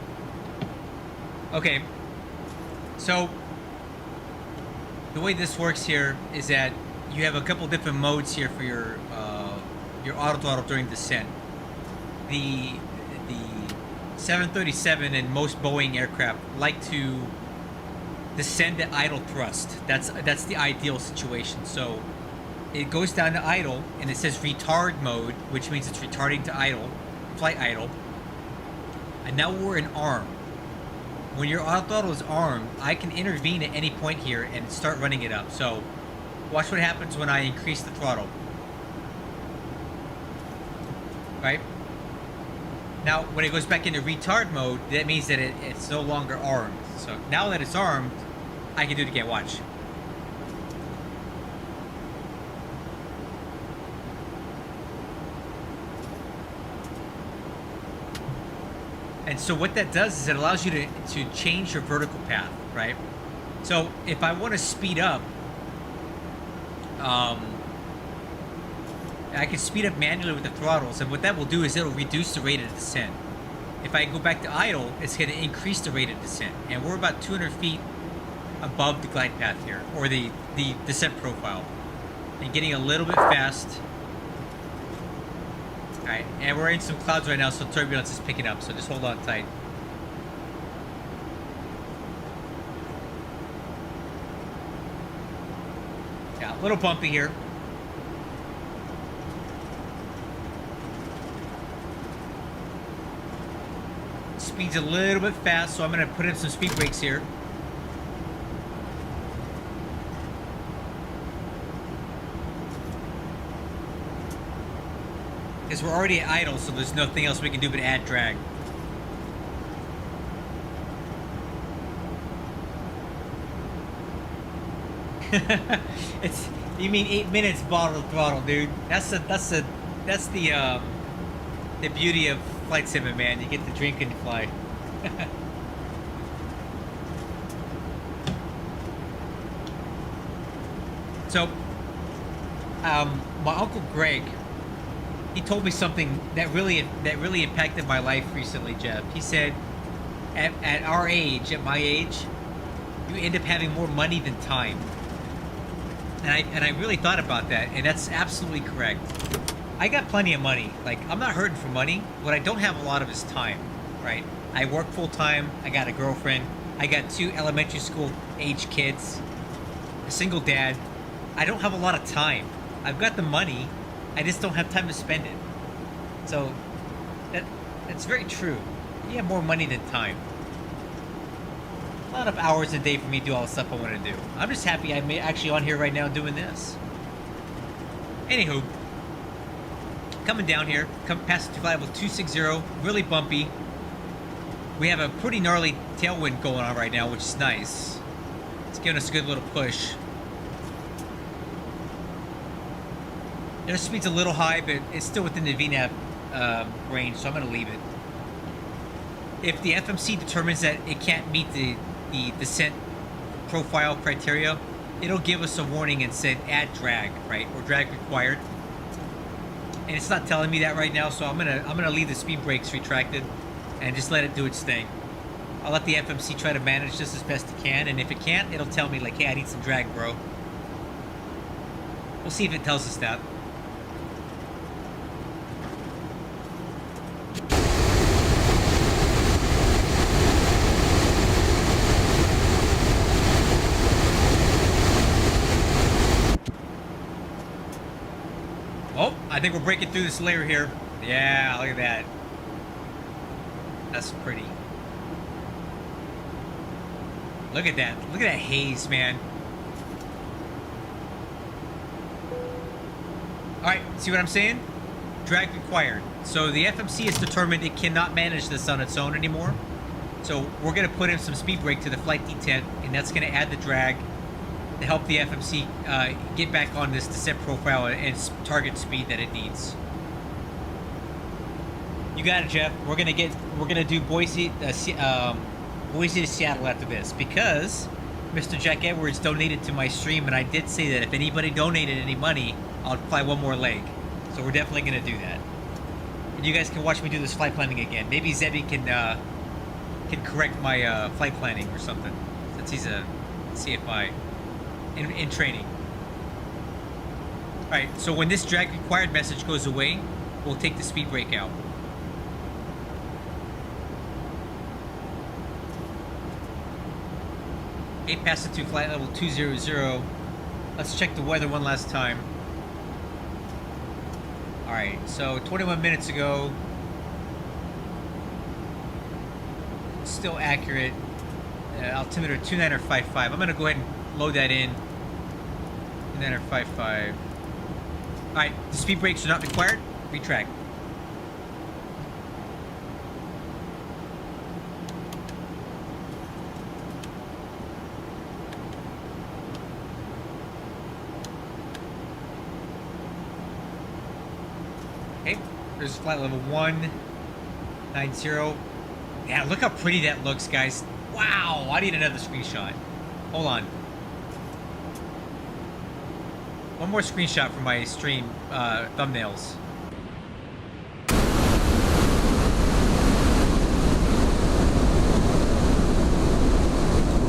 Okay, so the way this works here is that you have a couple different modes here for your auto throttle during descent. The 737 and most Boeing aircraft like to descend at idle thrust. That's the ideal situation. So it goes down to idle, and it says retard mode, which means it's retarding to idle, flight idle. And now we're in arm. When your auto throttle is armed, I can intervene at any point here and start running it up. So watch what happens when I increase the throttle. Right? Now, when it goes back into retard mode, that means that it's no longer armed. So now that it's armed, I can do it again. Watch. And so what that does is it allows you to change your vertical path, right? So if I want to speed up, I can speed up manually with the throttles, and what that will do is it'll reduce the rate of descent. If I go back to idle, it's going to increase the rate of descent, and we're about 200 feet above the glide path here, or the descent profile, and getting a little bit fast. All right, and we're in some clouds right now, so turbulence is picking up, so just hold on tight. Yeah, a little bumpy here. Speed's a little bit fast, so I'm going to put in some speed brakes here. Because we're already at idle, so there's nothing else we can do but add drag. You mean 8 minutes bottle throttle, dude? That's the beauty of flight sim, man. You get to drink and fly. So, my uncle Greg, he told me something that really impacted my life recently, Jeff. He said, at our age, at my age, you end up having more money than time. And I really thought about that, and that's absolutely correct. I got plenty of money. Like, I'm not hurting for money. What I don't have a lot of is time, right? I work full time. I got a girlfriend. I got 2 elementary school age kids. A single dad. I don't have a lot of time. I've got the money. I just don't have time to spend it. So, that's very true. You have more money than time. A lot of hours a day for me to do all the stuff I want to do. I'm just happy I'm actually on here right now doing this. Anywho, coming down here, past flight level 260, really bumpy. We have a pretty gnarly tailwind going on right now, which is nice. It's giving us a good little push. Airspeed's a little high, but it's still within the VNAV range, so I'm going to leave it. If the FMC determines that it can't meet the descent profile criteria, it'll give us a warning and say add drag, right, or drag required. And it's not telling me that right now, so I'm gonna leave the speed brakes retracted and just let it do its thing. I'll let the FMC try to manage this as best it can, and if it can't, it'll tell me like, hey, I need some drag, bro. We'll see if it tells us that. Oh, I think we're breaking through this layer here. Yeah, look at that. That's pretty. Look at that. Look at that haze, man. Alright, see what I'm saying? Drag required. So the FMC has determined it cannot manage this on its own anymore. So we're going to put in some speed brake to the flight detent, and that's going to add the drag to help the FMC get back on this descent profile and target speed that it needs. You got it, Jeff. We're gonna do Boise to Seattle after this because Mr. Jack Edwards donated to my stream, and I did say that if anybody donated any money, I'll fly one more leg. So we're definitely gonna do that. And you guys can watch me do this flight planning again. Maybe Zebby can correct my flight planning or something, since he's a CFI in training. All right. So when this drag required message goes away, we'll take the speed brake out. Okay, pass it to flight level 200. Let's check the weather one last time. Alright, so 21 minutes ago. Still accurate. Altimeter 2955. I'm going to go ahead and load that in. 2955. Alright, the speed brakes are not required. Retract. Okay, there's flight level 190. Yeah, look how pretty that looks, guys. Wow, I need another screenshot. Hold on. One more screenshot for my stream thumbnails.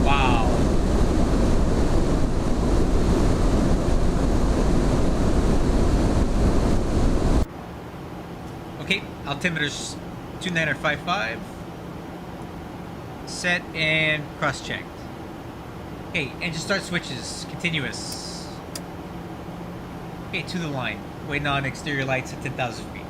Wow. Okay, altimeter's 2955. Set and cross-checked. Okay, engine start switches. Continuous. Okay, to the line. Waiting on exterior lights at 10,000 feet.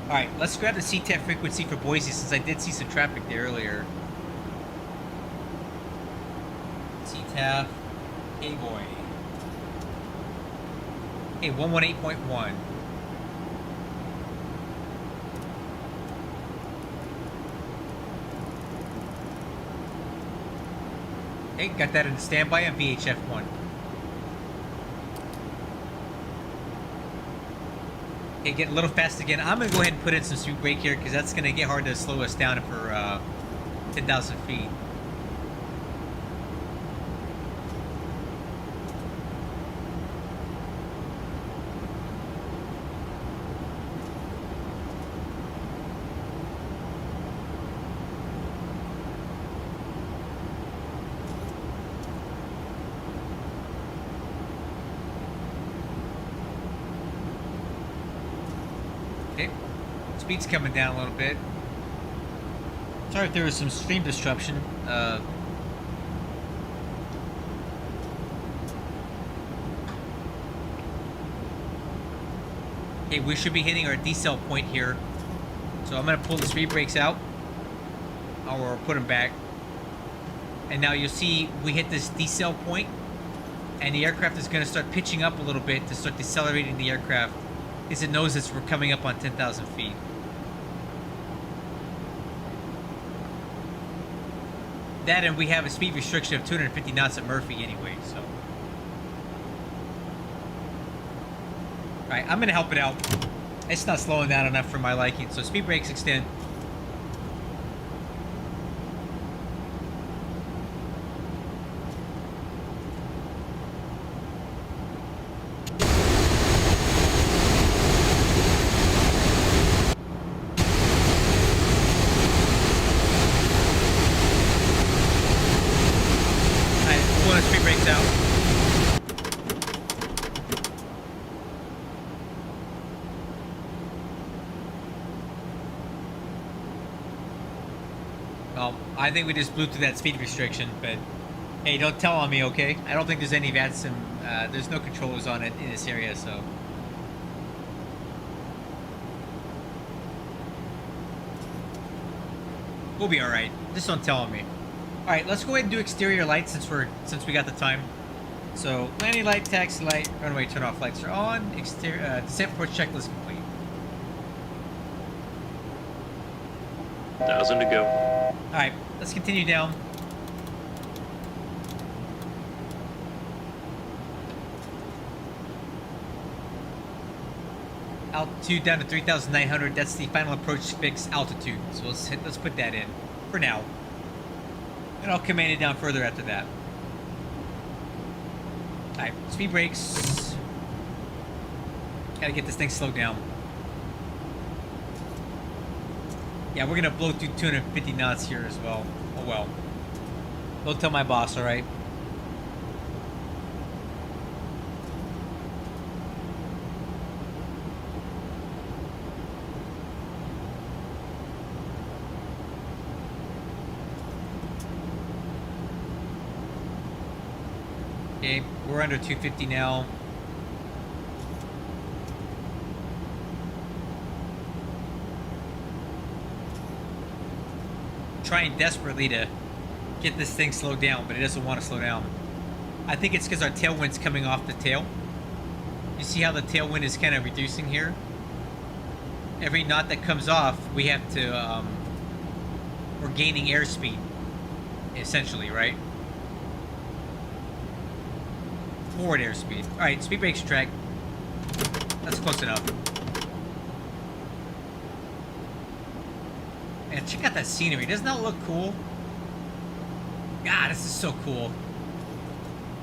Alright, let's grab the CTAF frequency for Boise since I did see some traffic there earlier. CTAF, hey boy. Okay, 118.1. Okay, got that in the standby on VHF1. Okay, getting a little fast again. I'm going to go ahead and put in some speed brake here because that's going to get hard to slow us down for 10,000 feet. Speed's coming down a little bit. Sorry if there was some stream disruption. Okay, we should be hitting our decel point here. So I'm going to pull the speed brakes out. Or put them back. And now you'll see we hit this decel point. And the aircraft is going to start pitching up a little bit to start decelerating the aircraft. Because it knows we're coming up on 10,000 feet. That and we have a speed restriction of 250 knots at Murphy anyway, so. Alright, I'm gonna help it out. It's not slowing down enough for my liking, so speed brakes extend. I think we just blew through that speed restriction, but hey, don't tell on me, okay? I don't think there's any VATS and there's no controllers on it in this area, so. We'll be alright. Just don't tell on me. Alright, let's go ahead and do exterior lights since we got the time. So, landing light, taxi light, runway turn off lights are on, exterior descent approach checklist complete. 1,000 to go. Alright, let's continue down. Altitude down to 3,900. That's the final approach fix altitude. So let's put that in for now. And I'll command it down further after that. Alright, speed brakes. Gotta get this thing slowed down. Yeah, we're gonna blow through 250 knots here as well. Oh well. Don't tell my boss, alright? Okay, we're under 250 now. Trying desperately to get this thing slowed down, but it doesn't want to slow down. I think it's because our tailwind's coming off the tail. You see how the tailwind is kind of reducing here? Every knot that comes off, we have to, we're gaining airspeed, essentially, right? Forward airspeed. Alright, speed brakes track. That's close enough. And check out that scenery. Doesn't that look cool? God, this is so cool.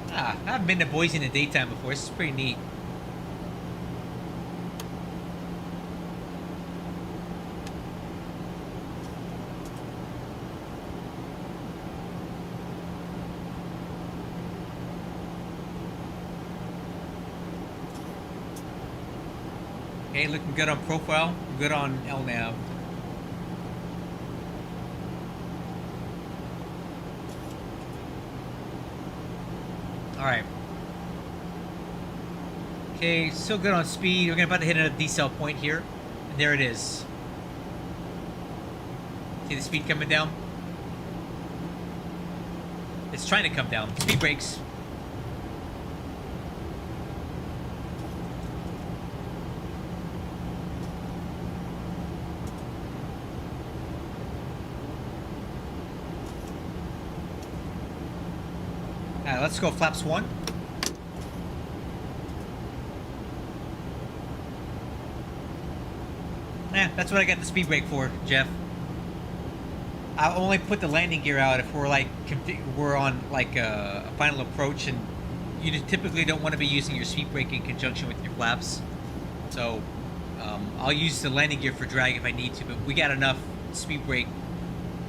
I haven't been to Boise in the daytime before. This is pretty neat. Okay, looking good on profile, good on LNAV. Alright. Okay, still good on speed. We're about to hit a decel point here. And there it is. See the speed coming down? It's trying to come down. Speed brakes. Alright, let's go flaps 1. That's what I got the speed brake for, Jeff. I only put the landing gear out if we're like we're on like a final approach, and you typically don't want to be using your speed brake in conjunction with your flaps. So I'll use the landing gear for drag if I need to, but we got enough speed brake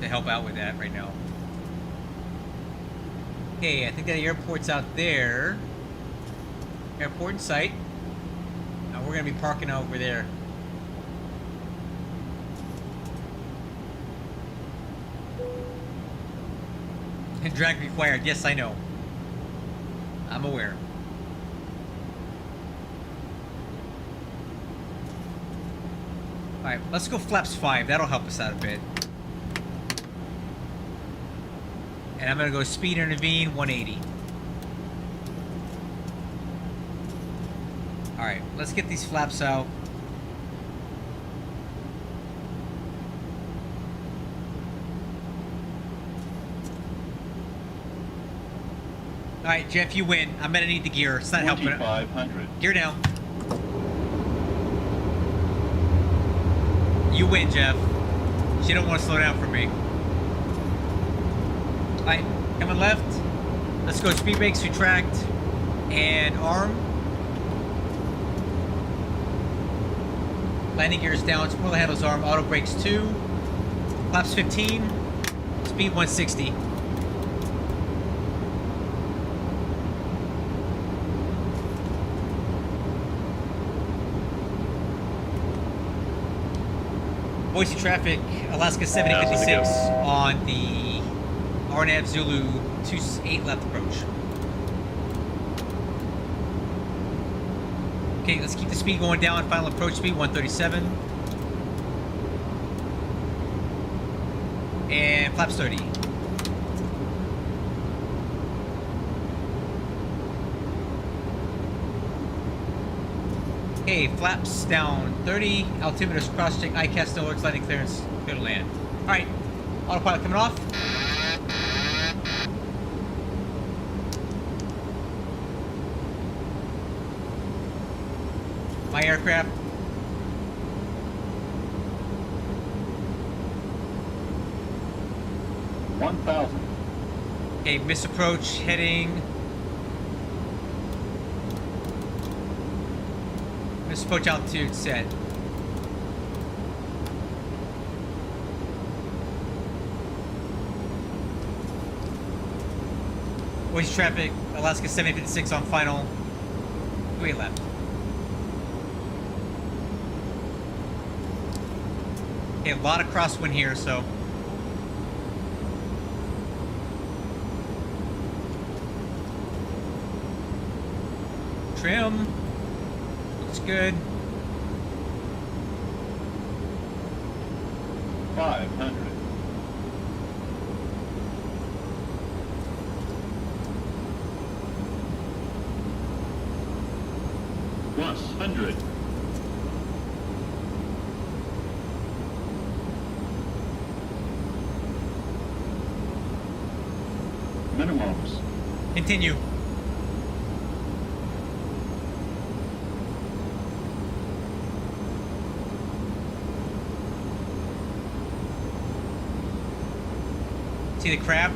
to help out with that right now. Okay, I think that airport's out there. Airport in sight. Now we're gonna be parking over there. And drag required. Yes, I know. I'm aware. Alright, let's go flaps 5. That'll help us out a bit. And I'm going to go speed intervene 180. Alright, let's get these flaps out. Alright, Jeff, you win. I'm going to need the gear. It's not helping. 2,500. Gear down. You win, Jeff. She don't want to slow down for me. Alright, coming left. Let's go speed brakes, retract, and arm. Landing gears down, spoiler handles arm, auto brakes 2. Flaps 15. Speed 160. Boise traffic, Alaska 7056 on the RNAV Zulu 28 left approach. Okay, let's keep the speed going down. Final approach speed 137. And flaps 30. Okay, flaps down 30. Altimeter's cross check. ICAST no alerts. Landing clearance. Clear to land. Alright. Autopilot coming off. My aircraft. 1,000. Okay, misapproach, heading. Misapproach altitude set. Voice traffic, Alaska 756 on final. 28 left. Okay, a lot of crosswind here, so. Trim. Looks good. 500. Plus 100. Minimums. Continue. See the crab?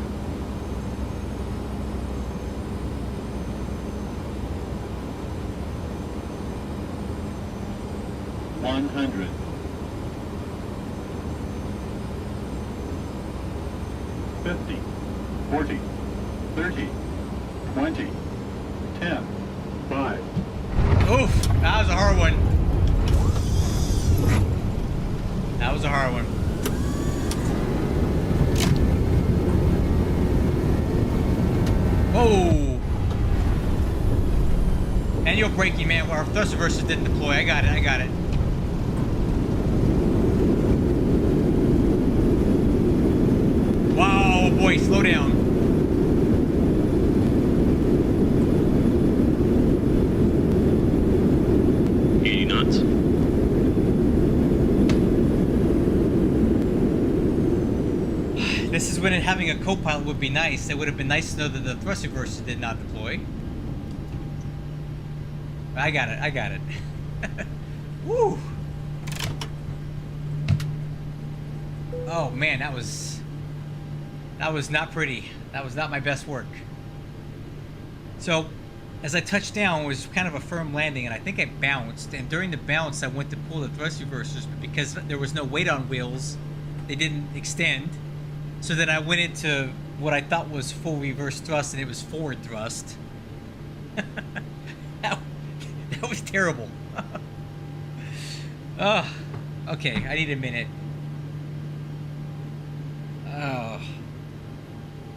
$100. 50, 40, 30, 20, 10, 5. Oof, that was a hard one. That was a hard one. Whoa! Manual braking, man. Our thrust reversers didn't deploy. I got it. I got it. Wow, boy, slow down. This is when having a co-pilot would be nice. It would have been nice to know that the thrust reversers did not deploy. I got it. I got it. Woo! Oh man, that was not pretty. That was not my best work. So, as I touched down, it was kind of a firm landing, and I think I bounced. And during the bounce, I went to pull the thrust reversers, but because there was no weight on wheels, they didn't extend. So then I went into what I thought was full reverse thrust, and it was forward thrust. that was terrible. Okay, I need a minute.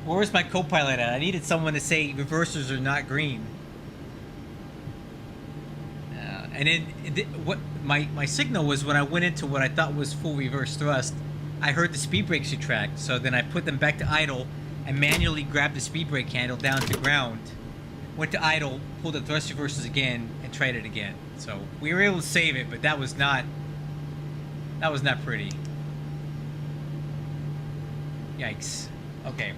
Where's my co-pilot at? I needed someone to say reversers are not green. And then what my signal was when I went into what I thought was full reverse thrust. I heard the speed brakes retract, so then I put them back to idle and manually grabbed the speed brake handle down to ground. Went to idle, pulled the thrust reversers again, and tried it again. So we were able to save it, but that was not pretty. Yikes. Okay.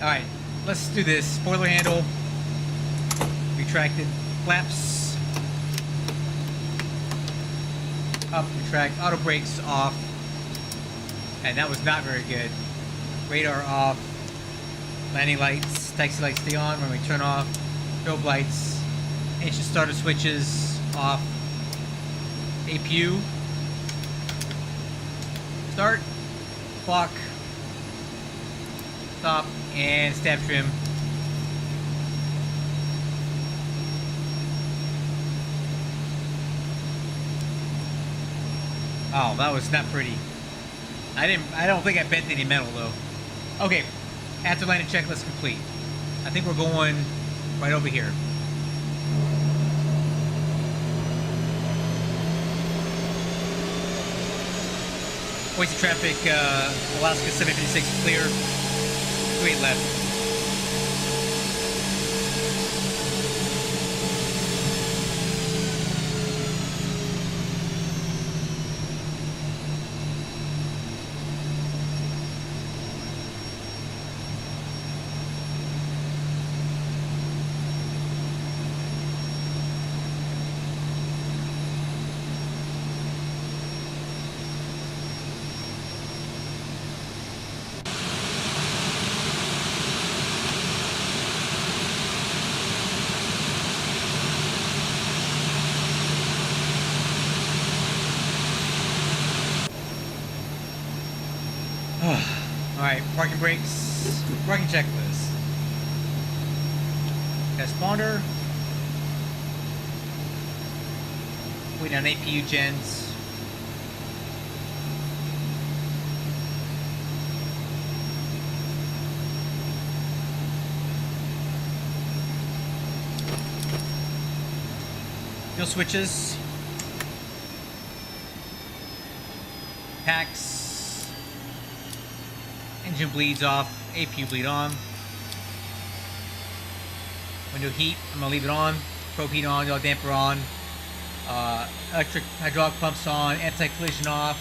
Alright, let's do this. Spoiler handle. Retracted. Flaps. Up, retract. Auto brakes off. And that was not very good. Radar off. Landing lights. Taxi lights stay on when we turn off. Strobe lights. Engine starter switches off. APU. Start. Clock. Stop. And stab trim. Oh, that was not pretty. I don't think I bent any metal though. Okay, after landing checklist complete. I think we're going right over here. Voice of traffic, Alaska 756 clear. 28 left. Alright, parking brakes, parking checklist. Transponder. Waiting on APU gens. No switches. Packs. Engine bleeds off. APU bleed on. Window heat, I'm gonna leave it on. Probe heat on, yaw damper on. Electric hydraulic pumps on. Anti-collision off.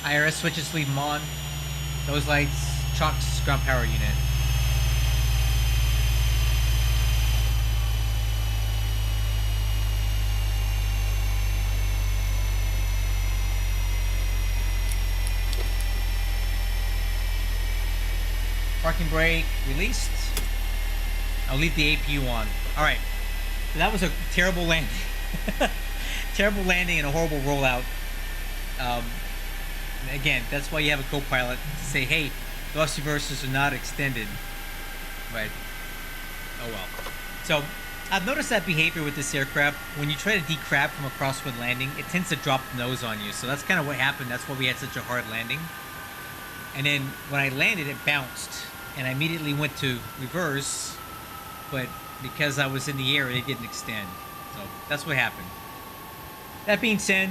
IRS switches, leave them on. Those lights, chocks, ground power unit. Parking brake released. I'll leave the APU on. Alright. So that was a terrible landing. Terrible landing and a horrible rollout. Again, that's why you have a co-pilot to say, hey, thrust reversers are not extended. But, oh well. So, I've noticed that behavior with this aircraft. When you try to decrab from a crosswind landing, it tends to drop the nose on you. So that's kind of what happened. That's why we had such a hard landing. And then when I landed, it bounced. And I immediately went to reverse. But because I was in the air, it didn't extend. So that's what happened. That being said,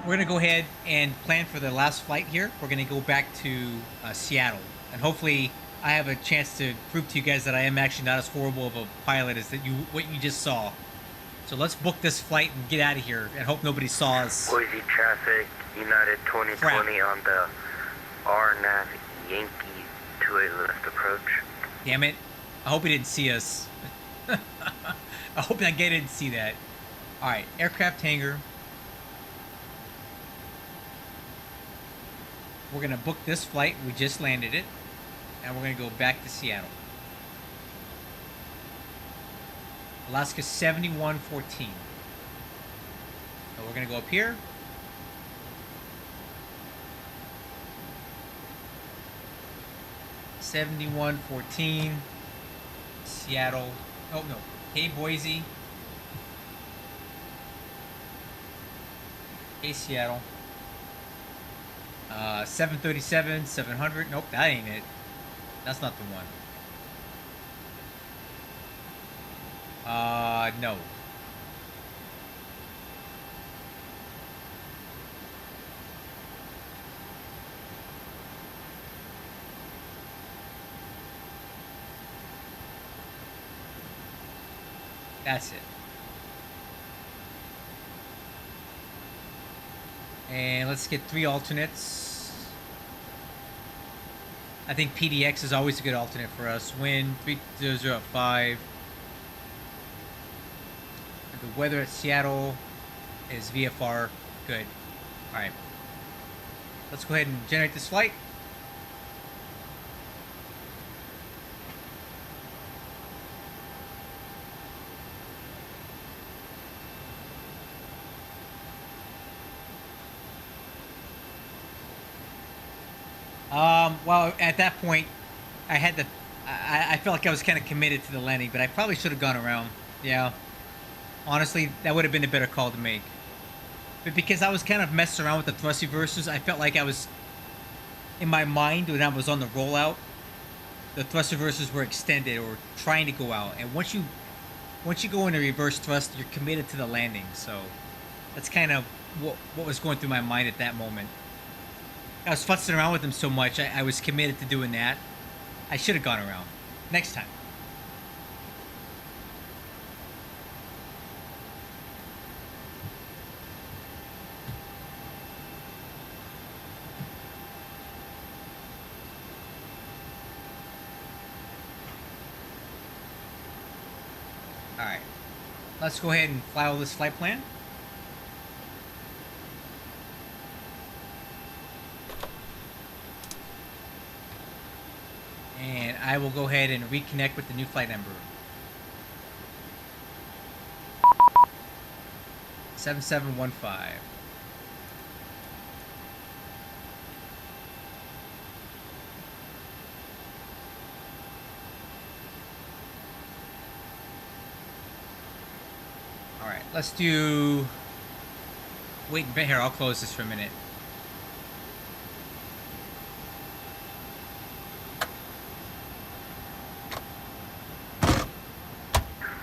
we're going to go ahead and plan for the last flight here. We're going to go back to Seattle. And hopefully I have a chance to prove to you guys that I am actually not as horrible of a pilot as what you just saw. So let's book this flight and get out of here and hope nobody saw us. Boise traffic, United 2020 Crap. on the RNAV Yankee to a left approach. Damn it. I hope he didn't see us. I hope that guy didn't see that. Alright, aircraft hangar. We're going to book this flight. We just landed it. And we're going to go back to Seattle. Alaska 7114. So we're going to go up here. $71.14 Seattle. Oh no. Hey Boise. Hey Seattle. 737, 700. Nope, that ain't it. That's not the one. No. That's it. And let's get 3 alternates. I think PDX is always a good alternate for us. Wind 3005. The weather at Seattle is VFR. Good. Alright. Let's go ahead and generate this flight. Well, at that point, I had to. I felt like I was kind of committed to the landing, but I probably should have gone around. Yeah. Honestly, that would have been a better call to make. But because I was kind of messing around with the thrust reversers, I felt like I was, in my mind, when I was on the rollout, the thrust reversers were extended or trying to go out. And once you go into reverse thrust, you're committed to the landing. So that's kind of what was going through my mind at that moment. I was futzing around with them so much, I was committed to doing that. I should have gone around. Next time. Alright. Let's go ahead and file this flight plan. And I will go ahead and reconnect with the new flight number. 7715. let's do... Wait, here, I'll close this for a minute.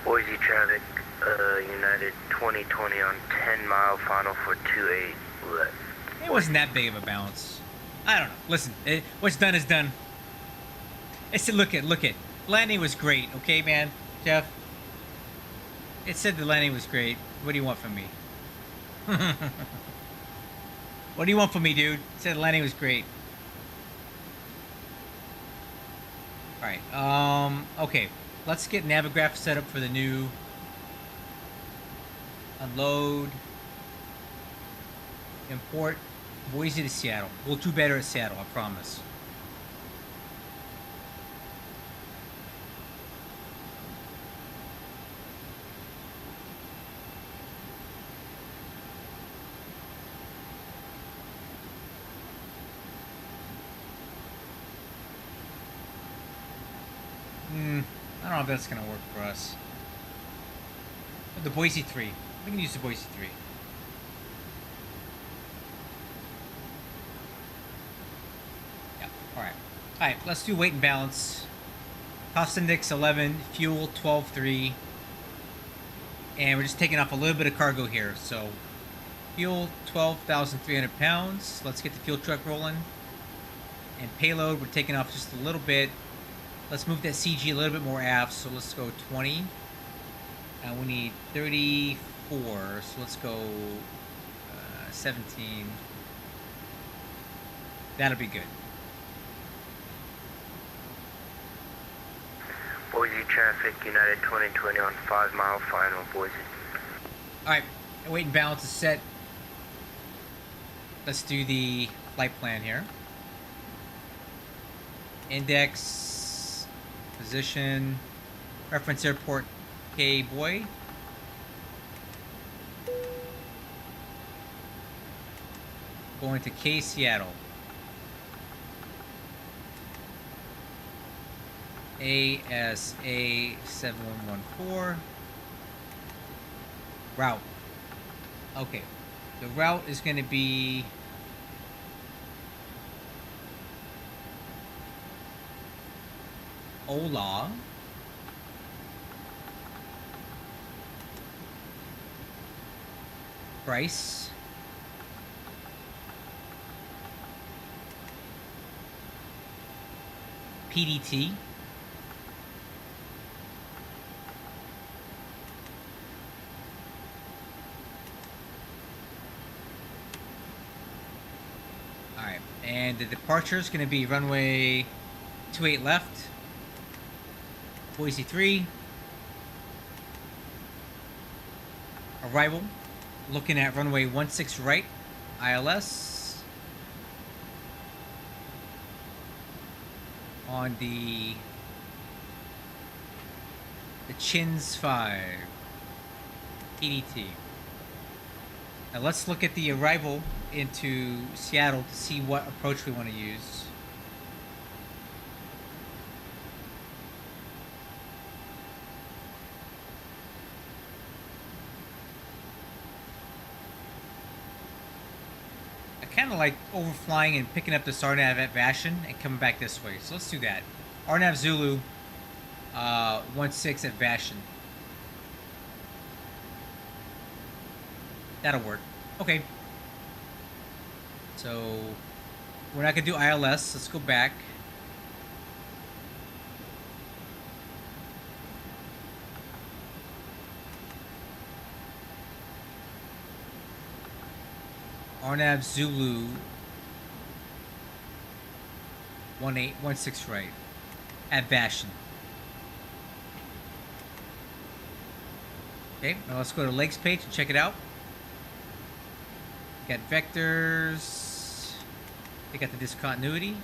Boise traffic, United 2020 on 10 mile final for 28 left. It wasn't that big of a bounce. I don't know. Listen, what's done is done. It said, look it. Landing was great, okay, man? Jeff? It said the landing was great. What do you want from me? What do you want from me, dude? It said the landing was great. Alright, okay. Let's get Navigraph set up for the new... Unload. Import Boise to Seattle. We'll do better at Seattle, I promise. I don't know if that's gonna work for us. The Boise 3. We can use the Boise 3. Yeah, alright. Alright, let's do weight and balance. Cost index 11, fuel 12.3. And we're just taking off a little bit of cargo here. So, fuel 12,300 pounds. Let's get the fuel truck rolling. And payload, we're taking off just a little bit. Let's move that CG a little bit more aft, so let's go 20. And we need 34, so let's go 17. That'll be good. Boise traffic, United 2020 on 5 mile final, Boise. Alright, weight and balance is set. Let's do the flight plan here. Index... Position, reference airport, K BOI. Going to K Seattle. ASA 7114. Route. Okay, the route is going to be Ola. Price. PDT. Alright, and the departure is going to be runway 28 left. Boise 3. Arrival. Looking at runway 16 right. ILS. On the Chins 5. PDT. Now let's look at the arrival into Seattle to see what approach we want to use. Kind of like overflying and picking up this RNAV at Vashon and coming back this way. So let's do that. RNAV Zulu 16 at Vashon. That'll work. Okay. So we're not gonna do ILS. Let's go back. RNAV Zulu 16 right at Vashon. Okay, now let's go to Legs page and check it out. Got vectors. They got the discontinuity.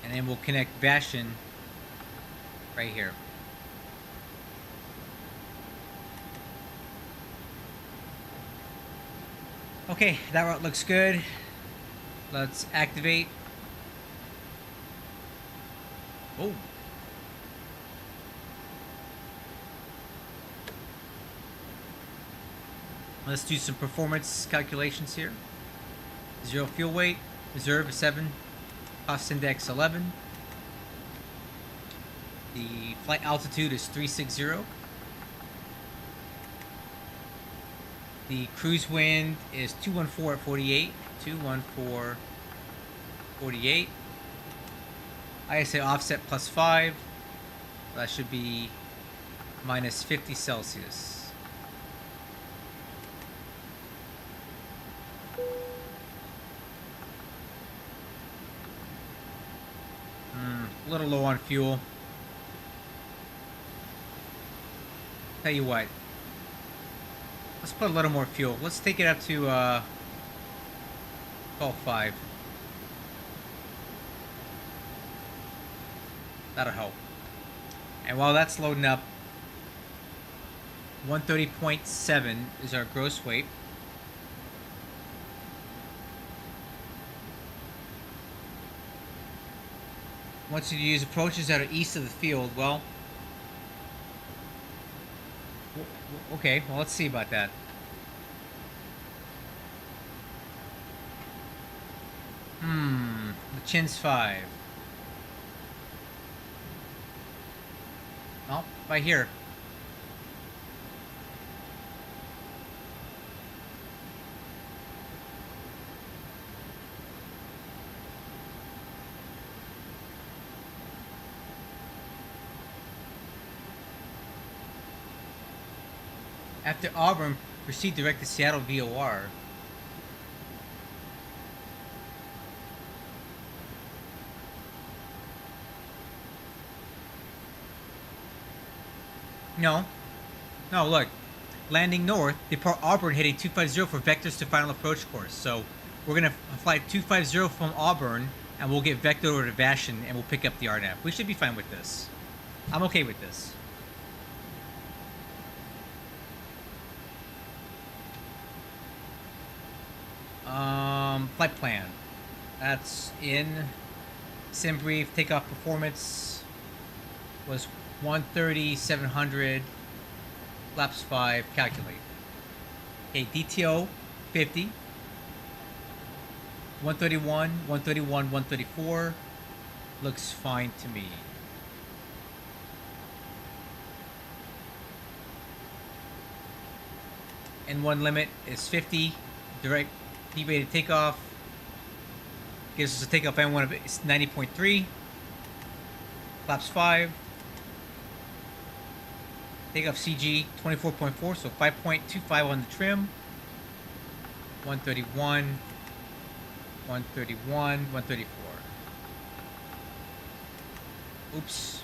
And then we'll connect Vashon right here. Okay, that route looks good. Let's activate. Oh. Let's do some performance calculations here. 0 fuel weight, reserve is 7, cost index 11. The flight altitude is 360. The cruise wind is 214 at 48. 214, 48. ISA offset plus 5. That should be minus 50 Celsius. A little low on fuel. Tell you what. Let's put a little more fuel. Let's take it up to 12.5. That'll help. And while that's loading up, 130.7 is our gross weight. Once you use approaches that are east of the field, well, okay, well, let's see about that. The chin's 5. Well, right here. After Auburn, proceed direct to Seattle VOR. No, look. Landing north, depart Auburn heading 250 for vectors to final approach course. So we're going to fly 250 from Auburn, and we'll get vectored over to Vashon, and we'll pick up the RNAV. We should be fine with this. I'm okay with this. Flight plan. That's in sim brief. Takeoff performance was 130,700. Flaps 5. Calculate. Okay, DTO 50. 131, 131, 134. Looks fine to me. N1 limit is 50. Direct deviated takeoff gives us a takeoff N1 of 90.3. Flaps 5. Takeoff CG 24.4, so 5.25 on the trim. 131, 131, 134. Oops.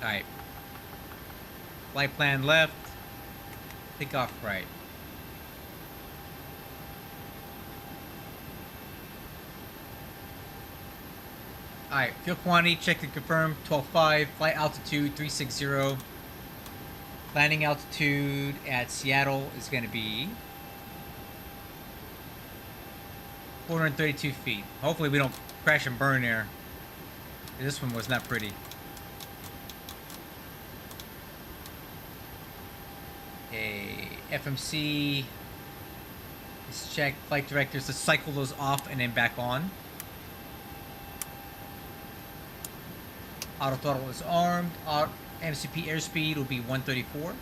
Alright. Flight plan left. Takeoff right. Alright, fuel quantity, check and confirm, 12.5, flight altitude, 360. Landing altitude at Seattle is going to be 432 feet. Hopefully we don't crash and burn there. This one was not pretty. A FMC. Let's check flight directors. Let's cycle those off and then back on. Auto throttle is armed. MCP airspeed will be 134.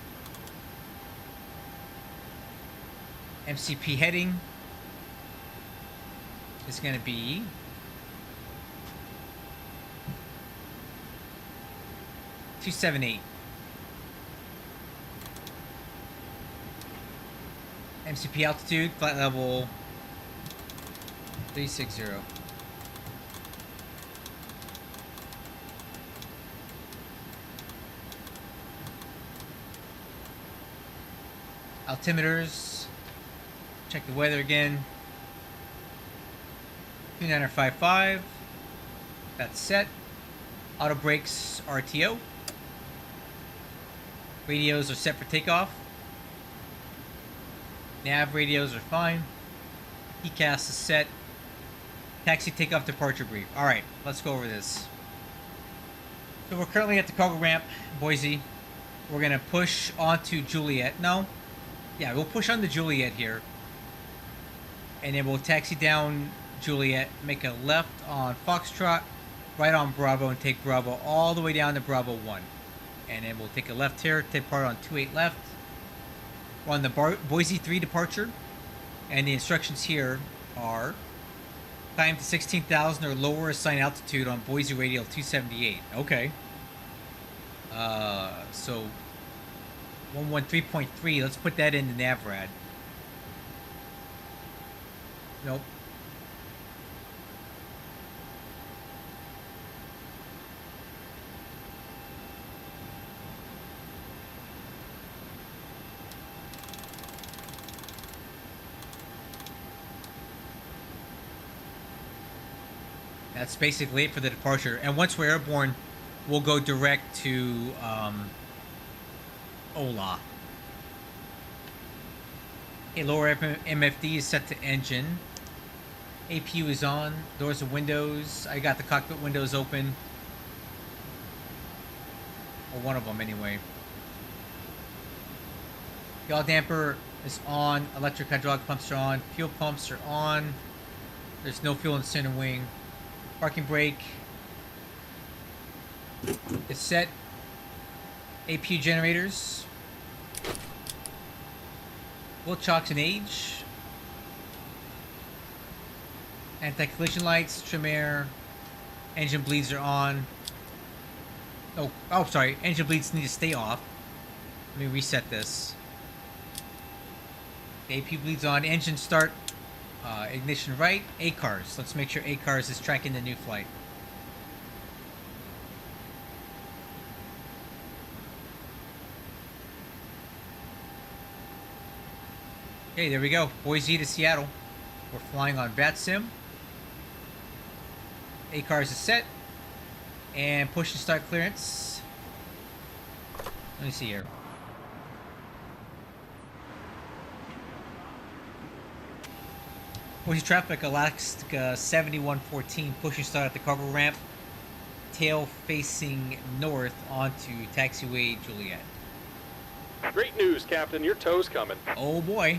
MCP heading is going to be 278. MCP altitude, flight level 360. Altimeters, check the weather again. 2955, that's set. Auto brakes RTO. Radios are set for takeoff. Nav radios are fine. ECAS is set. Taxi takeoff departure brief. All right, let's go over this. So we're currently at the cargo ramp, Boise. We're gonna push onto Juliet. No, yeah, we'll push onto Juliet here, and then we'll taxi down Juliet, make a left on Foxtrot, right on Bravo, and take Bravo all the way down to Bravo 1. And then we'll take a left here, take part on 28 left. We're on the Boise 3 departure, and the instructions here are climb to 16,000 or lower assigned altitude on Boise radial 278. Okay. So 113.3. Let's put that in the NavRad. Nope. That's basically it for the departure. And once we're airborne, we'll go direct to Ola. Okay, lower MFD is set to engine. APU is on. Doors and windows. I got the cockpit windows open. Or one of them anyway. Yaw damper is on. Electric hydraulic pumps are on. Fuel pumps are on. There's no fuel in the center wing. Parking brake is set. APU generators. Wheel chocks and age. Anti-collision lights, trim air. Engine bleeds are on. Oh, sorry. Engine bleeds need to stay off. Let me reset this. The APU bleeds on. Engine start. Ignition right. ACARS. Let's make sure ACARS is tracking the new flight. Okay, there we go. Boise to Seattle. We're flying on VATSIM. ACARS is set. And push and start clearance. Let me see here. Boise traffic, Alaska 7114, push and start at the cargo ramp. Tail facing north onto taxiway Juliet. Great news, Captain. Your tow's coming. Oh boy.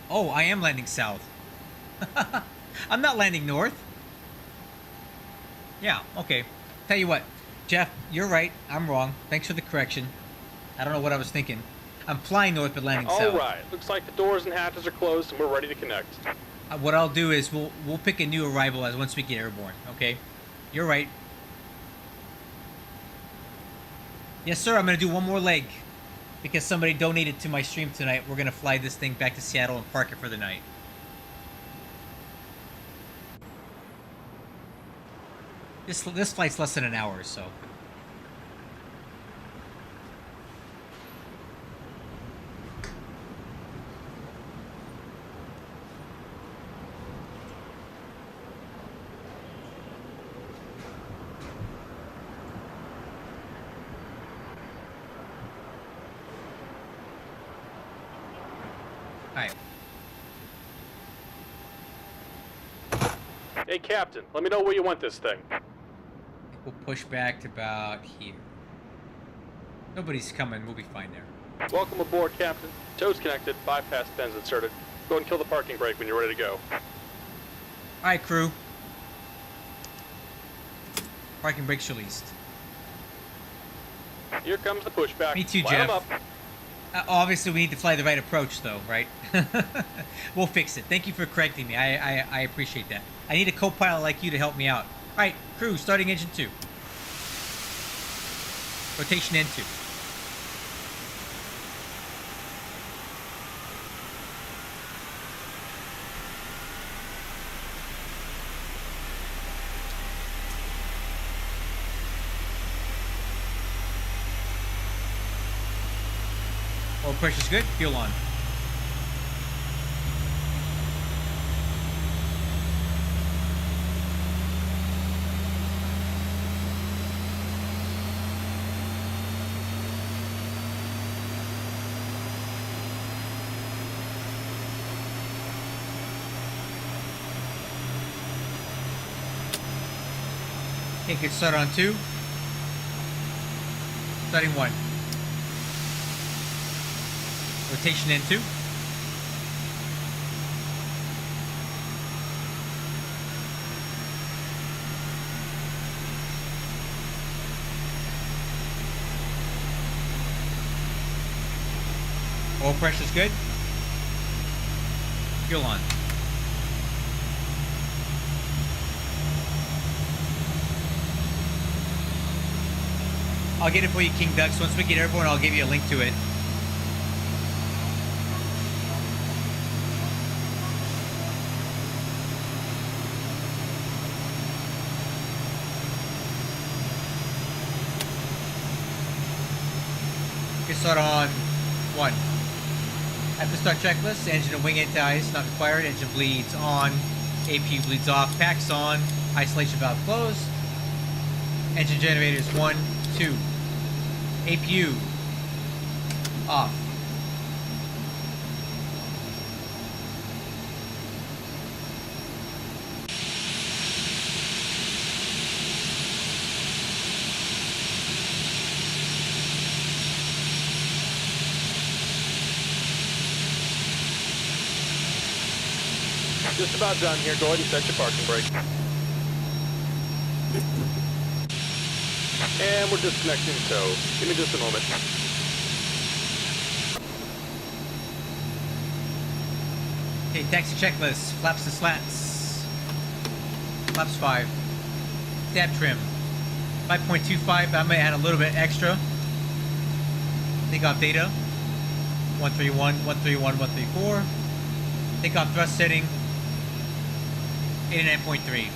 Oh, I am landing south. I'm not landing north. Yeah, okay. Tell you what, Jeff, you're right. I'm wrong. Thanks for the correction. I don't know what I was thinking. I'm flying north but landing south. All right. Looks like the doors and hatches are closed and we're ready to connect. What I'll do is we'll pick a new arrival as once we get airborne. Okay, you're right. Yes, sir. I'm gonna do one more leg because somebody donated to my stream tonight. We're gonna fly this thing back to Seattle and park it for the night. This flight's less than an hour, so. Hey, Captain, let me know where you want this thing. We'll push back to about here. Nobody's coming. We'll be fine there. Welcome aboard, Captain. Tow's connected. Bypass pins inserted. Go and kill the parking brake when you're ready to go. All right, crew. Parking brakes released. Here comes the pushback. Me too, Line Jeff. 'em up. Obviously, we need to fly the right approach, though, right? We'll fix it. Thank you for correcting me. I appreciate that. I need a co-pilot like you to help me out. All right, crew, starting engine 2. Rotation N2. Oil pressure's good. Fuel on. Okay, get started on 2. Starting 1. Rotation in 2. Oil pressure's good. Fuel on. I'll get it for you, King Ducks. Once we get airborne, I'll give you a link to it. Get started on 1. After start checklist, engine and wing anti-ice not required. Engine bleeds on. APU bleeds off. Packs on. Isolation valve closed. Engine generators 1, 2. APU off. Just about done here. Go ahead and set your parking brake. And we're disconnecting tow. Give me just a moment. Okay, taxi checklist. Flaps and slats. Flaps 5. Stab trim. 5.25. I'm going to add a little bit extra. Takeoff data. 131, 131, 134. Takeoff thrust setting. 89.3.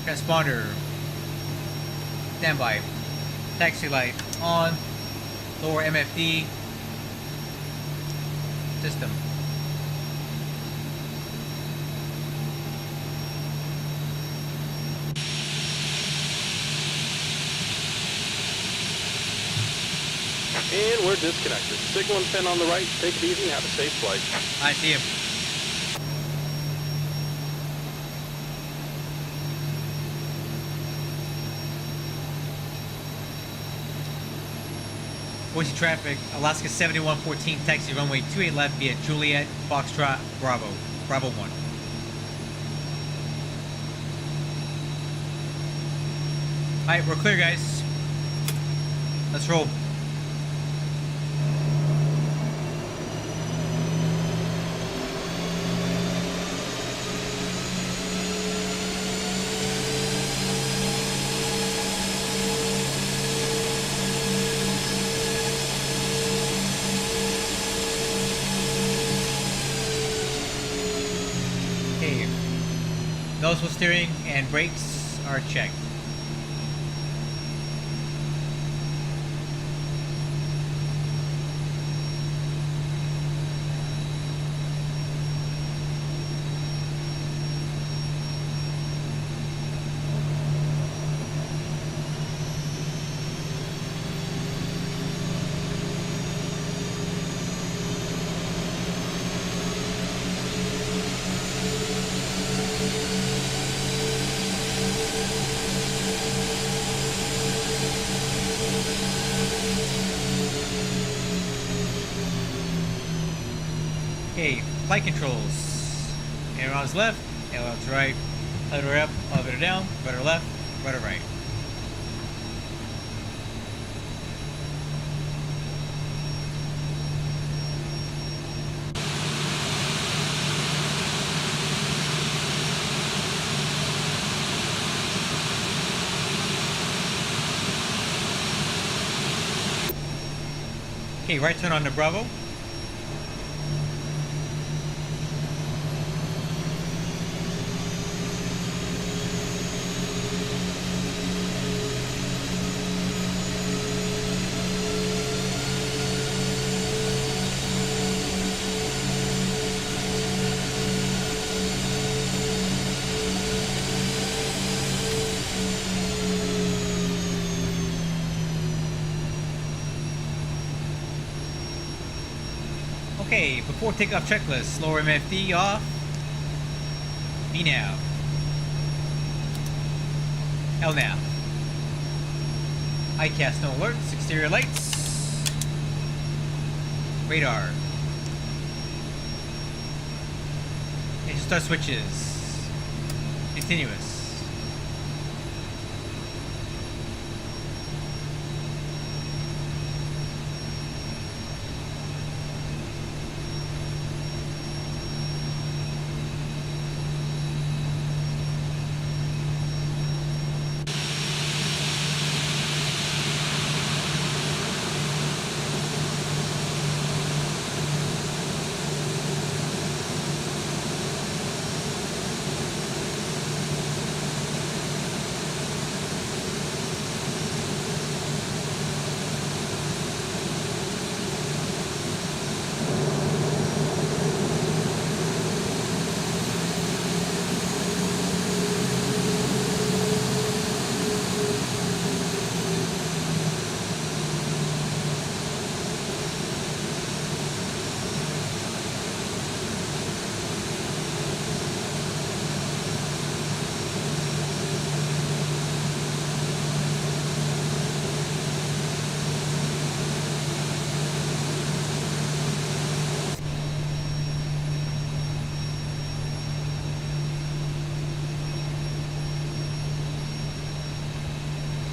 Transponder. Standby. Taxi light on. Lower MFD. System. And we're disconnected. Signal and pin on the right. Take it easy and have a safe flight. I see him. Boise traffic, Alaska 7114, taxi runway 28 left via Juliet, Foxtrot, Bravo. Bravo 1. Alright, we're clear, guys. Let's roll. Noticeable steering and brakes are checked. Okay, flight controls. Ailerons left, ailerons right, elevator up, elevator down, rudder left, rudder right. Okay, right turn on the Bravo. Okay, before takeoff checklist, lower MFD off. VNAV. LNAV. ICAS, no alerts. Exterior lights. Radar. Engine start switches. Continuous.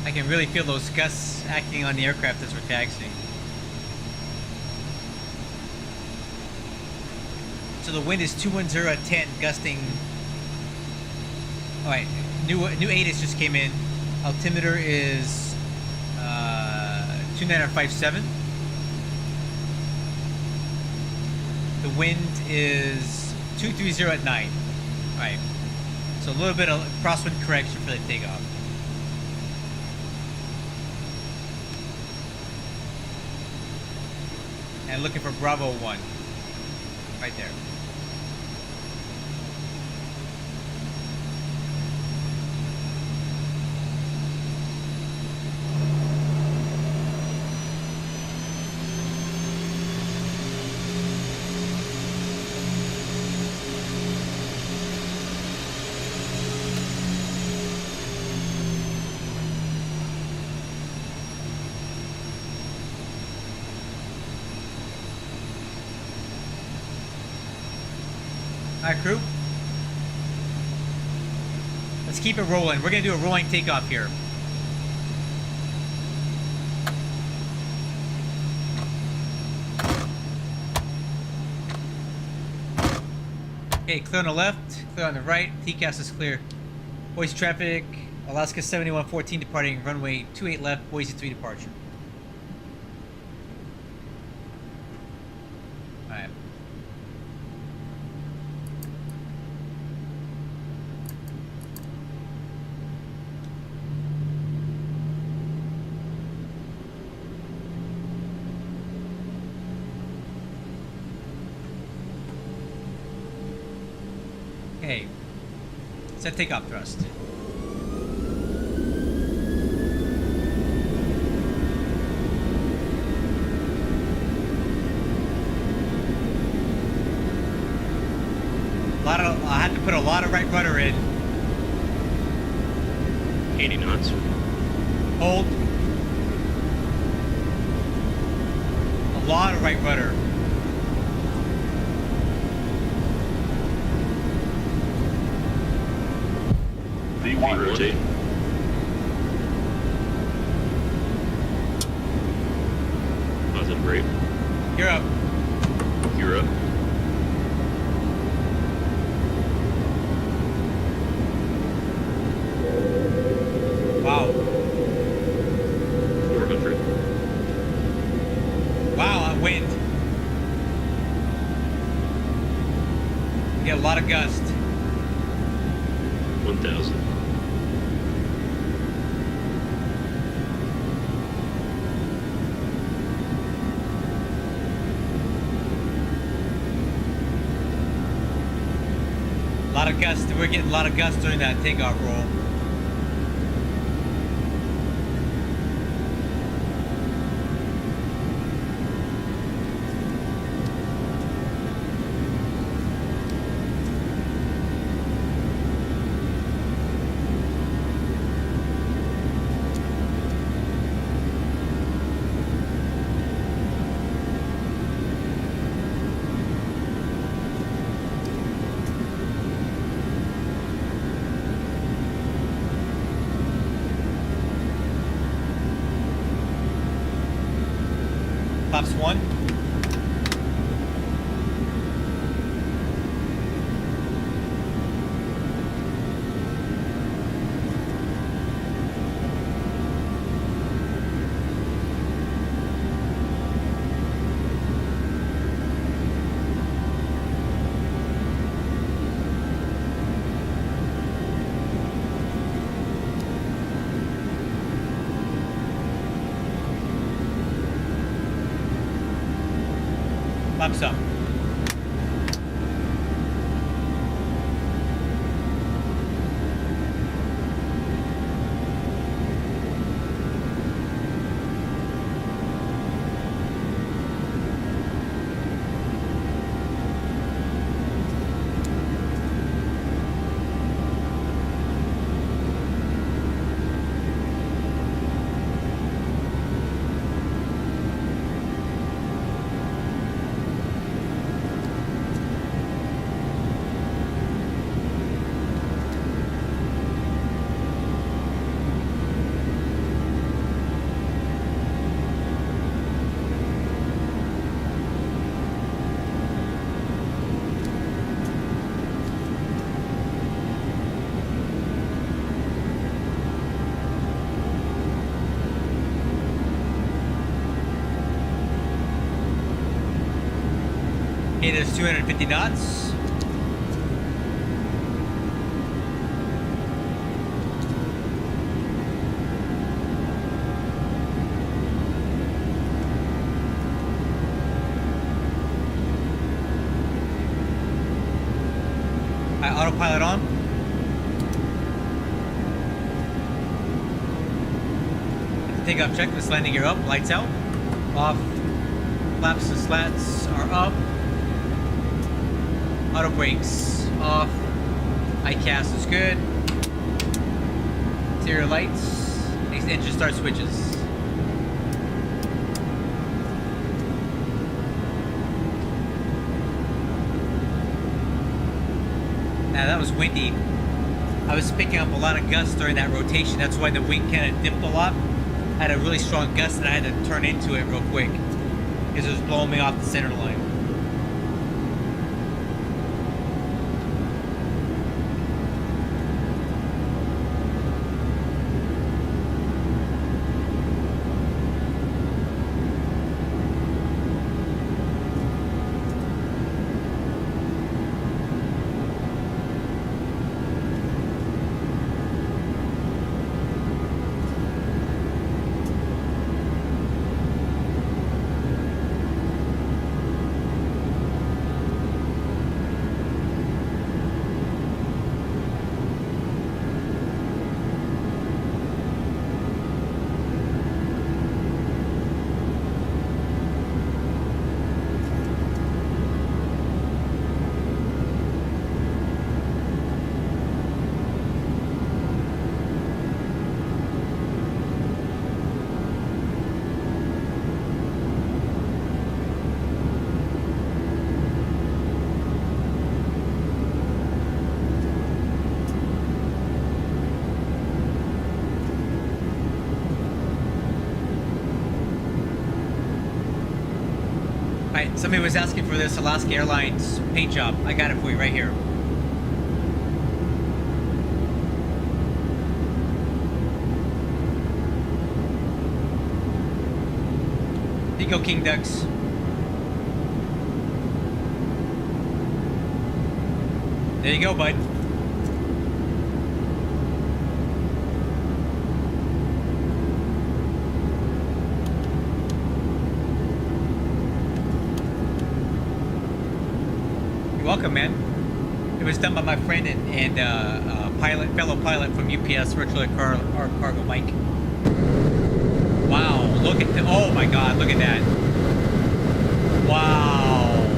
I can really feel those gusts acting on the aircraft as we're taxiing. So the wind is 210 at 10, gusting. All right, new ATIS just came in. Altimeter is 2957. The wind is 230 at 9. All right, so a little bit of crosswind correction for the takeoff. And looking for Bravo 1. Right there. Alright, crew. Let's keep it rolling. We're going to do a rolling takeoff here. Okay, clear on the left, clear on the right. TCAS is clear. Boise traffic, Alaska 7114 departing runway 28 left, Boise 3 departure. Alright. Okay, set takeoff thrust. I had to put a lot of right rudder in. 80 knots. Hold. A lot of right rudder. V1. Rotate. Positive brake. You're up. You're up. Wow. 400. Wow, wind. You get a lot of gust. 1000. A lot of gust. We're getting a lot of gust during that takeoff roll. Flaps 1. Flaps up. Okay, there's 250 knots. Autopilot on. Takeoff checklist, landing gear up, lights out, off, flaps and slats are up, auto brakes off, ICAS is good, interior lights, next engine start switches. Now that was windy. I was picking up a lot of gusts during that rotation. That's why the wing kind of dipped a lot. I had a really strong gust and I had to turn into it real quick because it was blowing me off the center line. Alright, somebody was asking for this Alaska Airlines paint job. I got it for you right here. Here you go, King Ducks. There you go, bud. You're welcome, man. It was done by my friend and fellow pilot from UPS, Virtual Cargo, Mike. Wow, look at the, oh my God, look at that. Wow.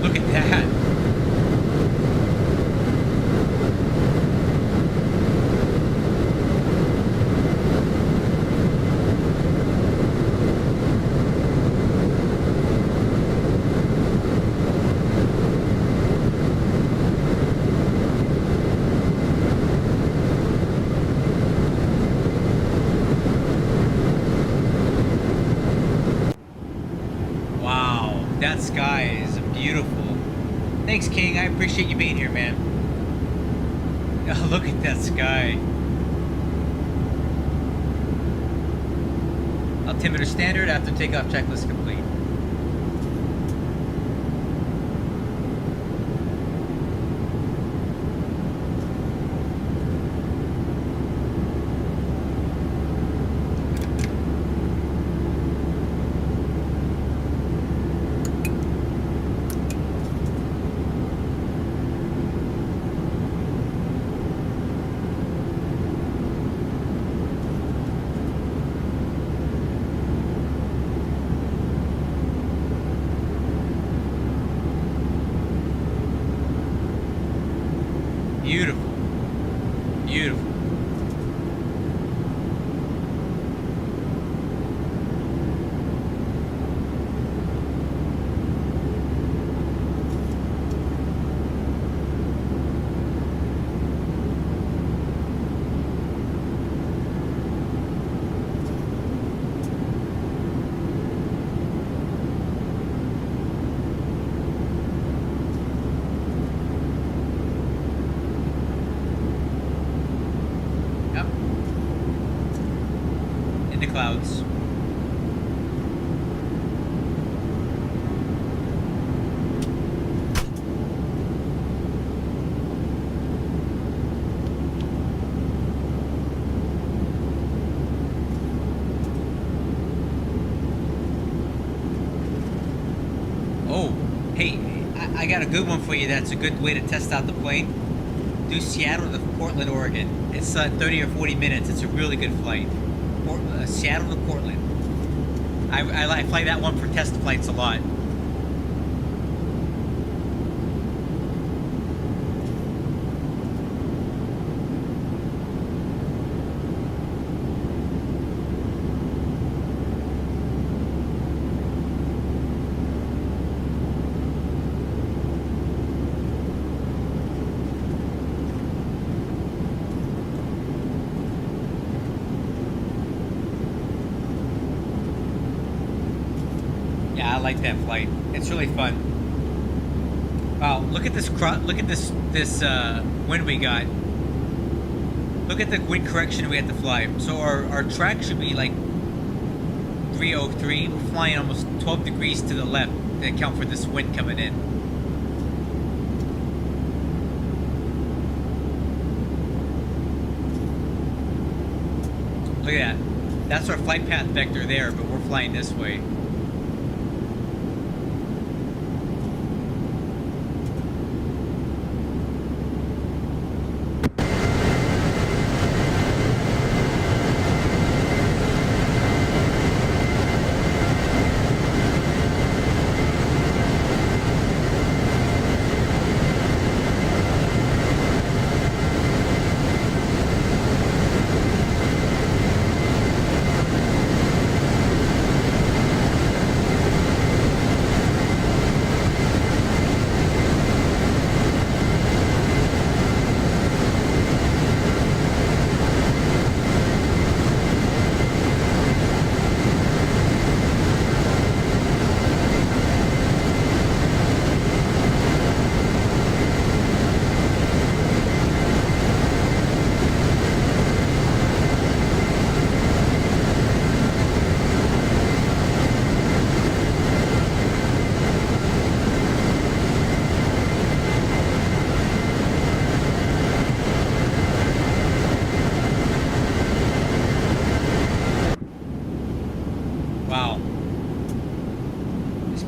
Look at that. that sky is beautiful. Thanks, King. I appreciate you being here, man. Oh, look at that sky. Altimeter standard after takeoff checklist complete. Beautiful. Beautiful. Clouds. Oh, hey, I got a good one for you. That's a good way to test out the plane. Do Seattle to Portland, Oregon. It's 30 or 40 minutes. It's a really good flight. Seattle to Portland. I fly that one for test flights a lot. I like that flight. It's really fun. Wow, look at this wind we got. Look at the wind correction we had to fly. So our track should be like 303. We're flying almost 12 degrees to the left to account for this wind coming in. Look at that. That's our flight path vector there, but we're flying this way.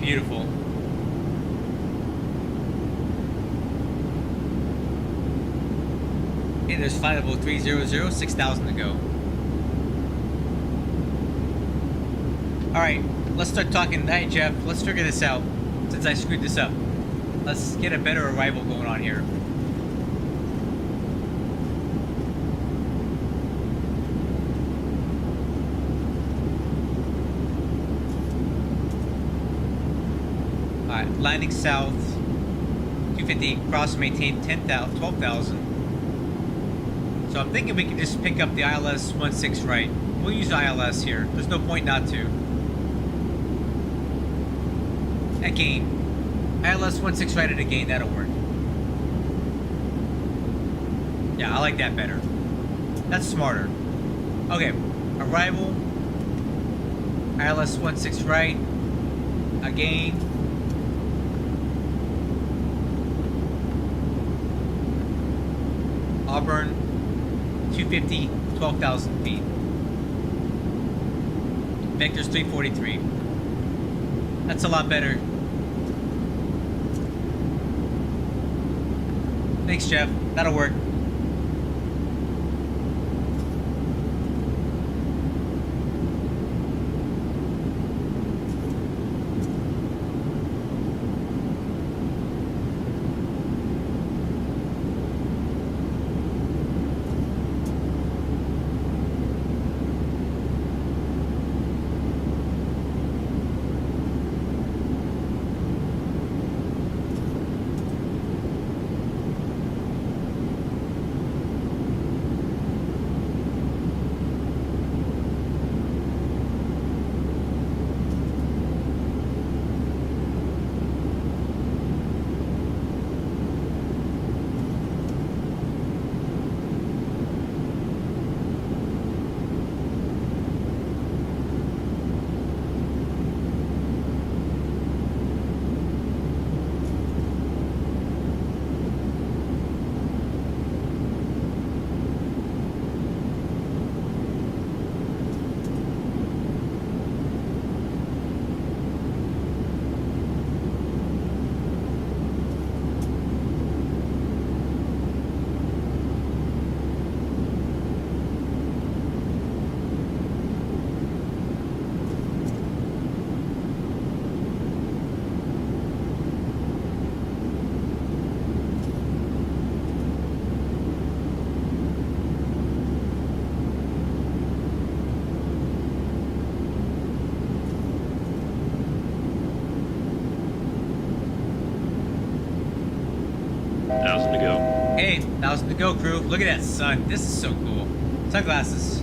Beautiful. Okay, there's flight level 300, 6,000 to go. Alright, let's start talking. Hey, Jeff, let's figure this out. Since I screwed this up. Let's get a better arrival going on here. Alright, landing south. 250, cross, maintain 10,000, 12,000. So I'm thinking we can just pick up the ILS 16 right. We'll use ILS here. There's no point not to. At gain. ILS 16 right at a gain, that'll work. Yeah, I like that better. That's smarter. Okay, arrival. ILS 16 right. Again. Auburn. 250, 12,000 feet. Vector's 343. That's a lot better. Thanks, Jeff. That'll work. Hey, 1,000 to go, crew. Look at that sun. This is so cool. Sunglasses.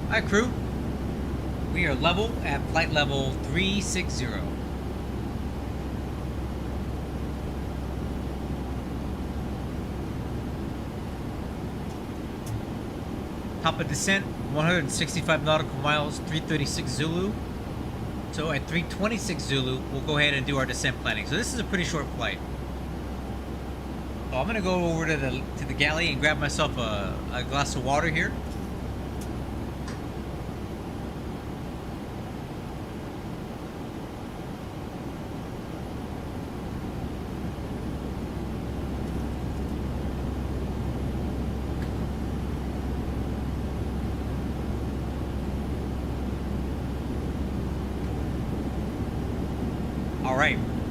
Alright, crew. We are level at flight level 360. Top of descent, 165 nautical miles, 336 Zulu. So at 326 Zulu, we'll go ahead and do our descent planning. So this is a pretty short flight. So I'm gonna go over to the galley and grab myself a glass of water here.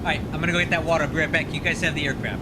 Alright, I'm gonna go get that water. I'll be right back. You guys have the aircraft.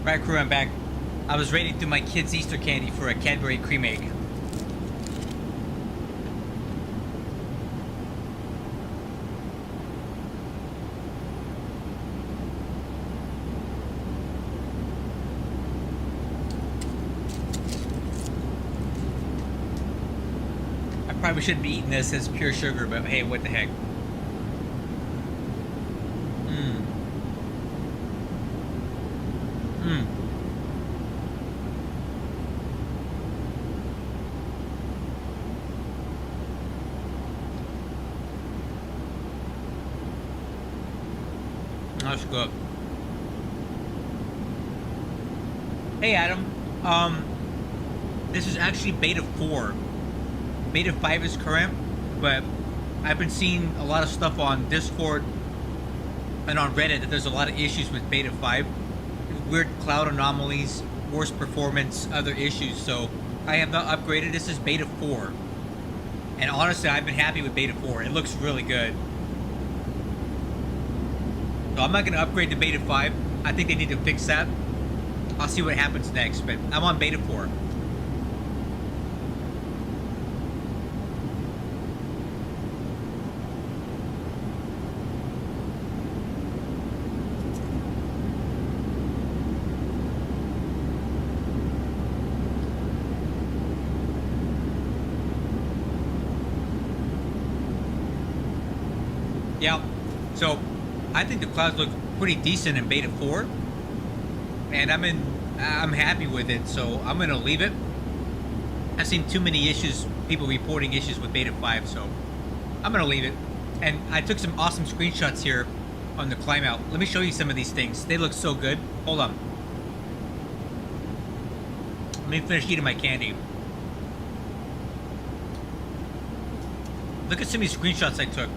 Right, crew, I'm back. I was raiding through my kids' Easter candy for a Cadbury cream egg. I probably shouldn't be eating this as pure sugar, but hey, what the heck. Let's go. Hey Adam, this is actually beta 4. Beta 5 is current, but I've been seeing a lot of stuff on Discord and on Reddit that there's a lot of issues with beta 5. Weird cloud anomalies, worse performance, other issues, so I have not upgraded. This is beta 4. And honestly, I've been happy with beta 4. It looks really good. So I'm not going to upgrade to beta 5. I think they need to fix that. I'll see what happens next, but I'm on beta 4. Yeah, so I think the clouds look pretty decent in beta 4, and I'm happy with it, so I'm gonna leave it. I've seen too many issues, people reporting issues with beta 5, so I'm gonna leave it. And I took some awesome screenshots here on the climb out. Let me show you some of these things. They look so good. Hold on. Let me finish eating my candy. Look at some of these screenshots I took.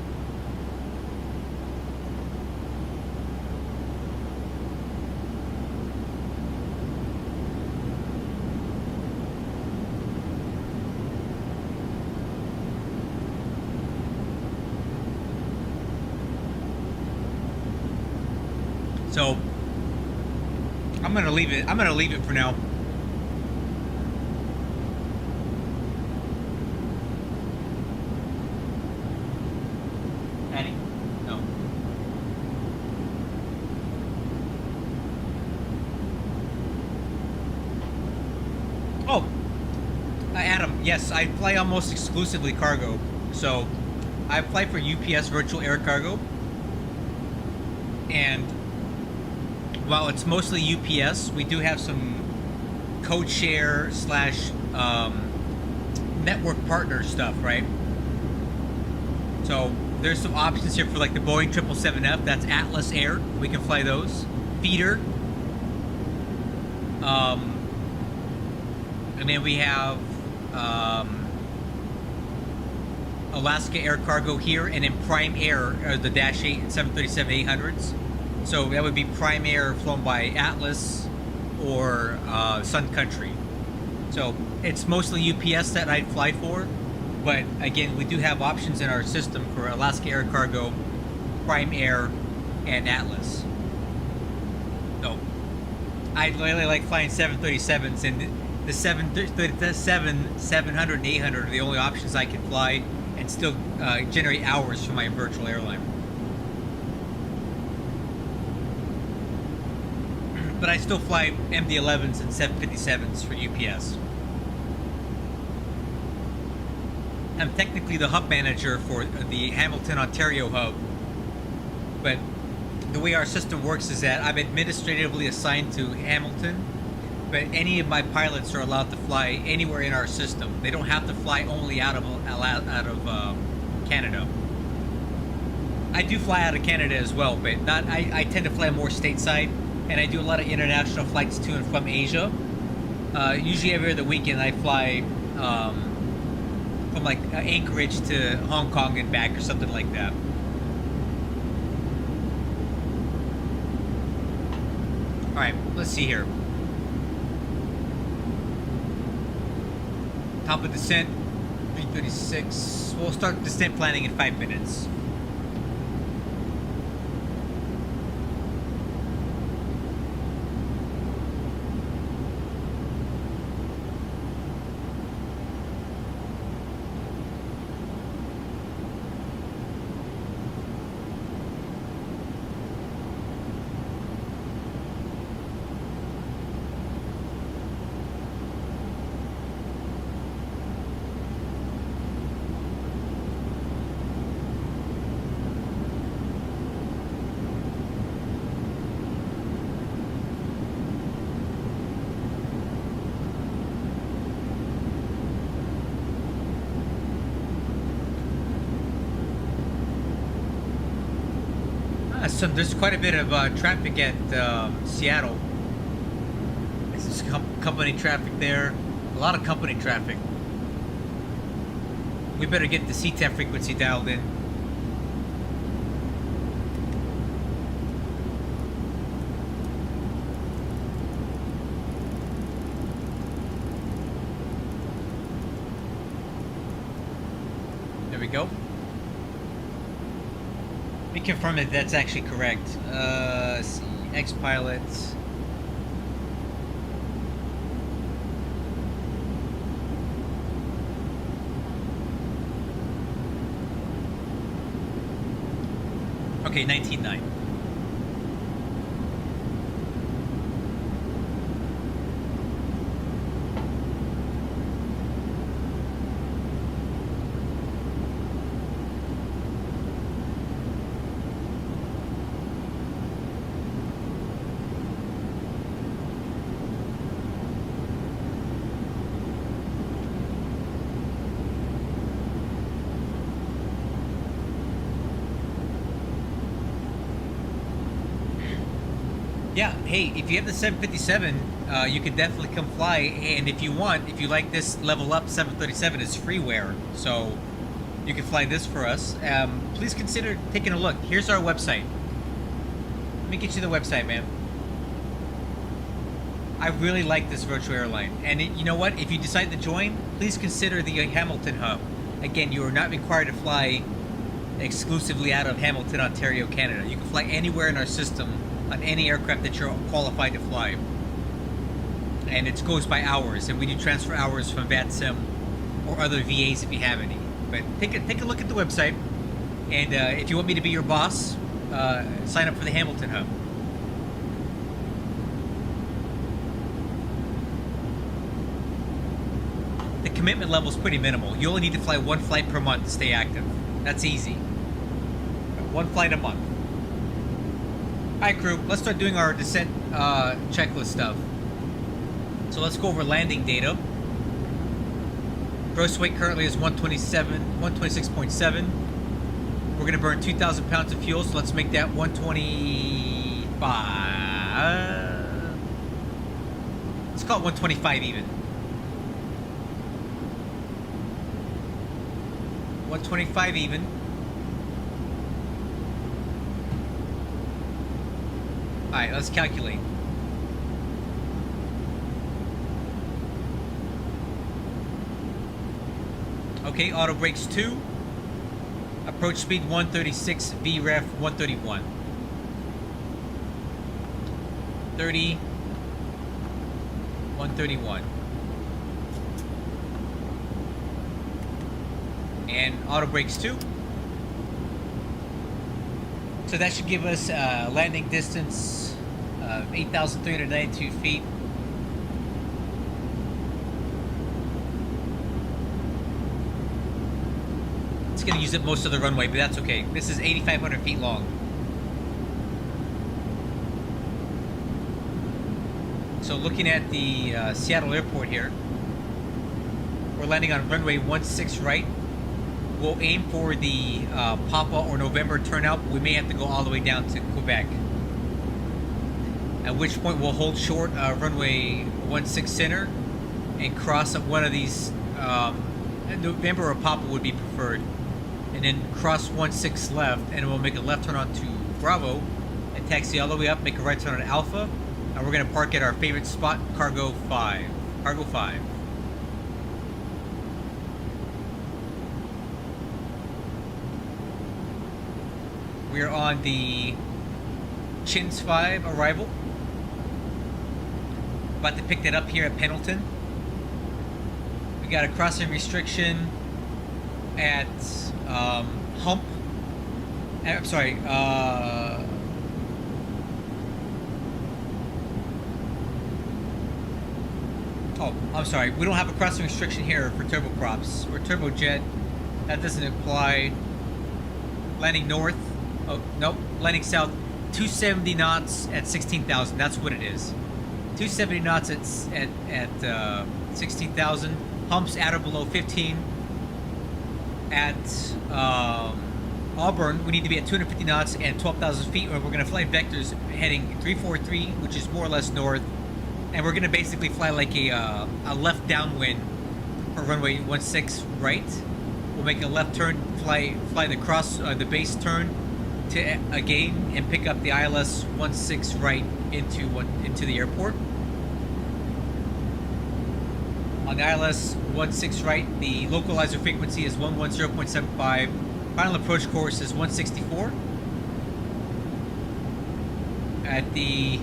So I'm gonna leave it. I'm gonna leave it for now. Annie? No. Oh, Adam. Yes, I fly almost exclusively cargo. So I fly for UPS Virtual Air Cargo, and while it's mostly UPS, we do have some code share / network partner stuff, right? So there's some options here for like the Boeing 777F. That's Atlas Air. We can fly those. Feeder. And then we have Alaska Air Cargo here, and then Prime Air are the Dash 8 and 737-800s. So that would be Prime Air flown by Atlas or Sun Country. So it's mostly UPS that I'd fly for, but again, we do have options in our system for Alaska Air Cargo, Prime Air, and Atlas. So I really like flying 737s, and the 737, 700, and 800 are the only options I can fly and still generate hours for my virtual airline. But I still fly MD-11s and 757s for UPS. I'm technically the hub manager for the Hamilton, Ontario hub, but the way our system works is that I'm administratively assigned to Hamilton, but any of my pilots are allowed to fly anywhere in our system. They don't have to fly only out of Canada. I do fly out of Canada as well, but not. I tend to fly more stateside. And I do a lot of international flights to and from Asia. Usually every other weekend I fly from like Anchorage to Hong Kong and back or something like that. Alright, let's see here. Top of descent, 336. We'll start descent planning in 5 minutes. There's quite a bit of traffic at Seattle. There's company traffic there. A lot of company traffic. We better get the CTAF frequency dialed in. There we go. Let me confirm that that's actually correct. See, X-Pilot. Okay, 19.9. Yeah, hey, if you have the 757, you can definitely come fly. And if you want, if you like this level up 737, it's freeware. So you can fly this for us. Please consider taking a look. Here's our website. Let me get you the website, man. I really like this virtual airline. And you know what? If you decide to join, please consider the Hamilton hub. Again, you are not required to fly exclusively out of Hamilton, Ontario, Canada. You can fly anywhere in our system on any aircraft that you're qualified to fly. And it goes by hours, and we do transfer hours from VATSIM or other VAs if you have any. But take a look at the website, and if you want me to be your boss, sign up for the Hamilton hub. The commitment level is pretty minimal. You only need to fly one flight per month to stay active. That's easy. One flight a month. Alright, crew, let's start doing our descent checklist stuff. So let's go over landing data. Gross weight currently is 126.7. We're going to burn 2,000 pounds of fuel, so let's make that 125. Let's call it 125 even. 125 even. Alright, let's calculate. Okay, auto brakes 2. Approach speed 136, VREF 131. 30, 131. And auto brakes 2. So that should give us a landing distance of 8,392 feet. It's going to use up most of the runway, but that's okay. This is 8,500 feet long. So looking at the Seattle airport here, we're landing on runway 16 right. We'll aim for the Papa or November turnout, but we may have to go all the way down to Quebec. At which point we'll hold short runway 16 center and cross up one of these. November or Papa would be preferred, and then cross 16 left, and we'll make a left turn onto Bravo and taxi all the way up, make a right turn on Alpha, and we're going to park at our favorite spot, Cargo 5. Cargo 5. We're on the Chins 5 arrival. About to pick that up here at Pendleton. We got a crossing restriction at Hump. I'm sorry. Oh, I'm sorry. We don't have a crossing restriction here for turboprops. We're turbojet. That doesn't apply. Landing north. Oh, nope. Landing south. 270 knots at 16,000. That's what it is. 270 knots at 16,000. Humps at or below 15 at 16,000. 16,000 Auburn, we need to be at 250 knots and 12,000 feet, or we're going to fly vectors heading 343, which is more or less north, and we're going to basically fly like a left downwind for runway 16 right. We'll make a left turn, fly the base turn to a gain, and pick up the ILS 16 right into the airport. On the ILS 16 right, the localizer frequency is 110.75. Final approach course is 164. At the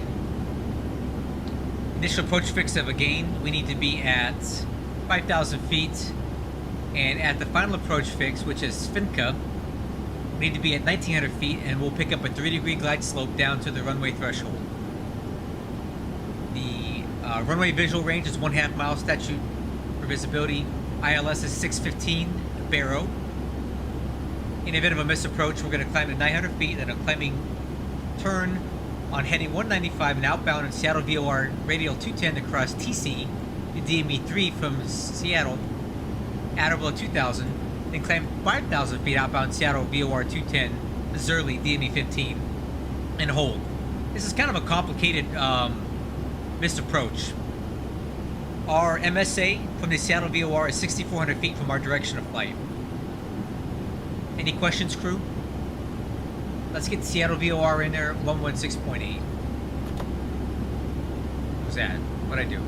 initial approach fix of a gain, we need to be at 5,000 feet. And at the final approach fix, which is Finca, we need to be at 1,900 feet, and we'll pick up a 3-degree glide slope down to the runway threshold. The runway visual range is 1/2 mile. Statute for visibility. ILS is 615 Barrow. In the event of a misapproach, we're going to climb to 900 feet, and a climbing turn on heading 195 and outbound in Seattle VOR radial 210 to cross TC to DME 3 from Seattle at below 2,000, then climb 5,000 feet outbound Seattle VOR 210 to Zurley DME 15 and hold. This is kind of a complicated misapproach. Our MSA from the Seattle VOR is 6,400 feet from our direction of flight. Any questions, crew? Let's get Seattle VOR in there, 116.8. What was that? What'd I do?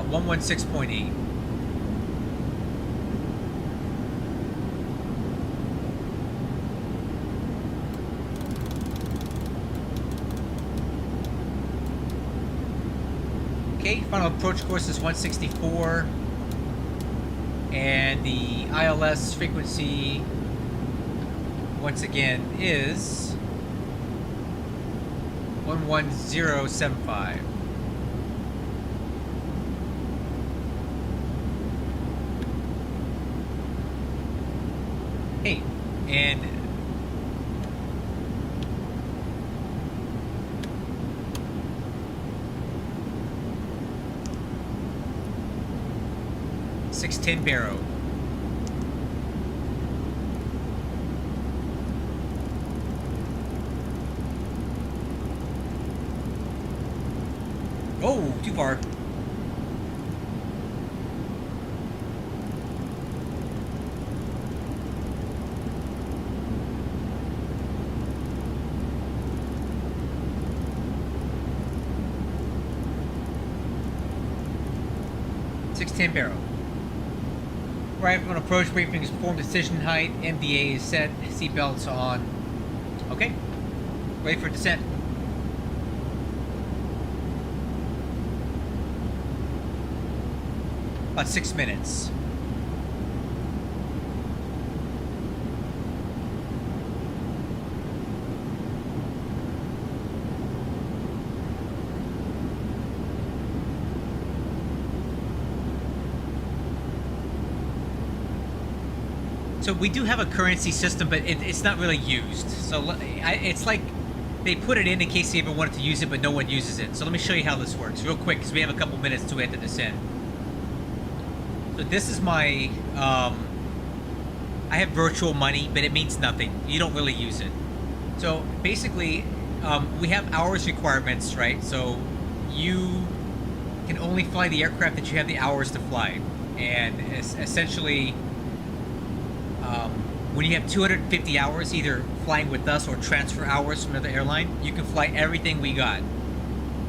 116.8. Okay, final approach course is 164. And the ILS frequency, once again, is 11075. Hey, and .610 Barrow. Oh, too far. .610 Barrow. Right on approach briefing is form decision height, MDA is set, seatbelts on. Okay, ready for descent. About 6 minutes. So we do have a currency system, but it's not really used. So it's like they put it in case you ever wanted to use it, but no one uses it. So let me show you how this works real quick, because we have a couple minutes to hit the descent. So this is my, I have virtual money, but it means nothing. You don't really use it. So basically, we have hours requirements, right? So you can only fly the aircraft that you have the hours to fly. And essentially, when you have 250 hours, either flying with us or transfer hours from another airline, you can fly everything we got.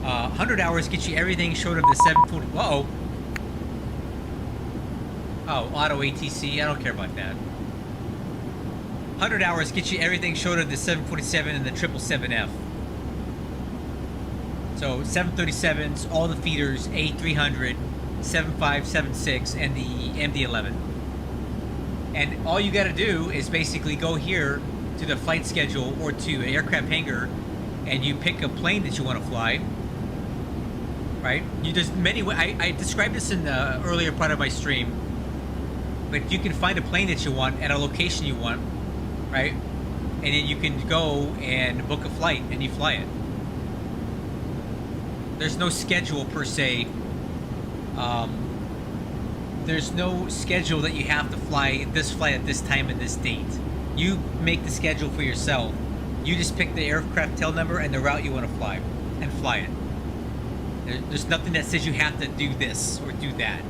100 hours gets you everything short of the 740. Uh-oh. Oh, auto ATC. I don't care about that. 100 hours gets you everything short of the 747 and the 777F. So 737s, all the feeders, A300, 7576, and the MD-11. And all you got to do is basically go here to the flight schedule or to an aircraft hangar, and you pick a plane that you want to fly. Right? You just many. I described this in the earlier part of my stream, but you can find a plane that you want at a location you want, right? And then you can go and book a flight and you fly it. There's no schedule per se. there's no schedule that you have to fly this flight at this time and this date. You make the schedule for yourself. You just pick the aircraft tail number and the route you want to fly, and fly it. There's nothing that says you have to do this or do that.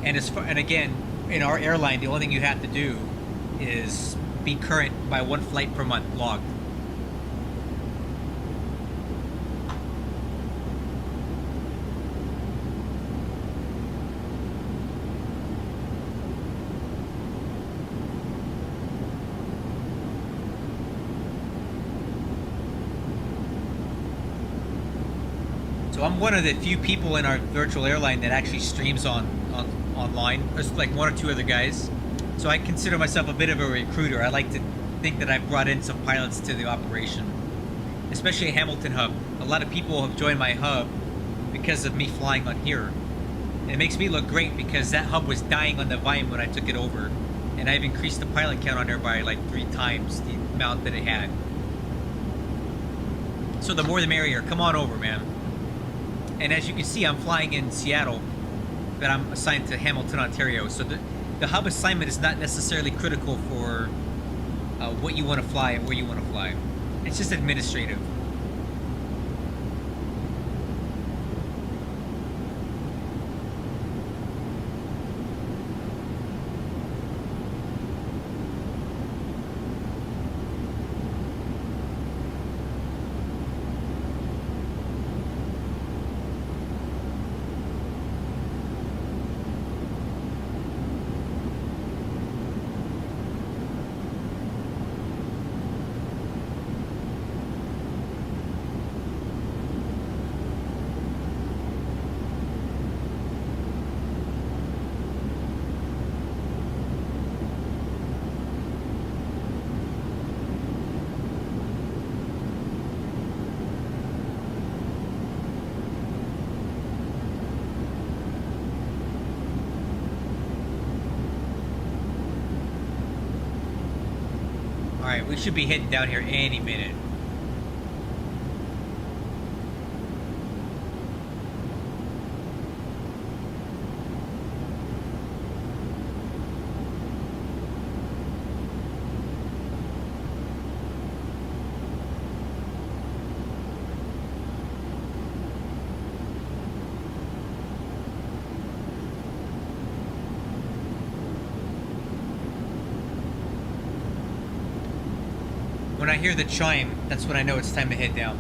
And again, in our airline, the only thing you have to do is be current by 1 flight per month logged. So I'm one of the few people in our virtual airline that actually streams online. There's like 1 or 2 other guys. So I consider myself a bit of a recruiter. I like to think that I've brought in some pilots to the operation, especially at Hamilton Hub. A lot of people have joined my hub because of me flying on here. And it makes me look great because that hub was dying on the Vine when I took it over. And I've increased the pilot count on there by like 3 times the amount that it had. So the more the merrier. Come on over, man. And as you can see, I'm flying in Seattle, but I'm assigned to Hamilton, Ontario. So the hub assignment is not necessarily critical for what you want to fly and where you want to fly. It's just administrative. Alright, we should be heading down here any minute. When I hear the chime, that's when I know it's time to head down.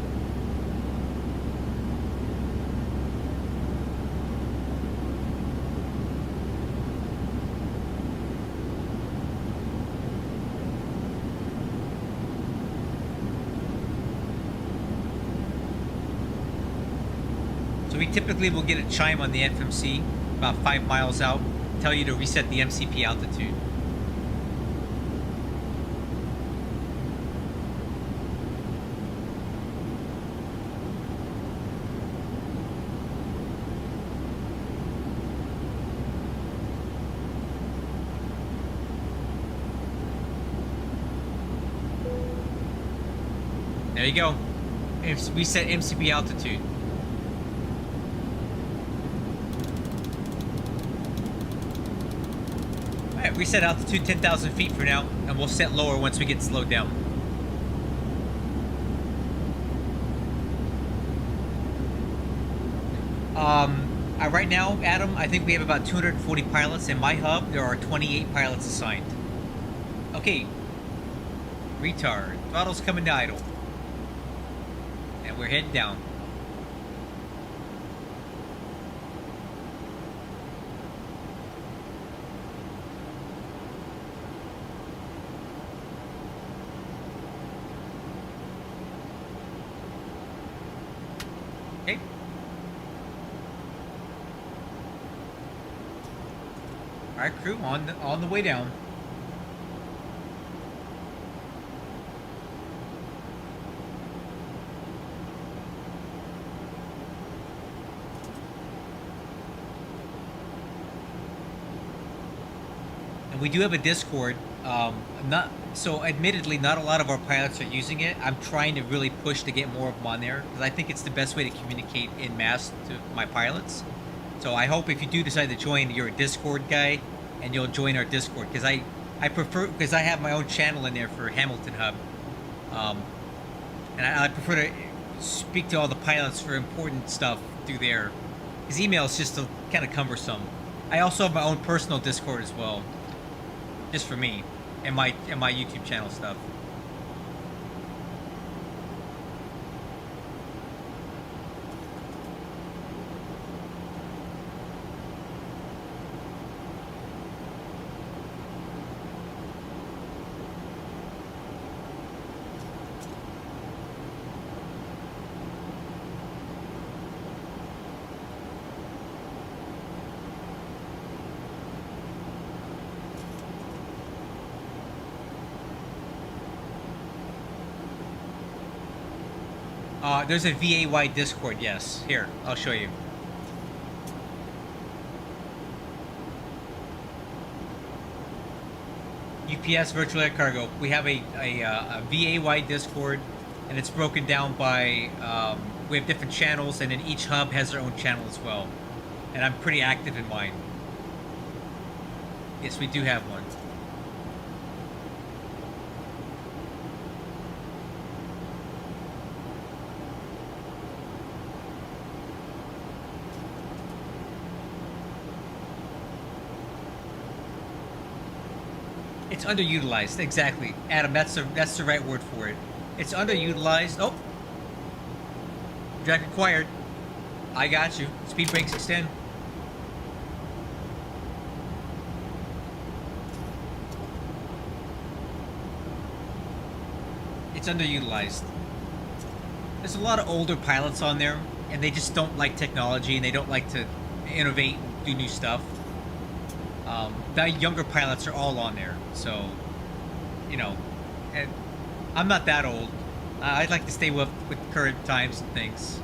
So we typically will get a chime on the FMC about 5 miles out, tell you to reset the MCP altitude. There you go. We set MCP altitude. Alright, we set altitude 10,000 feet for now, and we'll set lower once we get slowed down. Right now, Adam, I think we have about 240 pilots. In my hub, there are 28 pilots assigned. Okay. Retard. Throttle's coming to idle. And we're heading down. Okay. Alright, crew, on the way down. And we do have a Discord. Admittedly, not a lot of our pilots are using it. I'm trying to really push to get more of them on there because I think it's the best way to communicate en masse to my pilots. So I hope if you do decide to join, you're a Discord guy, and you'll join our Discord, because I prefer, because I have my own channel in there for Hamilton Hub, and I prefer to speak to all the pilots for important stuff through there. His email is just kind of cumbersome. I also have my own personal Discord as well, just for me, and my YouTube channel stuff. There's a VAY Discord, yes. Here, I'll show you. UPS Virtual Air Cargo. We have a VAY Discord, and it's broken down by, we have different channels, and then each hub has their own channel as well. And I'm pretty active in mine. Yes, we do have one. It's underutilized, exactly. Adam, that's the right word for it. It's underutilized. Oh! Drag acquired. I got you. Speed brakes extend. It's underutilized. There's a lot of older pilots on there, and they just don't like technology, and they don't like to innovate and do new stuff. The younger pilots are all on there, so, you know, and I'm not that old. I'd like to stay with current times and things.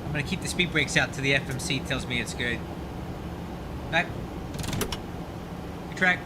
I'm gonna keep the speed brakes out till the FMC tells me it's good. Back. Retract.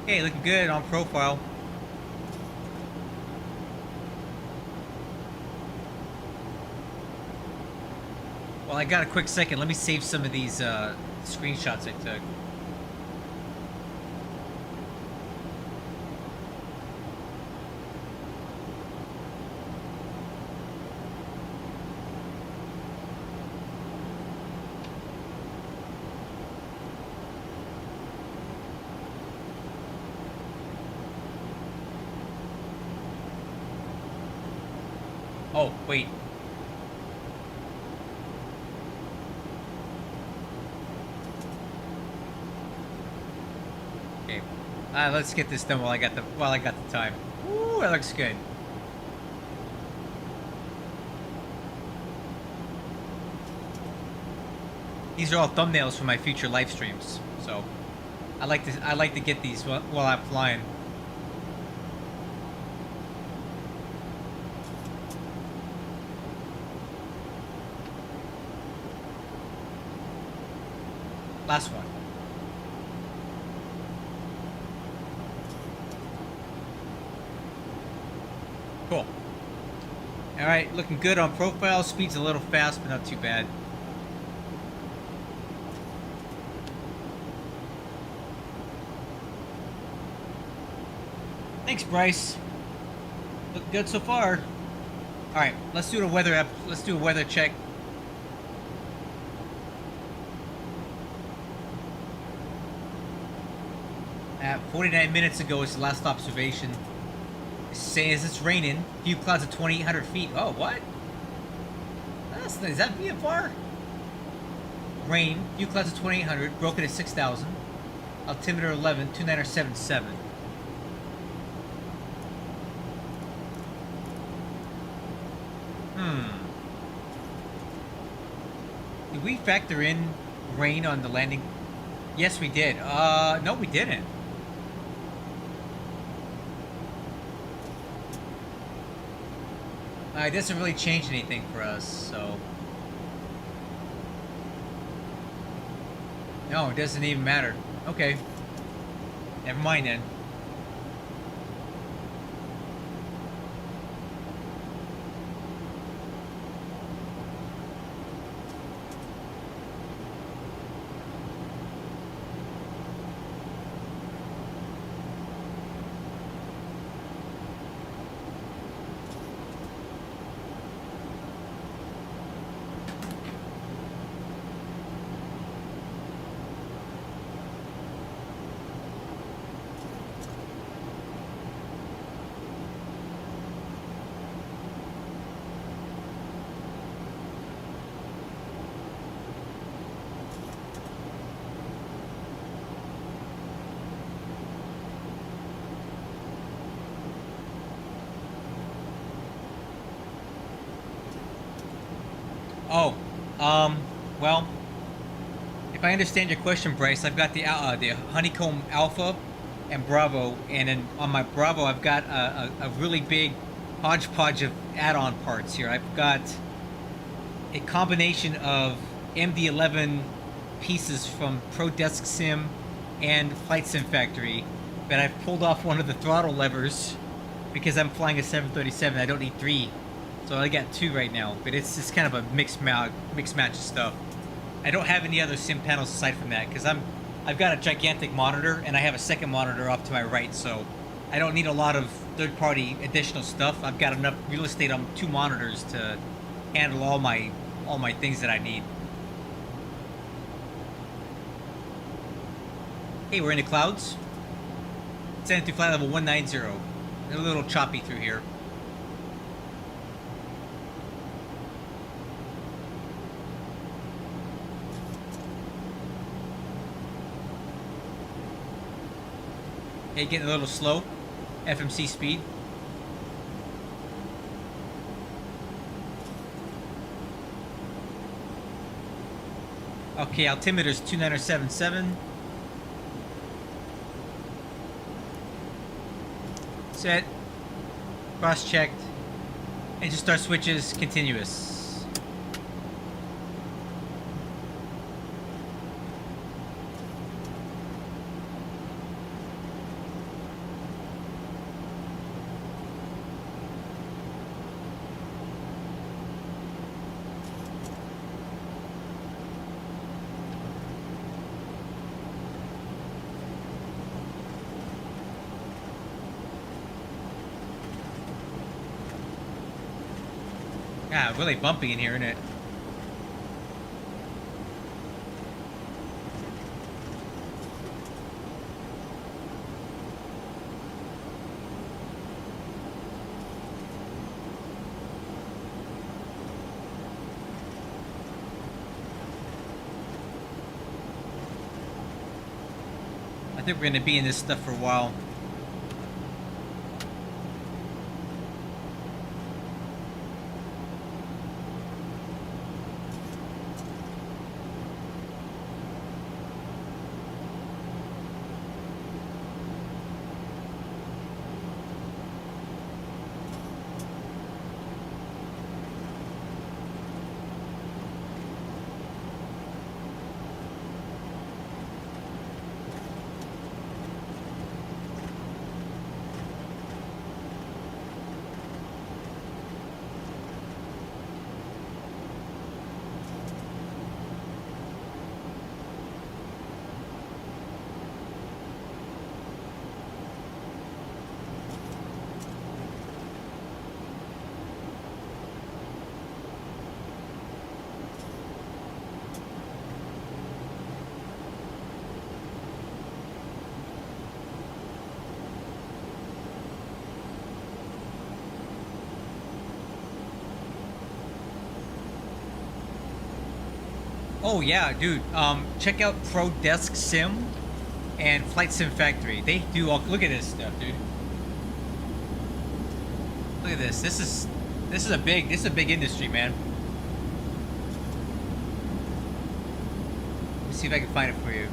Hey, looking good on profile. Well, I got a quick second. Let me save some of these screenshots I took. Oh, wait. Okay. Let's get this done while I got the time. Ooh, that looks good. These are all thumbnails for my future live streams, so I like to get these while I'm flying. Last one. Cool. Alright, looking good on profile. Speed's a little fast, but not too bad. Thanks, Bryce. Look good so far. All right, let's do a weather app. Let's do a weather check. At 49 minutes ago is the last observation. It says it's raining. Few clouds at 2,800 feet. Oh, what? Is that VFR? Rain. Few clouds at 2,800. Broken at 6,000. Altimeter 11. 2977. Did we factor in rain on the landing? Yes, we did. No, we didn't. It doesn't really change anything for us, so... No, it doesn't even matter. Okay. Never mind then. Oh, well, if I understand your question, Bryce, I've got the Honeycomb Alpha and Bravo, and then on my Bravo, I've got a really big hodgepodge of add-on parts here. I've got a combination of MD-11 pieces from Pro Desk Sim and Flight Sim Factory, but I've pulled off one of the throttle levers because I'm flying a 737. I don't need 3. So I got 2 right now, but it's just kind of a mixed match of stuff. I don't have any other sim panels aside from that because I've got a gigantic monitor and I have a second monitor off to my right, so I don't need a lot of third-party additional stuff. I've got enough real estate on 2 monitors to handle all my things that I need. Hey, we're in the clouds. Send it to flight level 190. A little choppy through here. Hey, getting a little slow. FMC speed. Okay, altimeter's 2977. Set. Cross-checked. And just start switches continuous. Ah, really bumpy in here, isn't it? I think we're going to be in this stuff for a while. Oh yeah, dude. Check out Pro Desk Sim and Flight Sim Factory. They do all. Look at this stuff, dude. Look at this. This is a big industry, man. Let's see if I can find it for you.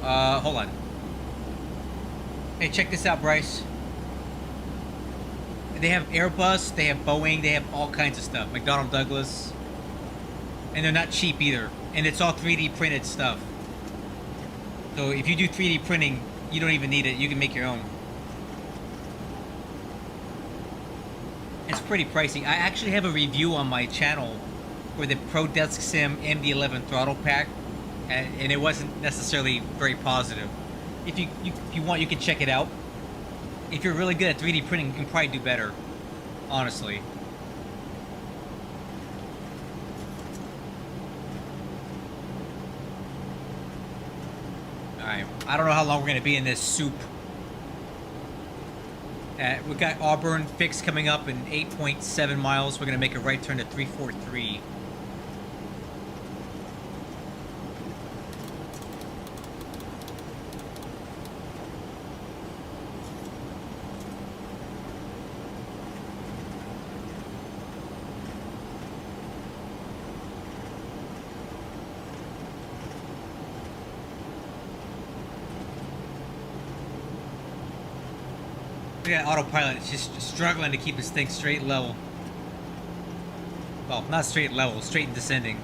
Hold on. Hey, check this out, Bryce. They have Airbus, they have Boeing, they have all kinds of stuff. McDonnell Douglas. And they're not cheap either. And it's all 3D printed stuff. So if you do 3D printing, you don't even need it. You can make your own. It's pretty pricey. I actually have a review on my channel for the Pro Desk Sim MD11 throttle pack. And it wasn't necessarily very positive. If you want, you can check it out. If you're really good at 3D printing, you can probably do better. Honestly. Alright, I don't know how long we're going to be in this soup. We've got Auburn fixed coming up in 8.7 miles. We're going to make a right turn to 343. Yeah, autopilot is just struggling to keep this thing straight and level. Well, not straight and level, straight and descending.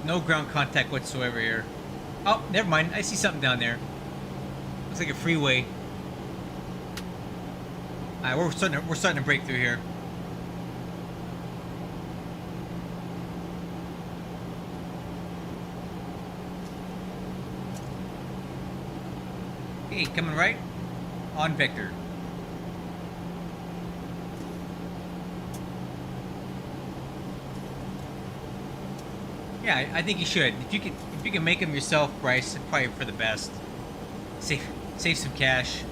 No ground contact whatsoever here. Oh, never mind. I see something down there. Looks like a freeway. Alright, we're starting to break through here. Hey, coming right on Vector. Yeah, I think you should. If you can make them yourself, Bryce, it's probably for the best. Save some cash.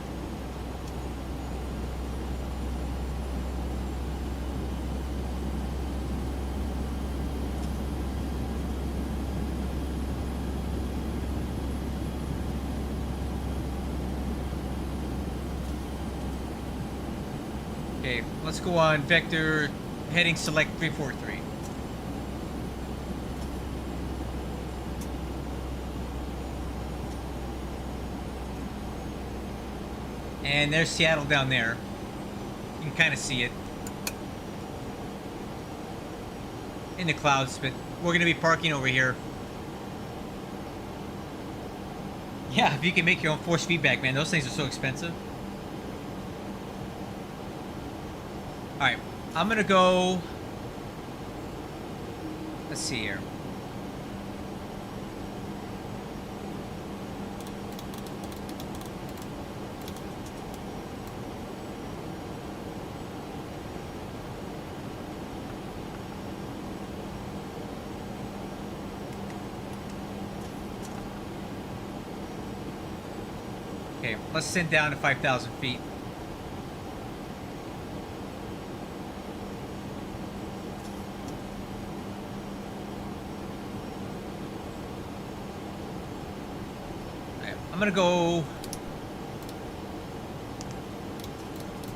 Okay, let's go on Vector, heading select 343. And there's Seattle down there. You can kind of see it in the clouds, but we're going to be parking over here. Yeah, if you can make your own force feedback, man, those things are so expensive. Alright, I'm going to go... Let's see here. Okay, let's send down to 5,000 feet. Right, I'm gonna go...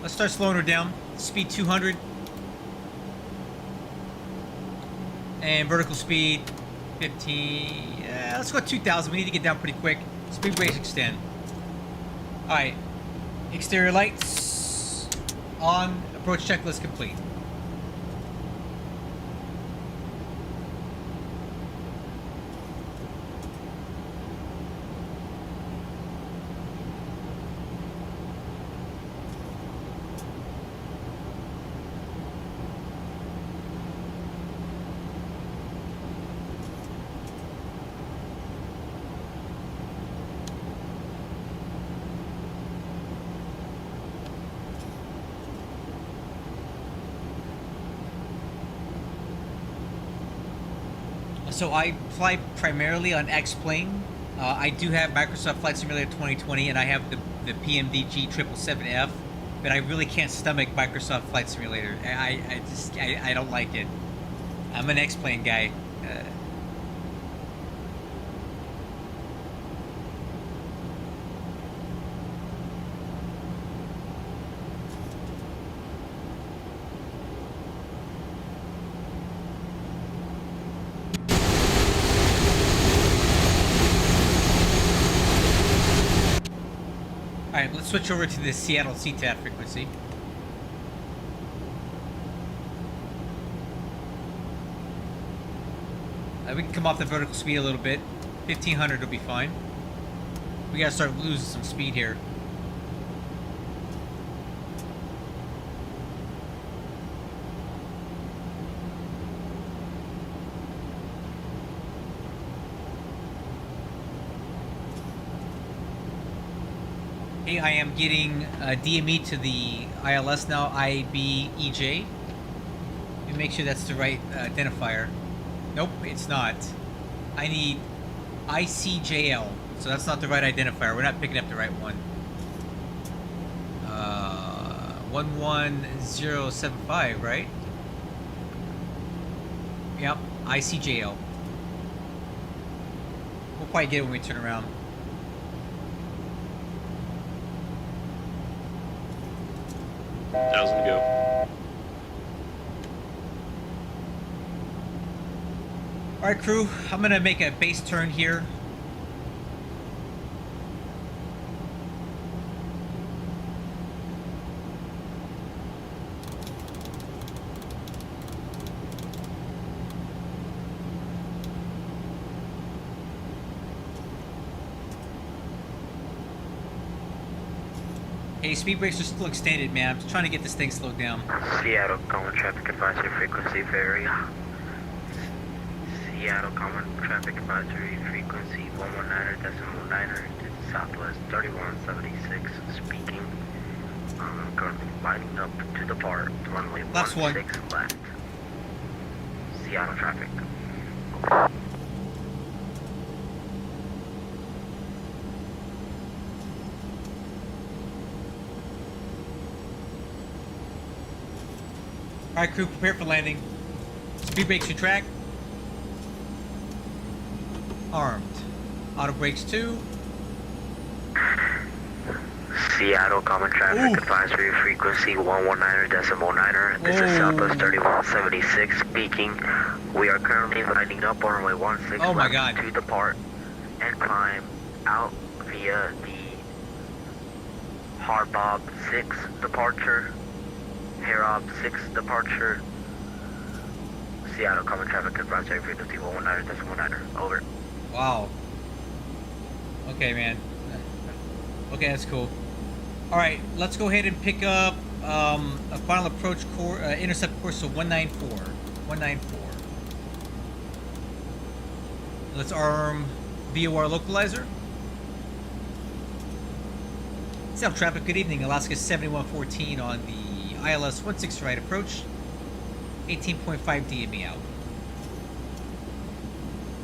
Let's start slowing her down. Speed 200. And vertical speed 15. Yeah, let's go 2,000. We need to get down pretty quick. Speed brakes extend. Alright. Exterior lights on. Approach checklist complete. So I fly primarily on X-Plane. I do have Microsoft Flight Simulator 2020, and I have the PMDG 777F, but I really can't stomach Microsoft Flight Simulator. I don't like it. I'm an X-Plane guy. Alright, let's switch over to the Seattle CTAT frequency. We can come off the vertical speed a little bit. 1500 will be fine. We gotta start losing some speed here. Okay, I am getting DME to the ILS now, IBEJ. Let me make sure that's the right identifier. Nope, it's not. I need ICJL, so that's not the right identifier. We're not picking up the right one. 11075, right? Yep, ICJL. We'll probably get it when we turn around. Thousand to go. Alright crew, I'm gonna make a base turn here. Hey, speed brakes are still extended, man. I'm just trying to get this thing slowed down. Seattle common traffic advisory frequency vary. Seattle common traffic advisory frequency 119.9 to southwest 3176 speaking. Currently lining up to depart runway 16 left. Seattle traffic. Alright crew, prepare for landing. Speed brakes to track. Armed. Auto brakes 2. Seattle common traffic advisory frequency 119.9. This is Southwest 3176 speaking. We are currently lining up on runway 16 left to depart and climb out via the Harbob 6 departure. Harob 6 departure. Seattle common traffic advisory frequency 119.9. Over. Wow. Okay, man. Okay, that's cool. Alright, let's go ahead and pick up a final approach intercept course of 194. 194. Let's arm BOR localizer. Seattle traffic, good evening. Alaska 7114 on the ILS 16 right approach. 18.5 DME out.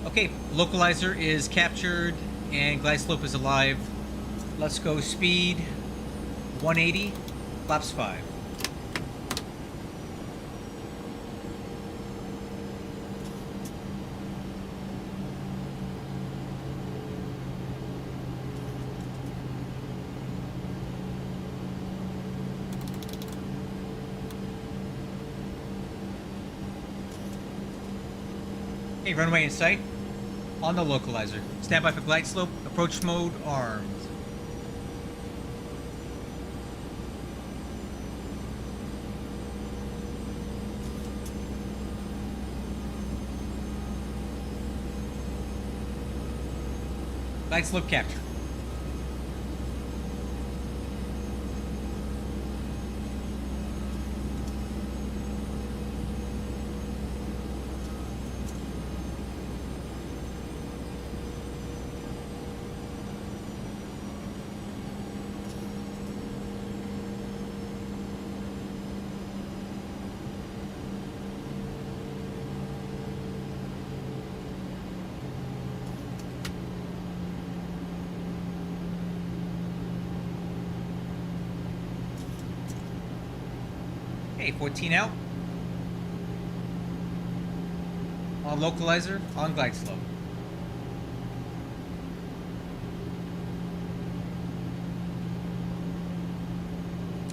Okay, localizer is captured and glide slope is alive. Let's go speed 180, flaps 5. Okay, runway in sight. On the localizer. Stand by for glide slope. Approach mode armed. Glide slope capture. Okay, 14 out. On localizer, on glide slope.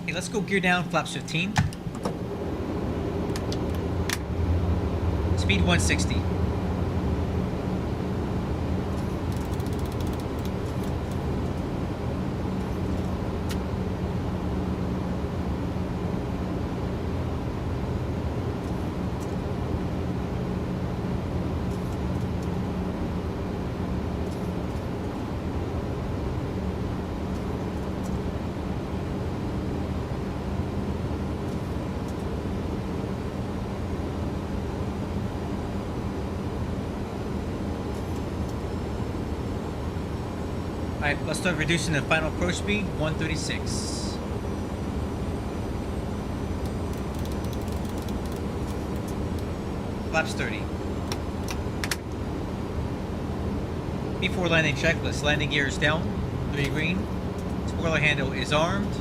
Okay, let's go gear down, flaps 15. Speed 160. Alright, let's start reducing the final approach speed, 136. Flaps 30. Before landing checklist, landing gear is down, 3 green. Spoiler handle is armed.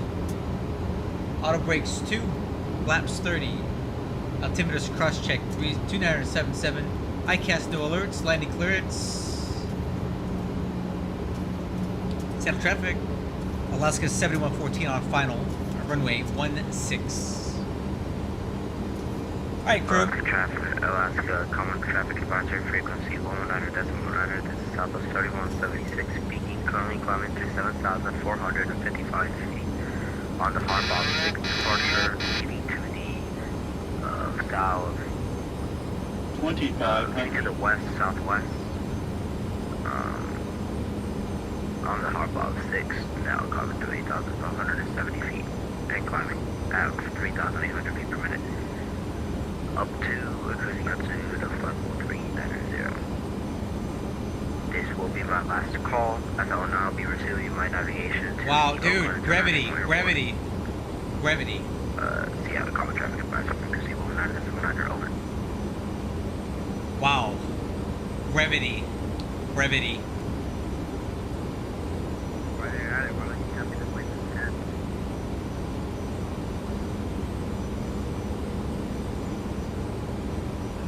Auto brakes 2, flaps 30. Altimeter's cross check 2977. ICAST no alerts, landing clearance. Seattle traffic, Alaska 7114 on final, runway 16. Alright, crew. Alaska, common traffic departure frequency 119.9. This is Southwest 3176 speaking, currently climbing to 7,455 feet. On the hardbound 6 departure, leading to the south, 2500. to the west-southwest. On the hardbound 6, now climbing to 8,570 feet and climbing at 3,800 feet per minute. Up to cruising altitude of level 390. This will be my last call, as I will now be resuming my navigation to Wow, dude, brevity. Seattle common traffic advisory frequency 119.9, over. Wow. Brevity. Right there at it, we're looking up to the wind of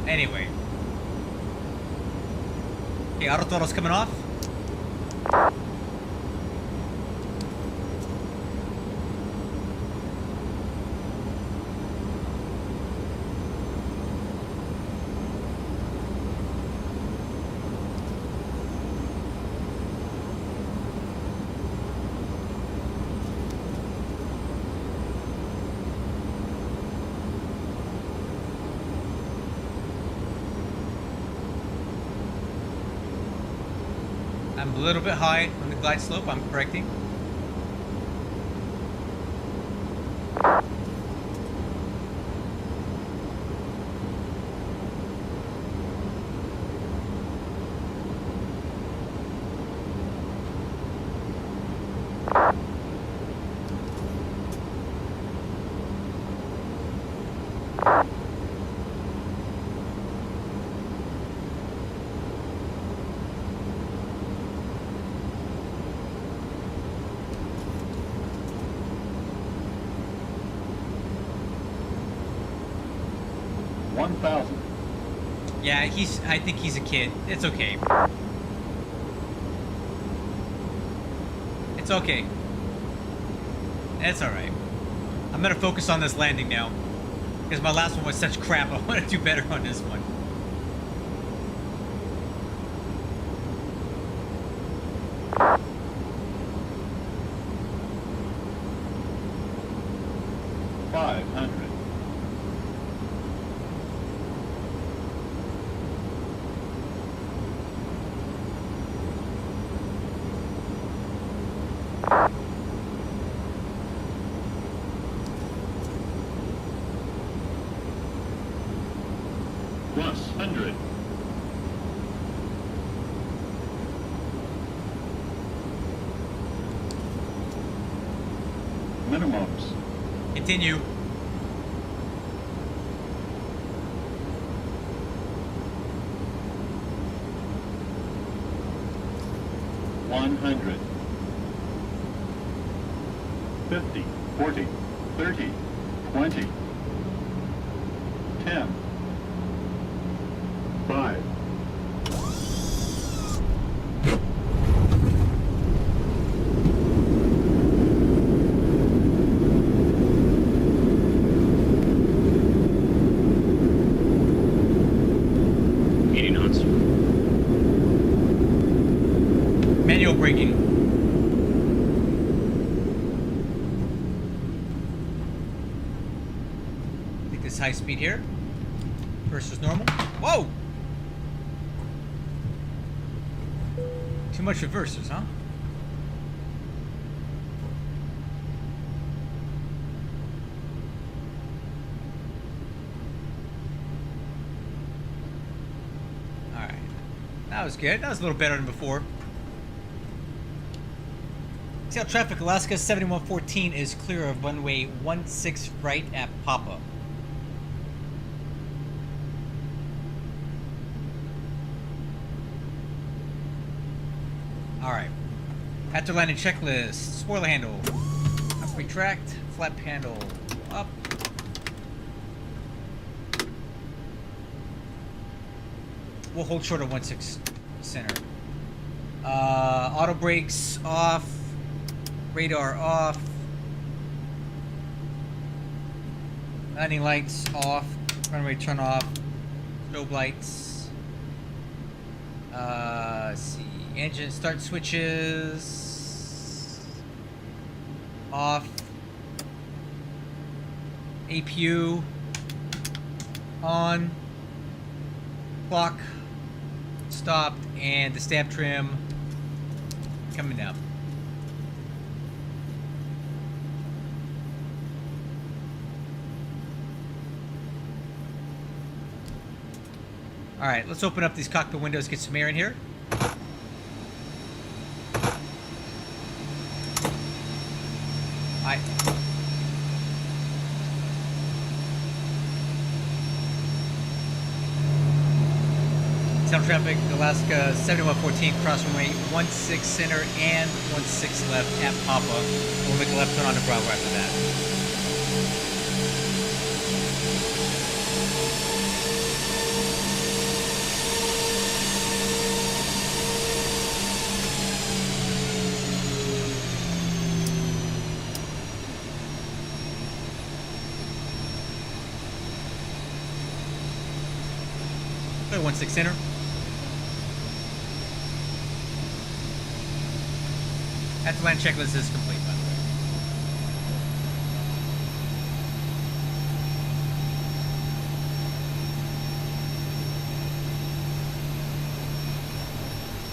10. Anyway. Okay, auto throttle's coming off. I'm a little bit high on the glide slope, I'm correcting. Yeah, I think he's a kid. It's okay. It's okay. It's alright. I'm gonna focus on this landing now. Because my last one was such crap, I want to do better on this one. plus 100. Minimums. Continue. $100. 50, 40, 30, 20, 10, 5, 80 knots. Manual braking. Take this high speed here. First is normal. Whoa! Too much reversers, huh? Alright. That was good. That was a little better than before. Seattle traffic, Alaska 7114 is clear of runway 16 right at Papa. Alright. After landing checklist, spoiler handle. Up retract, flap handle up. We'll hold short of 16 center. Auto brakes off. Radar off. Landing lights off. Runway turn off. Strobe lights. Let's see. Engine start switches. Off. APU. On. Clock. Stopped. And the stab trim coming up. Alright, let's open up these cockpit windows, get some air in here. Alright. Sound traffic, Alaska 7114, cross runway 16 center and 16 left at Papa. We'll make a left turn on the Bravo after that. Clear 16 center. After land checklist is complete, by the way.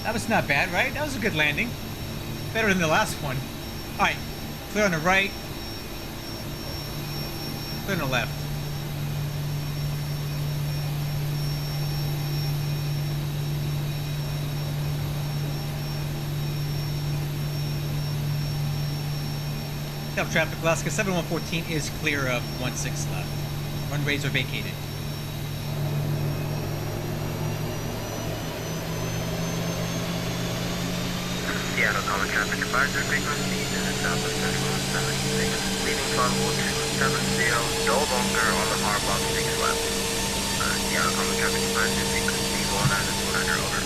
That was not bad, right? That was a good landing. Better than the last one. Alright, clear on the right. Clear on the left. South traffic, Alaska 7114 is clear of 16 left. Runways are vacated. Seattle common traffic advisory frequency to the southwest 3176, leading flight 270, no longer on the hard box 6 left. Seattle common traffic advisory frequency 190 over.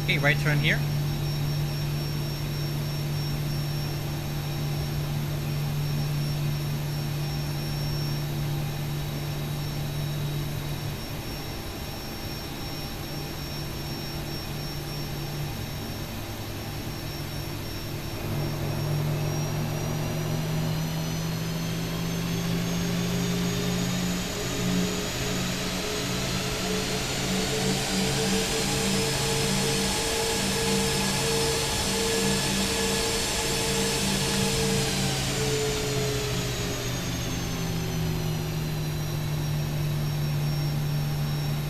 Okay, right turn here.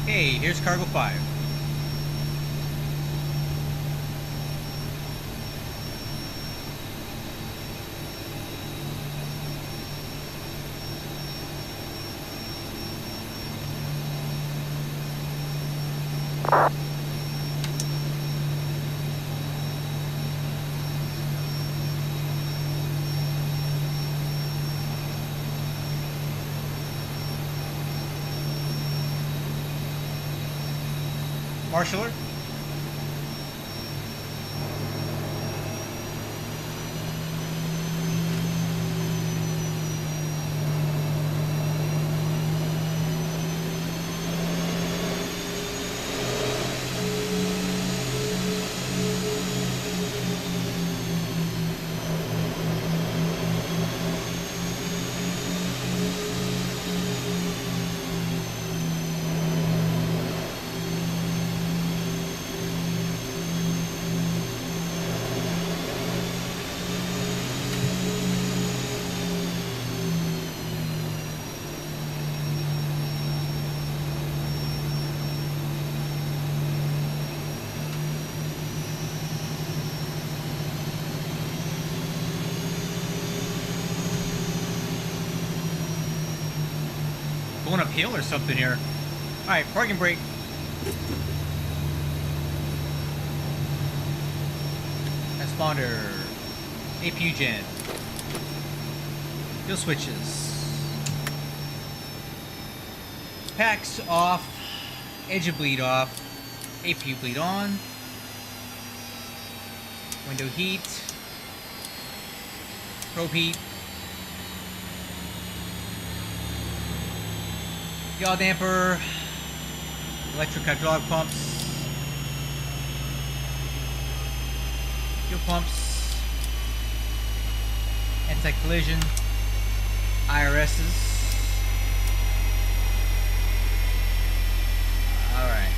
Okay, here's cargo 5. Marshaller. Going uphill or something here. Alright, parking brake. Transponder. APU gen. Fuel switches. Packs off. Engine bleed off. APU bleed on. Window heat. Probe heat. Yaw damper, electric hydraulic pumps, fuel pumps, anti-collision, IRSs. Alright.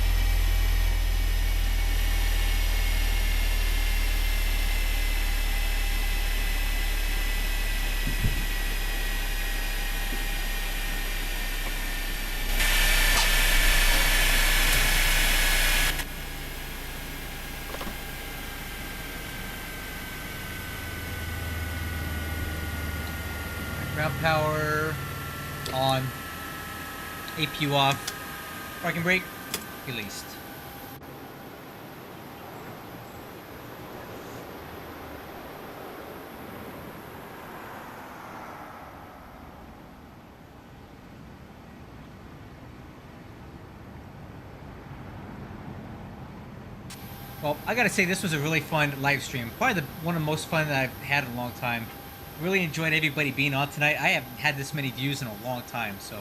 Ground power on, APU off, parking brake released. Well, I gotta say this was a really fun live stream. Probably one of the most fun that I've had in a long time. Really enjoyed everybody being on tonight. I haven't had this many views in a long time, so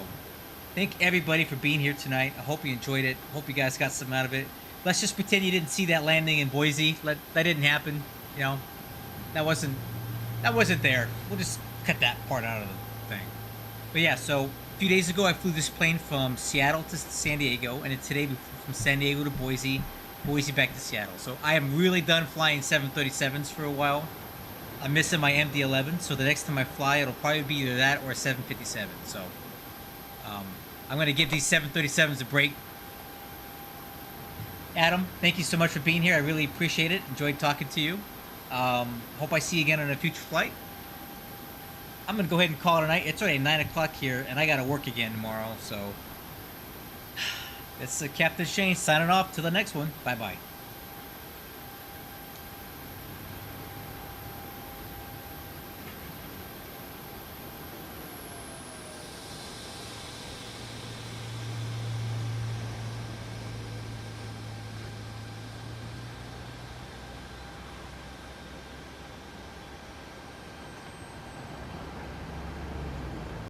thank everybody for being here tonight. I hope you enjoyed it. Hope you guys got something out of it. Let's just pretend you didn't see that landing in Boise. That didn't happen. You know, that wasn't there. We'll just cut that part out of the thing. But yeah, so a few days ago I flew this plane from Seattle to San Diego, and then today we flew from San Diego to Boise, Boise back to Seattle. So I am really done flying 737s for a while. I'm missing my MD-11, so the next time I fly, it'll probably be either that or a 757. So I'm going to give these 737s a break. Adam, thank you so much for being here. I really appreciate it. Enjoyed talking to you. Hope I see you again on a future flight. I'm going to go ahead and call it a night. It's already 9 o'clock here, and I got to work again tomorrow. So it's Captain Shane signing off. Till the next one. Bye-bye.